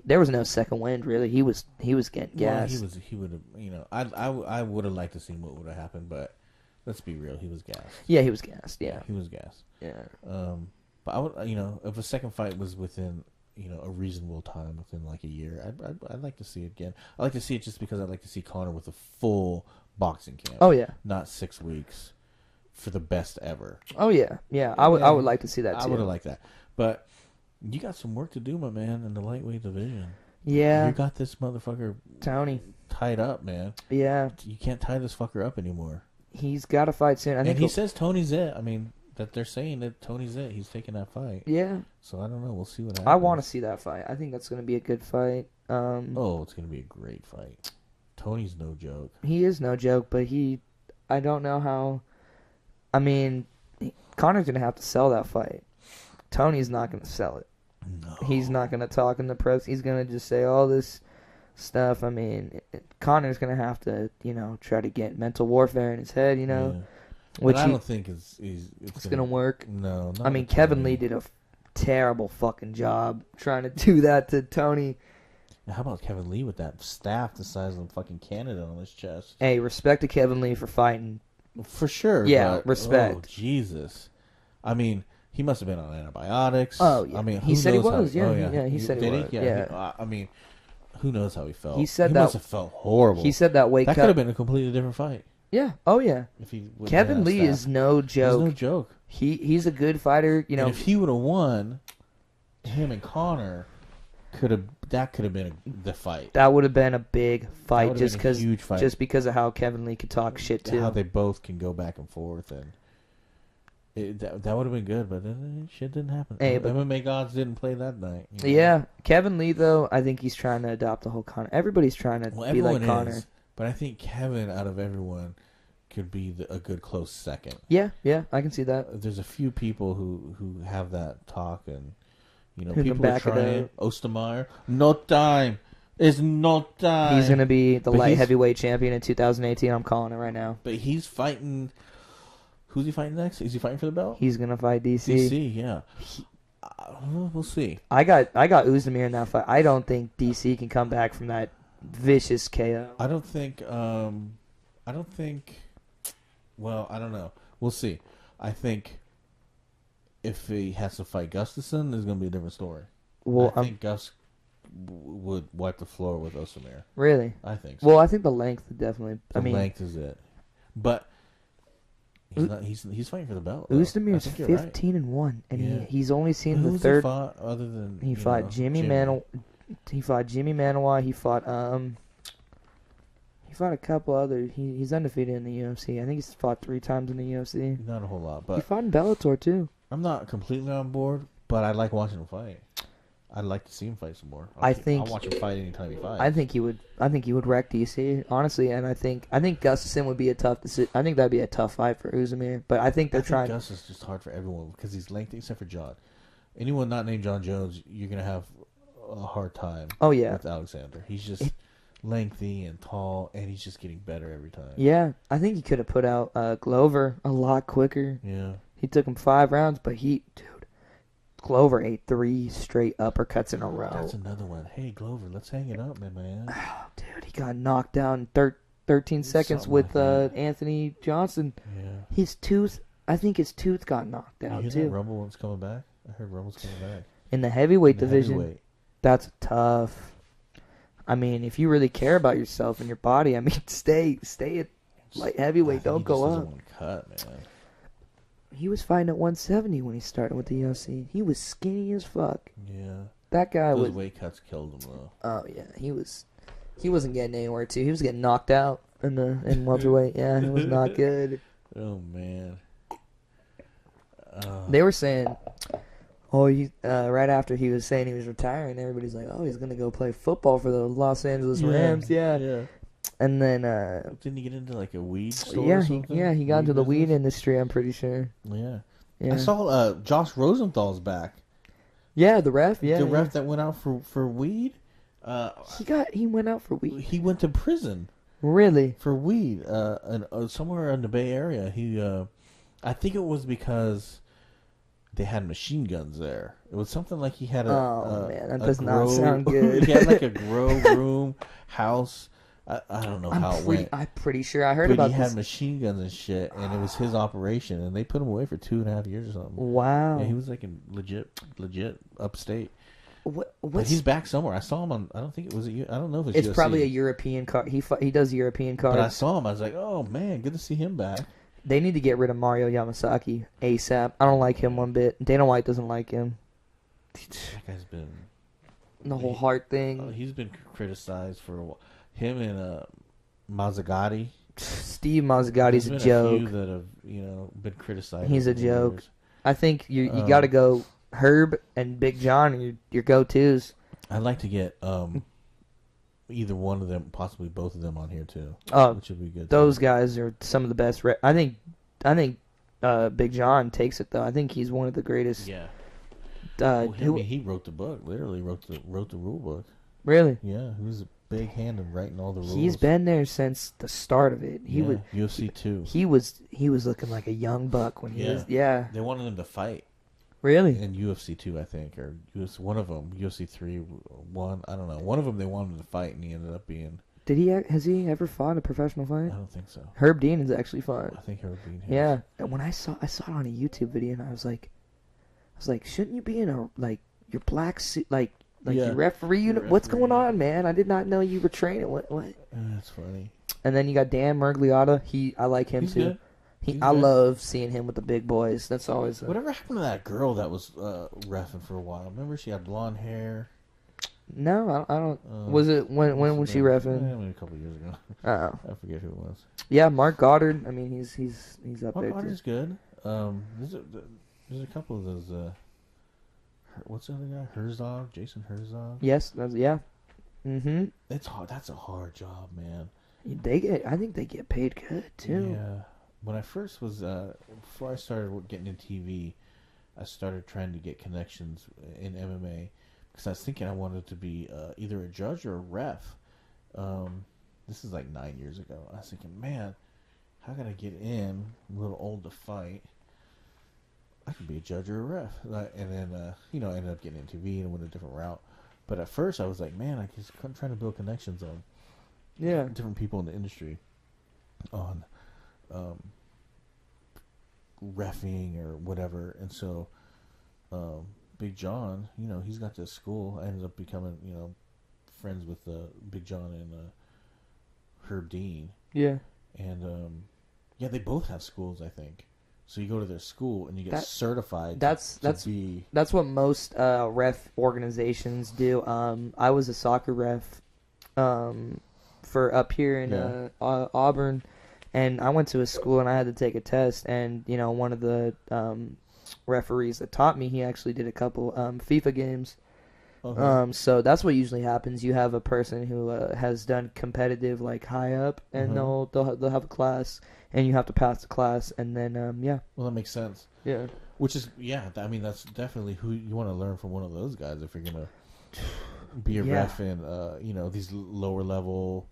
there was no second wind really. He was getting gassed. Well, he would have. I would have liked to see what would have happened, but let's be real, he was gassed. Yeah, he was gassed. Yeah, he was gassed. Yeah. But I would, if a second fight was within, a reasonable time, within like a year, I'd like to see it again. I like to see it just because I'd like to see Conor with a full boxing camp. Oh yeah. Not 6 weeks for the best ever. Oh yeah, yeah. I would like to see that too. I would have liked that, but you got some work to do, my man, in the lightweight division. Yeah. You got this motherfucker Tony tied up, man. Yeah. You can't tie this fucker up anymore. He's got to fight soon. And he says Tony's it. I mean, that they're saying that Tony's it. He's taking that fight. Yeah. So I don't know. We'll see what happens. I want to see that fight. I think that's going to be a good fight. It's going to be a great fight. Tony's no joke. He is no joke, but I don't know how. I mean, Conor's going to have to sell that fight. Tony's not going to sell it. No. He's not going to talk in the press. He's going to just say all this stuff. I mean, Conor's going to have to, try to get mental warfare in his head, Yeah. Which I don't think it's going to work. No. I mean, Kevin Lee did a terrible fucking job trying to do that to Tony. How about Kevin Lee with that staff the size of fucking Canada on his chest? Hey, respect to Kevin Lee for fighting. For sure. Yeah, but, respect. Oh, Jesus. I mean, he must have been on antibiotics. Oh, yeah. I mean, he said he was. How, he said he was. Yeah. I mean, who knows how he felt? He said he that must have felt horrible. He said that weight cut. That could have been a completely different fight. Yeah. Oh yeah. If he Kevin Lee is no joke. He's no joke. He's a good fighter. And if he would have won, him and Conor could have been the fight. That would have been a big fight, just because of how Kevin Lee could talk shit too. How they both can go back and forth, and that would have been good, but shit didn't happen. Hey, but MMA gods didn't play that night. Yeah, Kevin Lee though, I think he's trying to adopt the whole Conor. Everybody's trying to be like Conor. But I think Kevin, out of everyone, could be a good close second. Yeah, I can see that. There's a few people who have that talk, and who people are trying. Ostermeyer, no time. It's no time. He's gonna be the light heavyweight champion in 2018. I'm calling it right now. But he's fighting. Who's he fighting next? Is he fighting for the belt? He's gonna fight DC. DC, yeah. We'll see. I got Ozdemir in that fight. I don't think DC can come back from that vicious KO. I don't think. Well, I don't know. We'll see. I think if he has to fight Gustafsson, there's going to be a different story. Well, I think Gus would wipe the floor with Ozdemir. Really? I think so. Well, I think the length definitely. The length is it, but he's fighting for the belt. Uzdemir's 15-1, and he's only seen the third. He fought other than he fought Jimmy Manuwa. He fought Jimmy Manuwa. He fought a couple others. He's undefeated in the UFC. I think he's fought 3 times in the UFC. Not a whole lot, but he fought in Bellator too. I'm not completely on board, but I like watching him fight. I'd like to see him fight some more. I'll watch him fight anytime he fights. I think he would wreck DC, honestly, and I think Gustafsson would be a tough decision. I think that'd be a tough fight for Uzdemir, but I think trying. Gus is just hard for everyone because he's lengthy, except for John. Anyone not named John Jones, you're gonna have a hard time. Oh yeah, with Alexander, he's just lengthy and tall, and he's just getting better every time. Yeah, I think he could have put out Glover a lot quicker. Yeah, he took him 5 rounds, but Glover ate 3 straight uppercuts in a row. That's another one. Hey, Glover, let's hang it up, man. Oh, dude, he got knocked down in 13 seconds with Anthony Johnson. Yeah. His tooth got knocked out, you hear too. That Rumble one's coming back? I heard Rumble's coming back. In the heavyweight division, that's tough. I mean, if you really care about yourself and your body, I mean, stay at light heavyweight. Don't go up. One cut, man. He was fighting at 170 when he started with the UFC. He was skinny as fuck. Yeah. That guy Those weight cuts killed him, though. Oh yeah, he wasn't getting anywhere too. He was getting knocked out in welterweight. Yeah, he was not good. Oh man. They were saying, right after he was saying he was retiring, everybody's like, oh, he's gonna go play football for the Los Angeles Rams. Yeah. And then didn't he get into like a weed store? Yeah, or something? he got into the weed industry. I'm pretty sure. Yeah. I saw Josh Rosenthal's back. Yeah, the ref. Yeah, the ref that went out for weed. He went out for weed. He went to prison. Really? For weed. Somewhere in the Bay Area. He I think it was because they had machine guns there. It was something like he had man, that does grow, not sound good. He had like a grow room house. I don't know how it went. I'm pretty sure I heard but about he this. had machine guns and shit, and it was his operation, and they put him away for 2.5 years or something. Wow. Yeah, he was like in legit upstate. But he's back somewhere. I saw him on. I don't think it was. I don't know if it's UFC. probably a European card. He does European cards. But I saw him. I was like, oh man, good to see him back. They need to get rid of Mario Yamasaki ASAP. I don't like him one bit. Dana White doesn't like him. That guy's been The whole heart thing. He's been criticized for a while. Him and Mazzagatti. Steve Mazzagati's There's a been joke. A few that have been criticized. He's a joke. Years. I think you got to go Herb and Big John. Your go-tos. I'd like to get either one of them, possibly both of them, on here too. Which would be good. Those guys are some of the best. I think Big John takes it though. I think he's one of the greatest. Yeah. He wrote the book. Literally wrote the rule book. Really? Yeah, he was a big hand in writing all the rules. He's been there since the start of it. UFC 2. He was looking like a young buck when he was. Yeah. They wanted him to fight. Really? In UFC 2, I think, or one of them, UFC 3, 1, I don't know. One of them they wanted him to fight, and he ended up being. Has he ever fought a professional fight? I don't think so. Herb Dean has actually fought. I think Herb Dean has. Yeah. And when I saw it on a YouTube video, and I was like, shouldn't you be in your black suit, your referee unit? What's going on, man? I did not know you were training. What? That's funny. And then you got Dan Miragliotta. I like him too. Good. I love seeing him with the big boys. That's always. Whatever happened to that girl that was reffing for a while? Remember, she had blonde hair. No, I don't. Was it when was she reffing? A couple of years ago. Oh, I forget who it was. Yeah, Mark Goddard. I mean, he's up Mark there. Goddard's good. There's a couple of those. What's the other guy? Herzog, Jason Herzog. Yes, yeah. Mm-hmm. It's hard. That's a hard job, man. I think they get paid good too. Yeah. When I first was, before I started getting into TV, I started trying to get connections in MMA because I was thinking I wanted to be either a judge or a ref. This is like 9 years ago. I was thinking, man, how can I get in? I'm a little old to fight. I could be a judge or a ref. And then, I ended up getting into TV and went a different route. But at first I was like, man, I'm trying to build connections on different people in the industry on reffing or whatever. And so Big John, he's got this school. I ended up becoming, friends with Big John and Herb Dean. Yeah. And they both have schools, I think. So you go to their school and you get certified. That's what most ref organizations do. I was a soccer ref for up here in Auburn, and I went to a school and I had to take a test. And one of the referees that taught me, he actually did a couple FIFA games. Okay. So that's what usually happens. You have a person who has done competitive, like high up, and they'll have a class, and you have to pass the class, and then Well, that makes sense. Yeah. Which is I mean that's definitely who you want to learn from. One of those guys if you're gonna be a ref in these lower level,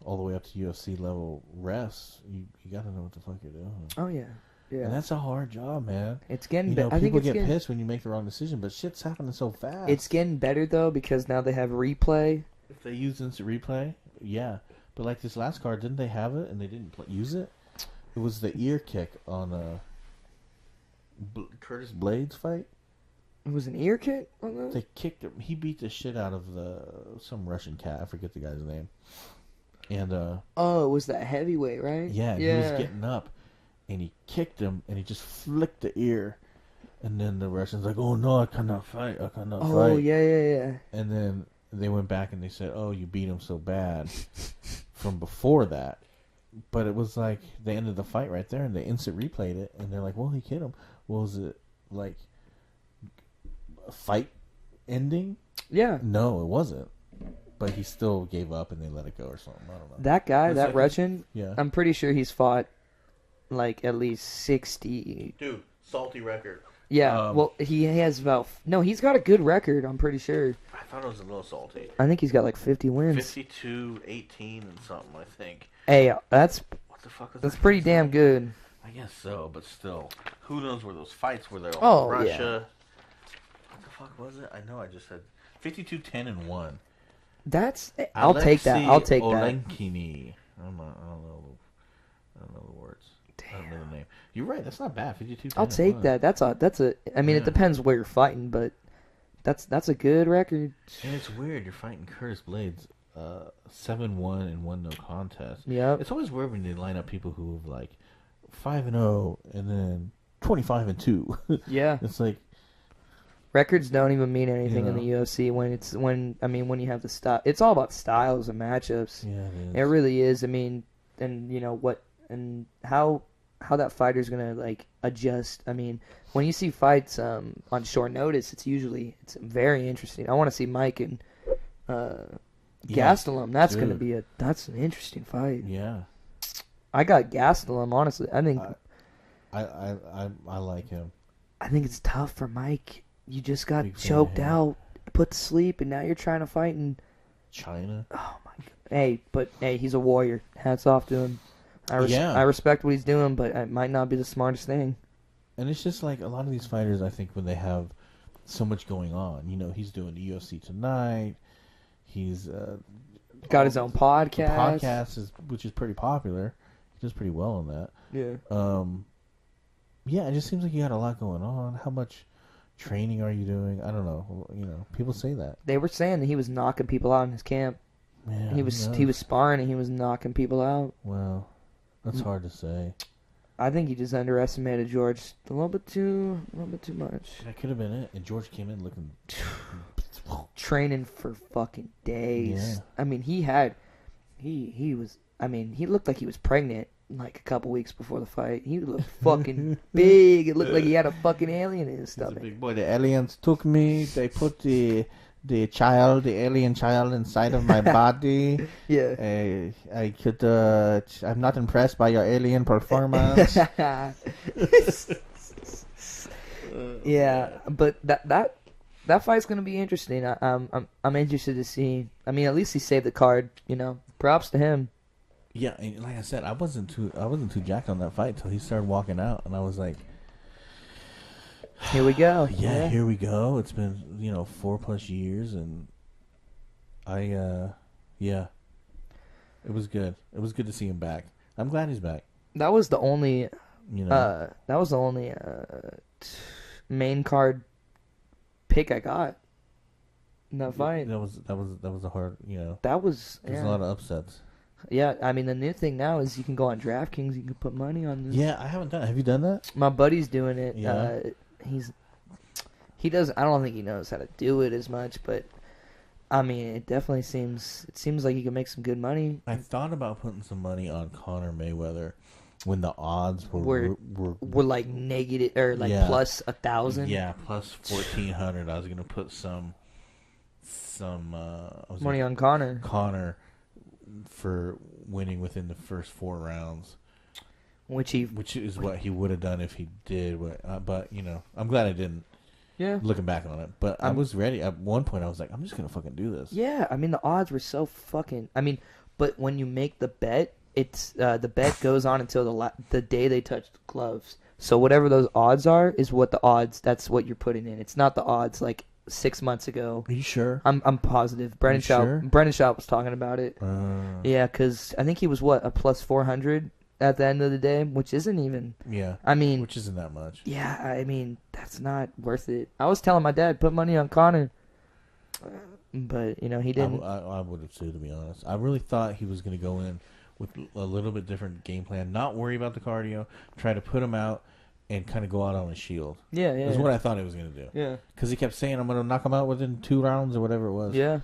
all the way up to UFC level refs. You got to know what the fuck you're doing. Oh yeah. Yeah. And that's a hard job, man. It's getting better. People get pissed when you make the wrong decision, but shit's happening so fast. It's getting better, though, because now they have replay. If they use instant replay, yeah. But like this last card, didn't they have it and they didn't use it? It was the ear kick on Curtis Blades fight. It was an ear kick on that? They kicked him. He beat the shit out of some Russian cat. I forget the guy's name. And it was that heavyweight, right? Yeah, he was getting up. And he kicked him, and he just flicked the ear. And then the Russian's like, oh, no, I cannot fight. fight. Oh, yeah. And then they went back and they said, oh, you beat him so bad from before that. But it was like they ended the fight right there, and they instant replayed it. And they're like, well, he hit him. Well, was it like a fight ending? Yeah. No, it wasn't. But he still gave up, and they let it go or something. I don't know. That guy, that Russian, yeah. I'm pretty sure he's fought like at least 60. Dude, salty record. Yeah, well, he has about... No, he's got a good record, I'm pretty sure. I thought it was a little salty. I think he's got like 50 wins. 52, 18, and something, I think. Hey, that's... What the fuck is that's that? pretty damn good. I guess so, but still, who knows where those fights were? There, Oh, Russia. What the fuck was it? I know. I just said 52-10-1. I'll take that. I'll take that. Olenkini. I don't know the words. I don't know the name. You're right. That's not bad. 52-10. I'll take that. That's a. I mean, it depends where you're fighting, but that's a good record. And it's weird. You're fighting Curtis Blades, 7-1 and 1 no contest. Yeah. It's always weird when they line up people who have like 5-0 and then 25-2. Yeah. It's like records don't even mean anything in the UFC when you have the style. It's all about styles and matchups. Yeah, it is. It really is. I mean, and you know what, and how that fighter's gonna like adjust. I mean, when you see fights on short notice, it's very interesting. I want to see Mike and Gastelum. That's gonna be that's an interesting fight. Yeah. I got Gastelum, honestly. I think I like him. I think it's tough for Mike. You just got choked out, put to sleep, and now you're trying to fight in China. Oh my god! Hey, he's a warrior. Hats off to him. I respect what he's doing, but it might not be the smartest thing. And it's just like a lot of these fighters, I think, when they have so much going on. You know, he's doing the UFC tonight. He's got his own podcast. Which is pretty popular. He does pretty well on that. Yeah. Yeah, it just seems like you got a lot going on. How much training are you doing? I don't know. You know, people say that. They were saying that he was knocking people out in his camp. Yeah, he was sparring and he was knocking people out. Well, that's hard to say. I think he just underestimated George a little bit too much. That could have been it. And George came in looking training for fucking days. Yeah. I mean, he looked like he was pregnant like a couple weeks before the fight. He looked fucking big. It looked like he had a fucking alien in his stomach. He's a big boy. The aliens took me. They put the alien child inside of my body. Yeah. I could. I'm not impressed by your alien performance. Yeah, but that fight's gonna be interesting. I'm interested to see. I mean, at least he saved the card. You know, props to him. Yeah, and like I said, I wasn't too jacked on that fight till he started walking out, and I was like, "Here we go." Yeah, here we go. It's been 4+ years, and it was good. It was good to see him back. I'm glad he's back. That was the only, main card pick I got in that fight. That was a hard, That was there's a lot of upsets. Yeah, I mean, the new thing now is you can go on DraftKings. You can put money on this. Yeah, I haven't done it. Have you done that? My buddy's doing it. Yeah. He does. I don't think he knows how to do it as much, but I mean, it definitely seems like you can make some good money. I thought about putting some money on Conor Mayweather when the odds were like negative or like plus 1,000. Yeah, plus 1,400. I was gonna put some money on Conor. Conor for winning within the first 4 rounds, which is what he would have done if he did. But I'm glad I didn't. Yeah. Looking back on it, but I was ready. At one point, I was like, I'm just gonna fucking do this. Yeah, I mean the odds were so fucking. I mean, but when you make the bet, it's the bet goes on until the day they touch the gloves. So whatever those odds are is what the odds. That's what you're putting in. It's not the odds like 6 months ago. Are you sure? I'm positive. Brendan Schaub was talking about it. Yeah, because I think he was a plus 400 at the end of the day, which isn't even. Yeah. I mean, which isn't that much. Yeah, I mean that's not worth it. I was telling my dad put money on Conor, but he didn't. I would have too, to be honest. I really thought he was going to go in with a little bit different game plan, not worry about the cardio, try to put him out, and kind of go out on a shield. Yeah. That's what I thought he was going to do. Yeah. Because he kept saying, I'm going to knock him out within 2 rounds or whatever it was. Yeah.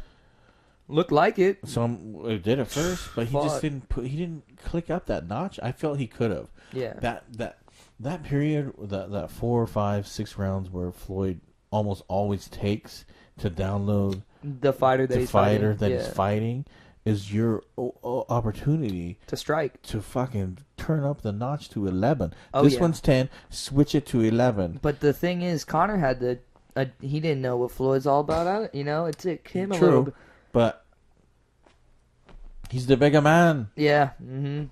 Looked like it. So it did at first, but he just didn't he didn't click up that notch. I felt he could have. Yeah. That period, that 4, 5, 6 rounds where Floyd almost always takes to download the fighter that he's fighting is your opportunity to strike, to fucking turn up the notch to 11. This one's 10, switch it to 11. But the thing is, Conor had he didn't know what Floyd's all about. It took him a little bit. But he's the bigger man. Yeah. Mm-hmm.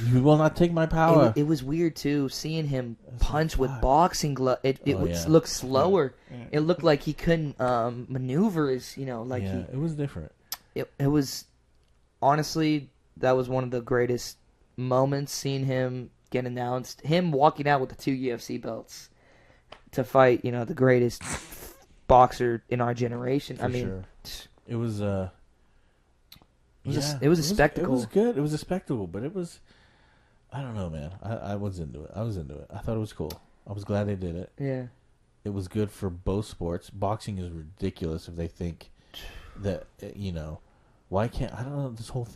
You will not take my power. It was weird too, seeing him punch with fuck. boxing gloves. It looked slower. Yeah. It looked like he couldn't maneuver his, like it was different. It was honestly, that was one of the greatest moments, seeing him get announced, him walking out with the 2 UFC belts to fight, the greatest boxer in our generation. Sure. It was it was a spectacle. It was good. It was a spectacle, but it was, I don't know, man. I was into it. I thought it was cool. I was glad they did it. Yeah. It was good for both sports. Boxing is ridiculous if they think that, why can't, I don't know, this whole,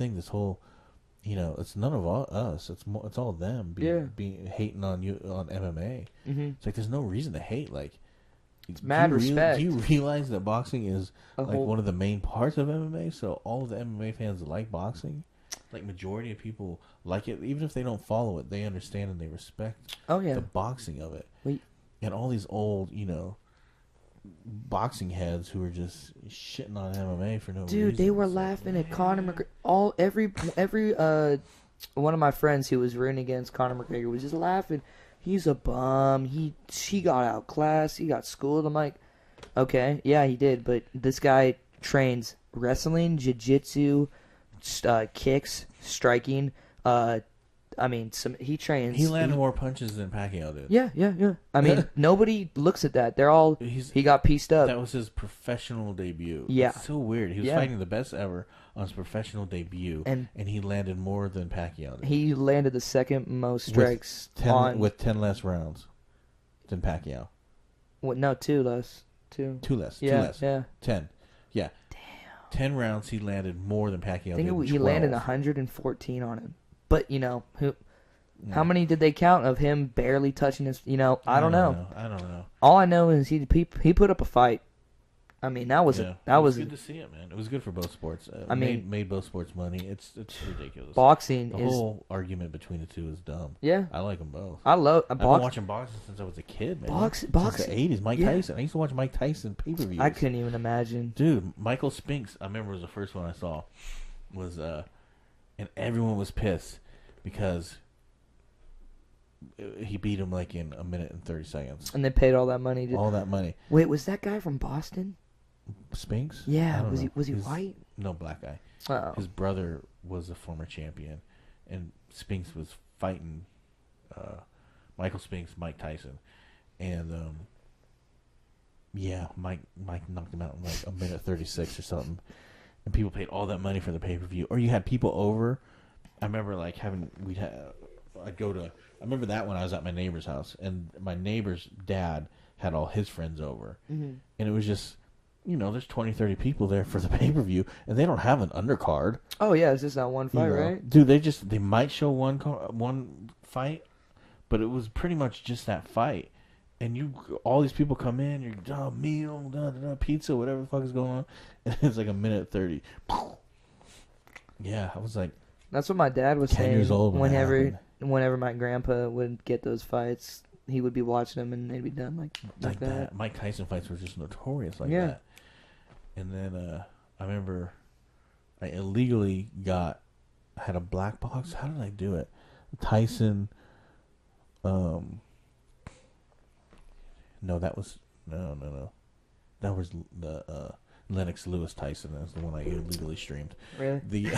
it's none of us. It's all them being hating on you on MMA. Mm-hmm. It's like, there's no reason to hate. Like, it's mad respect. Do you realize that boxing is one of the main parts of MMA? So all of the MMA fans like boxing. Like, majority of people like it, even if they don't follow it. They understand and they respect. The boxing of it. And all these old, boxing heads who are just shitting on MMA for no reason. Dude, they were laughing at Conor McGregor. Every one of my friends who was rooting against Conor McGregor was just laughing. He's a bum. He got outclassed. He got schooled. I'm like, okay, yeah, he did. But this guy trains wrestling, jiu-jitsu, kicks, striking. He trains. He landed more punches than Pacquiao did. Yeah. I mean, nobody looks at that. They're all. He got pieced up. That was his professional debut. Yeah. It's so weird. He was fighting the best ever on his professional debut, and he landed more than Pacquiao did. He landed the second most strikes with 10 less rounds than Pacquiao. What? No, 2 less. 2 less. Yeah, 2 less. Yeah. 10. Yeah. Damn. 10 rounds he landed more than Pacquiao did. I think he landed 114 on him. But, how many did they count of him barely touching his, I don't know. I don't know. All I know is he put up a fight. I mean, that was it was good to see it, man. It was good for both sports. Made both sports money. It's ridiculous. Boxing the whole argument between the two is dumb. Yeah, I like them both. I've been watching boxing since I was a kid, man. Boxing since the '80s. Mike Tyson. I used to watch Mike Tyson pay-per-views. I couldn't even imagine. Dude, Michael Spinks. I remember was the first one I saw. And everyone was pissed because he beat him like in a minute and 30 seconds. And they paid all that money. All that money. Wait, was that guy from Boston? Spinks? Yeah. Was he white? No, black guy. Oh. His brother was a former champion, and Spinks was fighting Michael Spinks, Mike Tyson, and Mike knocked him out in like a minute 36 or something. And people paid all that money for the pay-per-view. Or you had people over. I remember like I remember that when I was at my neighbor's house, and my neighbor's dad had all his friends over. Mm-hmm. And it was just, there's 20, 30 people there for the pay-per-view, and they don't have an undercard. Oh, yeah, it's just that one fight, right? Dude, they might show one fight, but it was pretty much just that fight. And all these people come in, you're meal, pizza, whatever the fuck is going on, and it's like a minute 30. Yeah, I was like, that's what my dad was 10 saying. years old Whenever my grandpa would get those fights, he would be watching them, and they'd be done like that. Mike Tyson fights were just notorious like that. And then I remember I illegally I had a black box. How did I do it? Tyson. No, that was no. That was the Lennox Lewis Tyson. That's the one I illegally streamed. Really?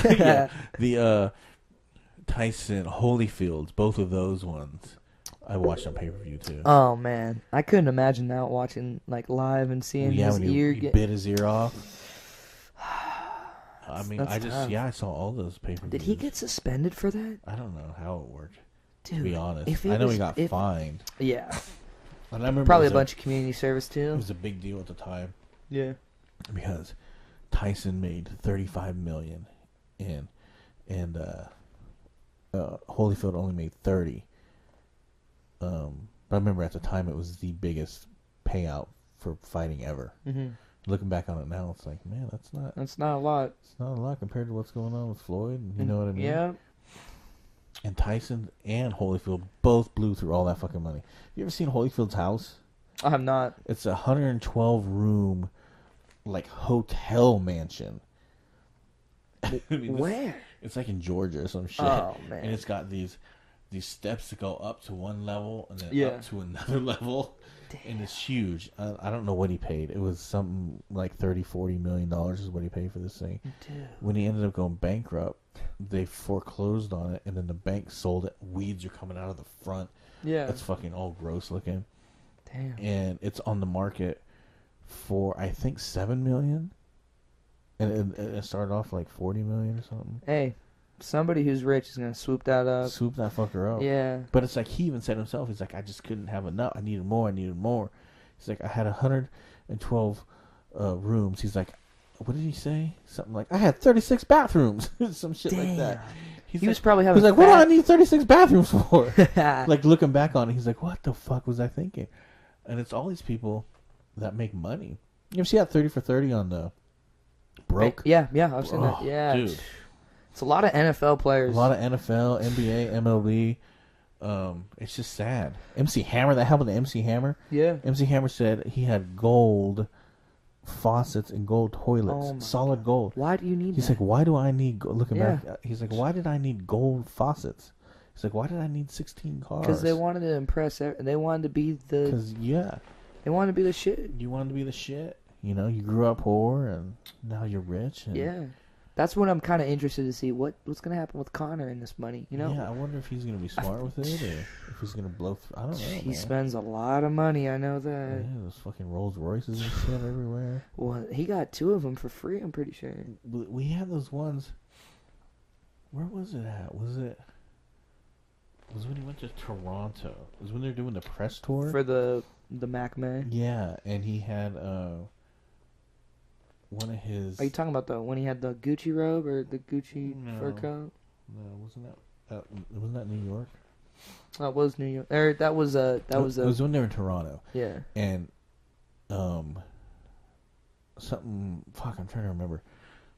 The Tyson Holyfields. Both of those ones I watched on pay-per-view too. Oh man, I couldn't imagine that watching like live and seeing his ear get bit his ear off. I mean, tough. I saw all those pay-per-views. Did he get suspended for that? I don't know how it worked. Dude, to be honest, I know he got fined. Yeah. And I remember probably a bunch of community service too. It was a big deal at the time. Yeah. Because Tyson made $35 million, and Holyfield only made $30. But I remember at the time it was the biggest payout for fighting ever. Mm-hmm. Looking back on it now, it's like, man, that's not a lot. It's not a lot compared to what's going on with Floyd. You know what I mean? Yeah. And Tyson and Holyfield both blew through all that fucking money. You ever seen Holyfield's house? I have not. It's a 112-room, like, hotel mansion. Where? It's like in Georgia or some shit. Oh man. And it's got these steps to go up to one level and then up to another level. Damn. And it's huge. I don't know what he paid. It was something like $30-40 million is what he paid for this thing. Dude. When he ended up going bankrupt, they foreclosed on it, and then the bank sold it. Weeds are coming out of the front. Yeah. It's fucking all gross looking. Damn. And it's on the market for, I think, $7 million. And it started off like $40 million or something. Hey, somebody who's rich is gonna swoop that up. Swoop that fucker up. Yeah. But it's like he even said himself, he's like, I just couldn't have enough. I needed more. He's like, I had 112 rooms. He's like, what did he say? Something like, I had 36 bathrooms. Some shit like that. He was probably having. He's like, what do I need 36 bathrooms for? Like looking back on it, he's like, what the fuck was I thinking? And it's all these people that make money. You ever see that 30 for 30 on the Broke? Yeah, I've seen that. Yeah, dude. It's a lot of NFL players. A lot of NFL, NBA, MLB. It's just sad. MC Hammer, that happened to MC Hammer. Yeah. MC Hammer said he had gold faucets and gold toilets, solid gold. Why do you need He's that? like, why do I need, looking back, he's like, why did I need gold faucets? He's like, why did I need 16 cars? Because they wanted to impress, they wanted to be the... Because, they wanted to be the shit. You wanted to be the shit. You know, you grew up poor, and now you're rich. And yeah. That's what I'm kind of interested to see. What's going to happen with Connor and this money, you know? Yeah, I wonder if he's going to be smart with it, or if he's going to blow through. I don't know, He spends a lot of money, I know that. Yeah, those fucking Rolls Royces and shit everywhere. Well, he got 2 of them for free, I'm pretty sure. We had those ones. Where was it at? Was when he went to Toronto. It was when they were doing the press tour. For the Mac Man? Yeah, and he had one of his... Are you talking about when he had the Gucci robe or the Gucci fur coat? No, wasn't that New York? That was New York. Or that was It was when they were in Toronto. Yeah. And something, fuck, I'm trying to remember.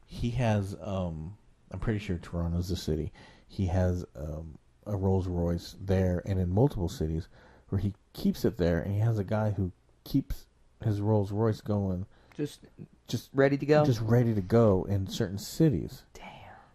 He has I'm pretty sure Toronto's the city. He has a Rolls Royce there and in multiple cities where he keeps it there, and he has a guy who keeps his Rolls Royce going just ready to go? Just ready to go in certain cities. Damn.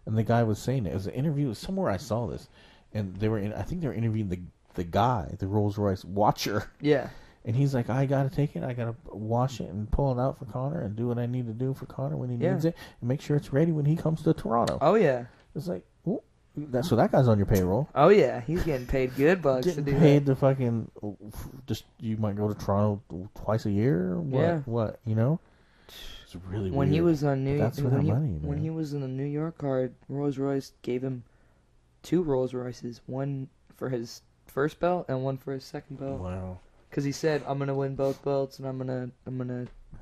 And the guy was saying it. It was an interview. Somewhere I saw this. And I think they were interviewing the guy, the Rolls Royce watcher. Yeah. And he's like, I got to take it. I got to wash it and pull it out for Connor and do what I need to do for Connor when he needs it. And make sure it's ready when he comes to Toronto. Oh, yeah. It's like, so that guy's on your payroll. Oh, yeah. He's getting paid good bucks to do that. Paid to fucking, you might go to Toronto twice a year? What, you know? It's really when weird. He was on when he was in the New York card, Rolls Royce gave him 2 Rolls Royces, one for his first belt and one for his second belt. Wow. Because he said, I'm gonna win both belts, and I'm gonna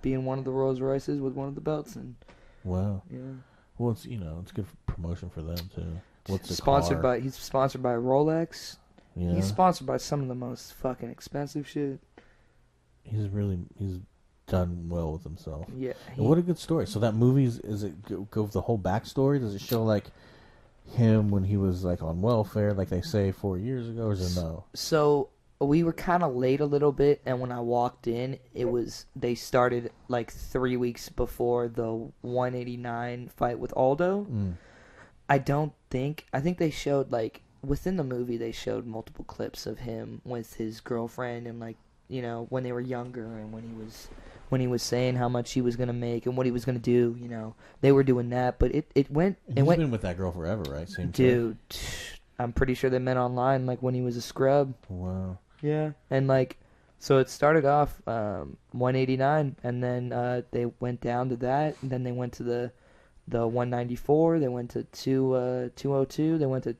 be in one of the Rolls Royces with one of the belts. And wow. Yeah. Well, it's it's good promotion for them too. What's sponsored by? He's sponsored by Rolex. Yeah. He's sponsored by some of the most fucking expensive shit. He's done well with himself. Yeah. What a good story. So that movie is it go with the whole backstory? Does it show like him when he was like on welfare, like they say 4 years ago, or is it no? So we were kind of late a little bit, and when I walked in, they started like 3 weeks before the 189 fight with Aldo. I think they showed like within the movie they showed multiple clips of him with his girlfriend and like, you know, when they were younger and when he was saying how much he was gonna make and what he was gonna do. You know, they were doing that, but it went. He's been with that girl forever, right? Same dude. I'm pretty sure they met online, like when he was a scrub. Wow. Yeah, and like, so it started off 189, and then they went down to that, and then they went to the 194. They went to 202. They went to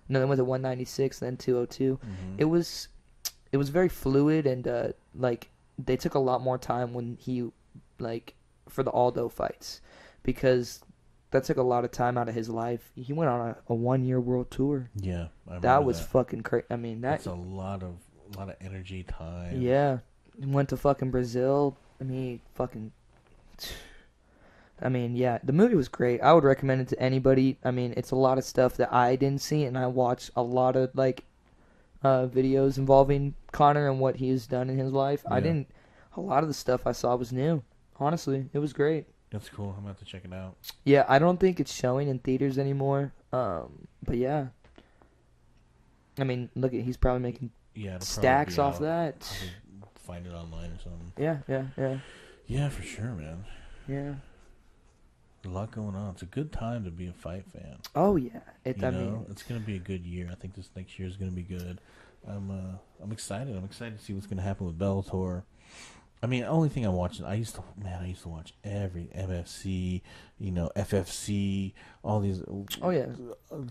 they went to 196, then 202. Mm-hmm. It was very fluid, and like they took a lot more time when he like for the Aldo fights, because that took a lot of time out of his life. He went on a 1-year world tour. Yeah, that was fucking crazy. I mean, that's a lot of energy, time. Yeah, he went to fucking Brazil. Yeah, the movie was great. I would recommend it to anybody. I mean, it's a lot of stuff that I didn't see, and I watched a lot of like videos involving Connor and what he has done in his life. Yeah. A lot of the stuff I saw was new. Honestly, it was great. That's cool. I'm about to check it out. Yeah, I don't think it's showing in theaters anymore. But yeah. I mean, look at he's probably making stacks off that. Find it online or something. Yeah. Yeah, for sure, man. Yeah. A lot going on. It's a good time to be a fight fan. Oh yeah, it's going to be a good year. I think this next year is going to be good. I'm excited. I'm excited to see what's going to happen with Bellator. I mean, the only thing I watch, I used to watch every MFC, FFC, all these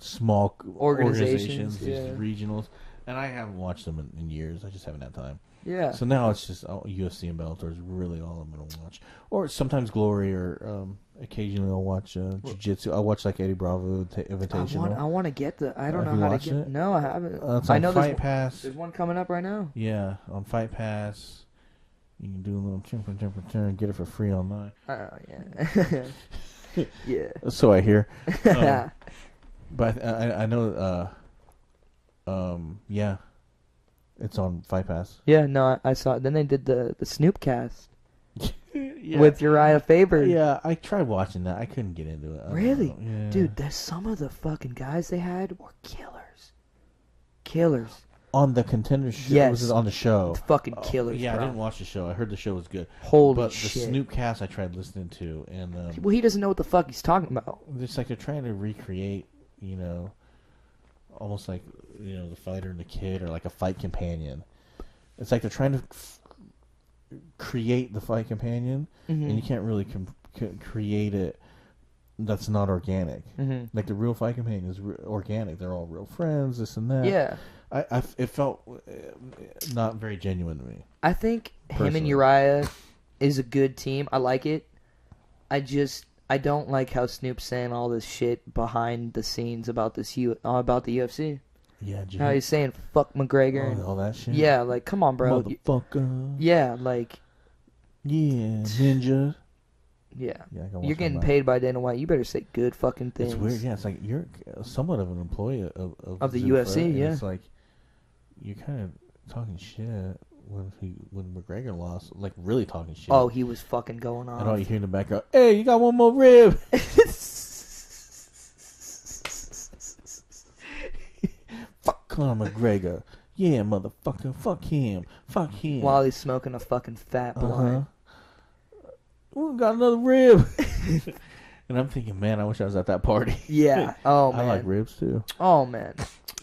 small organizations, these regionals, and I haven't watched them in years. I just haven't had time. Yeah. So now it's just UFC and Bellator is really all I'm going to watch. Or sometimes Glory, or occasionally I'll watch Jiu-Jitsu. I'll watch like Eddie Bravo Invitational. I want to get I don't know how to get it. No, I haven't. It's on Fight Pass. There's one coming up right now. Yeah, on Fight Pass. You can do a little jump and turn and get it for free online. Oh, yeah. Yeah. So I hear. But I know, yeah, it's on Fight Pass. Yeah, no, I saw it. Then they did the Snoop cast with Uriah Faber. Yeah, I tried watching that. I couldn't get into it. Really? Yeah. Dude, there's some of the fucking guys they had were killers. On the Contender show? Yes. Was it on the show? Fucking killers, Yeah, bro. I didn't watch the show. I heard the show was good. Holy shit. But the Snoop cast I tried listening to, and well, he doesn't know what the fuck he's talking about. It's like they're trying to recreate, almost like, the fighter and the kid, or like a fight companion. It's like they're trying to create the fight companion, and you can't really create it that's not organic. Like the real fight companion is organic. They're all real friends, this and that. Yeah. It felt not very genuine to me. I think personally. him and Uriah is a good team. I like it. I don't like how Snoop's saying all this shit behind the scenes about the UFC. Yeah, how he's saying fuck McGregor and all that shit. Yeah, like come on, bro. Motherfucker. Yeah, like. Yeah, ninja. Yeah, you're getting paid by Dana White. You better say good fucking things. It's weird. Yeah, it's like you're somewhat of an employee of the Zuffa, UFC. Yeah, it's like you're kind of talking shit when McGregor lost, like really talking shit. Oh, he was fucking going on. And all you hear in the background, "Hey, you got one more rib." Fuck Conor McGregor. Yeah, motherfucker. Fuck him. Fuck him. While he's smoking a fucking fat blunt. We got another rib. And I'm thinking, man, I wish I was at that party. Yeah. Oh, man. I like ribs, too. Oh, man.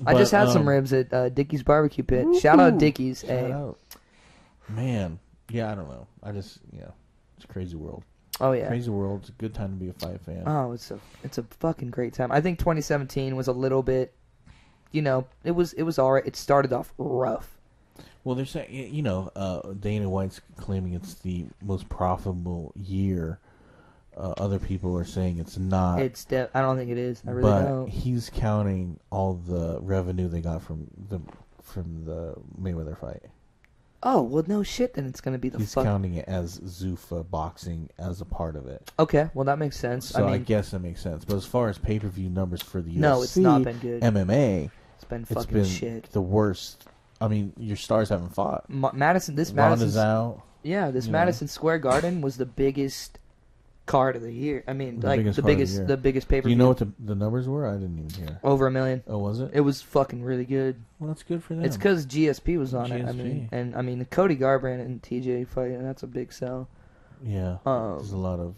I just had some ribs at Dickie's Barbecue Pit. Woo-hoo. Shout out Dickie's. Shout out. Man. Yeah, I don't know. it's a crazy world. Oh, yeah. Crazy world. It's a good time to be a fight fan. Oh, it's a fucking great time. I think 2017 was a little bit, it was all right. It started off rough. Well, they're saying, Dana White's claiming it's the most profitable year. Other people are saying it's not. I don't think it is. I really don't. But he's counting all the revenue they got from the Mayweather fight. Oh, well, no shit, then it's going to be He's counting it as Zuffa boxing as a part of it. Okay, well, that makes sense. So I guess that makes sense. But as far as pay-per-view numbers for the UFC, no, it's not been good. MMA, it's been fucking shit. The worst. I mean, your stars haven't fought. Madison's out. Yeah, Madison Square Garden was the biggest card of the year. I mean, the biggest pay-per-view. Do you know what the numbers were? I didn't even hear. Over 1 million. Oh, was it? It was fucking really good. Well, that's good for them. It's because GSP was on it. I mean, Cody Garbrandt and TJ fighting. That's a big sell. Yeah. There's a lot of,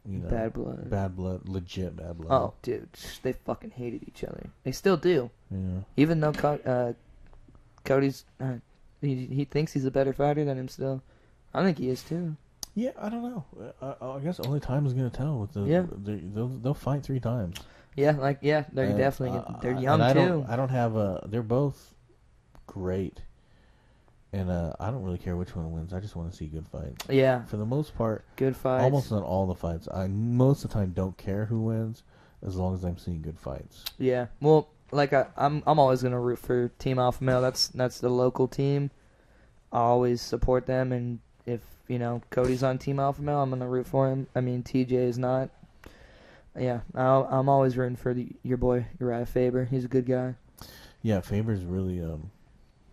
bad blood. Bad blood, legit bad blood. Oh, dude, they fucking hated each other. They still do. Yeah. Even though Cody's, he thinks he's a better fighter than him still. I think he is too. Yeah, I don't know. I guess only time is gonna tell. With they'll fight 3 times. Yeah, they're definitely they're young too. I don't have they're both great, and I don't really care which one wins. I just want to see good fights. Yeah, for the most part, good fights. Almost not all the fights. I most of the time don't care who wins as long as I'm seeing good fights. Yeah, well, I'm always gonna root for Team Alpha Male. That's the local team. I always support them, and if Cody's on Team Alpha Male, I'm gonna root for him. I mean, TJ is not. Yeah, I'm always rooting for your boy Uriah Faber. He's a good guy. Yeah, Faber's really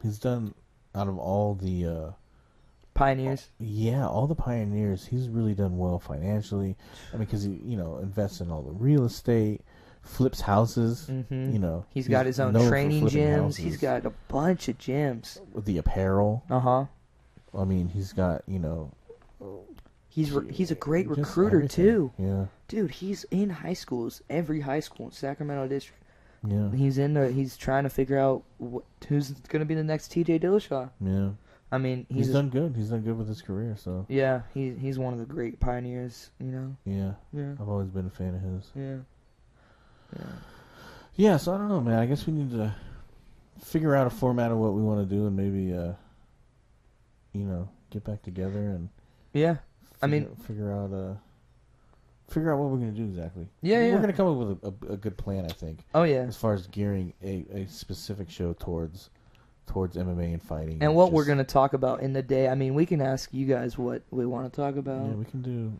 he's done out of all the pioneers. Yeah, all the pioneers. He's really done well financially. I mean, because he, invests in all the real estate, flips houses. Mm-hmm. He's got his own training gyms. Houses. He's got a bunch of gyms. With the apparel. I mean, he's got, He's a great recruiter too. Yeah. Dude, he's in high schools, every high school in Sacramento district. Yeah. He's in there. He's trying to figure out who's going to be the next T.J. Dillashaw. Yeah. I mean, he's done good. He's done good with his career. So. Yeah, he's one of the great pioneers. Yeah. Yeah. I've always been a fan of his. Yeah. Yeah. Yeah. So I don't know, man. I guess we need to figure out a format of what we want to do, and maybe, get back together and. Yeah. Figure out what we're gonna do exactly. Yeah, we're gonna come up with a good plan, I think. Oh yeah. As far as gearing a specific show towards MMA and fighting, and what we're gonna talk about in the day. I mean, we can ask you guys what we want to talk about. Yeah, we can do.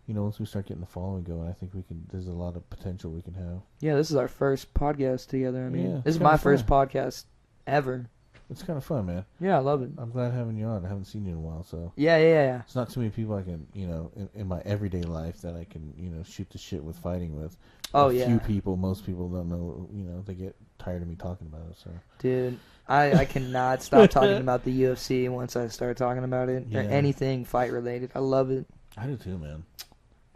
Once we start getting the following going, I think we can. There's a lot of potential we can have. Yeah, this is our first podcast together. I mean, yeah, this is my first podcast ever. It's kind of fun, man. Yeah, I love it. I'm glad having you on. I haven't seen you in a while, so. Yeah. It's not too many people I can, in my everyday life that I can, shoot the shit with fighting with. Oh, a few people, most people don't know, they get tired of me talking about it, so. Dude, I cannot stop talking about the UFC once I start talking about it. Yeah. Or anything fight related. I love it. I do too, man.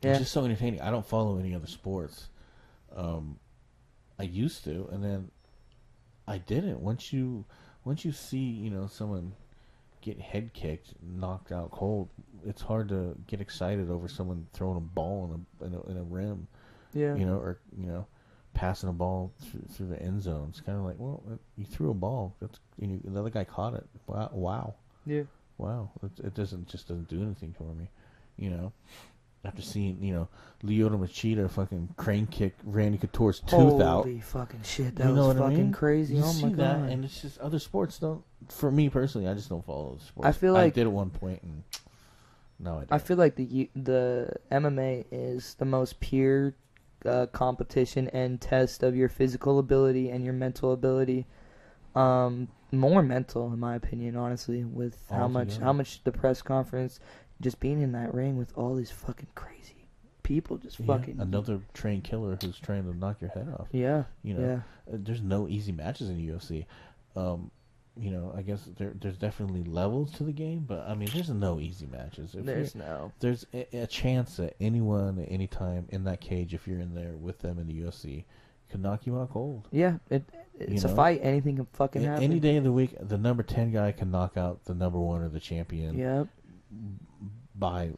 Yeah. It's just so entertaining. I don't follow any other sports. I used to, and then I didn't. Once you see, someone get head kicked, knocked out cold, it's hard to get excited over someone throwing a ball in a rim. Yeah. Or passing a ball through the end zone. It's kind of like, well, you threw a ball. The other guy caught it. Wow. Yeah. Wow. It doesn't do anything for me. After seeing, Lyoto Machida fucking crane kick Randy Couture's tooth out. Holy fucking shit, that was fucking crazy. You oh see my god. That, and it's just other sports don't. For me personally, I just don't follow those sports. I feel like I did at one point, and no, I don't. I feel like the MMA is the most pure competition and test of your physical ability and your mental ability. More mental, in my opinion, honestly, with how much the press conference. Just being in that ring with all these fucking crazy people, just fucking another trained killer who's trying to knock your head off. Yeah, there's no easy matches in the UFC. I guess there's definitely levels to the game, but I mean, there's no easy matches. There's a chance that anyone at any time in that cage, if you're in there with them in the UFC, could knock you out cold. Yeah, it's a fight. Anything can fucking happen. Any day of the week, the number 10 guy can knock out the number 1 or the champion. Yep. By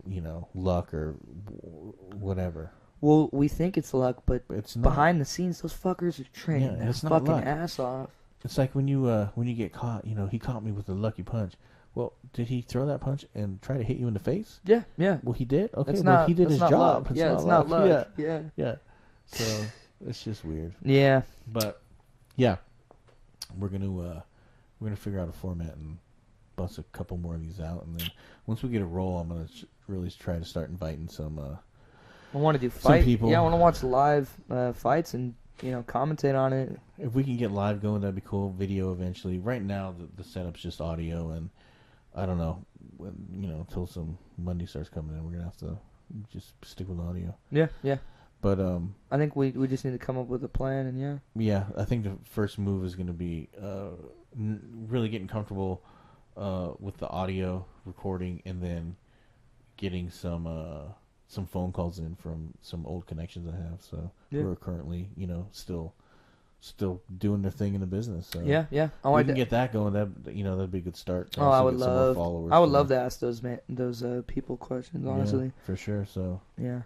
luck or whatever. Well, we think it's luck, but it's not. Behind the scenes, those fuckers are training their fucking ass off. It's like when you get caught. He caught me with a lucky punch. Well, did he throw that punch and try to hit you in the face? Yeah. Well, he did. Okay, well, he did his job. It's not luck. Yeah. So it's just weird. Yeah. But yeah, we're gonna figure out a format and bust a couple more of these out, and then once we get a roll, I'm gonna really try to start inviting some. I want to do fight. People. Yeah, I want to watch live fights and commentate on it. If we can get live going, that'd be cool. Video eventually. Right now, the setup's just audio, and I don't know until some Monday starts coming in, we're gonna have to just stick with audio. Yeah. But I think we just need to come up with a plan, and yeah. I think the first move is gonna be really getting comfortable. With the audio recording, and then getting some phone calls in from some old connections I have, who are currently still doing their thing in the business. So yeah. We can get that going. That'd be a good start. I would love to ask those people questions. Honestly, for sure. So yeah.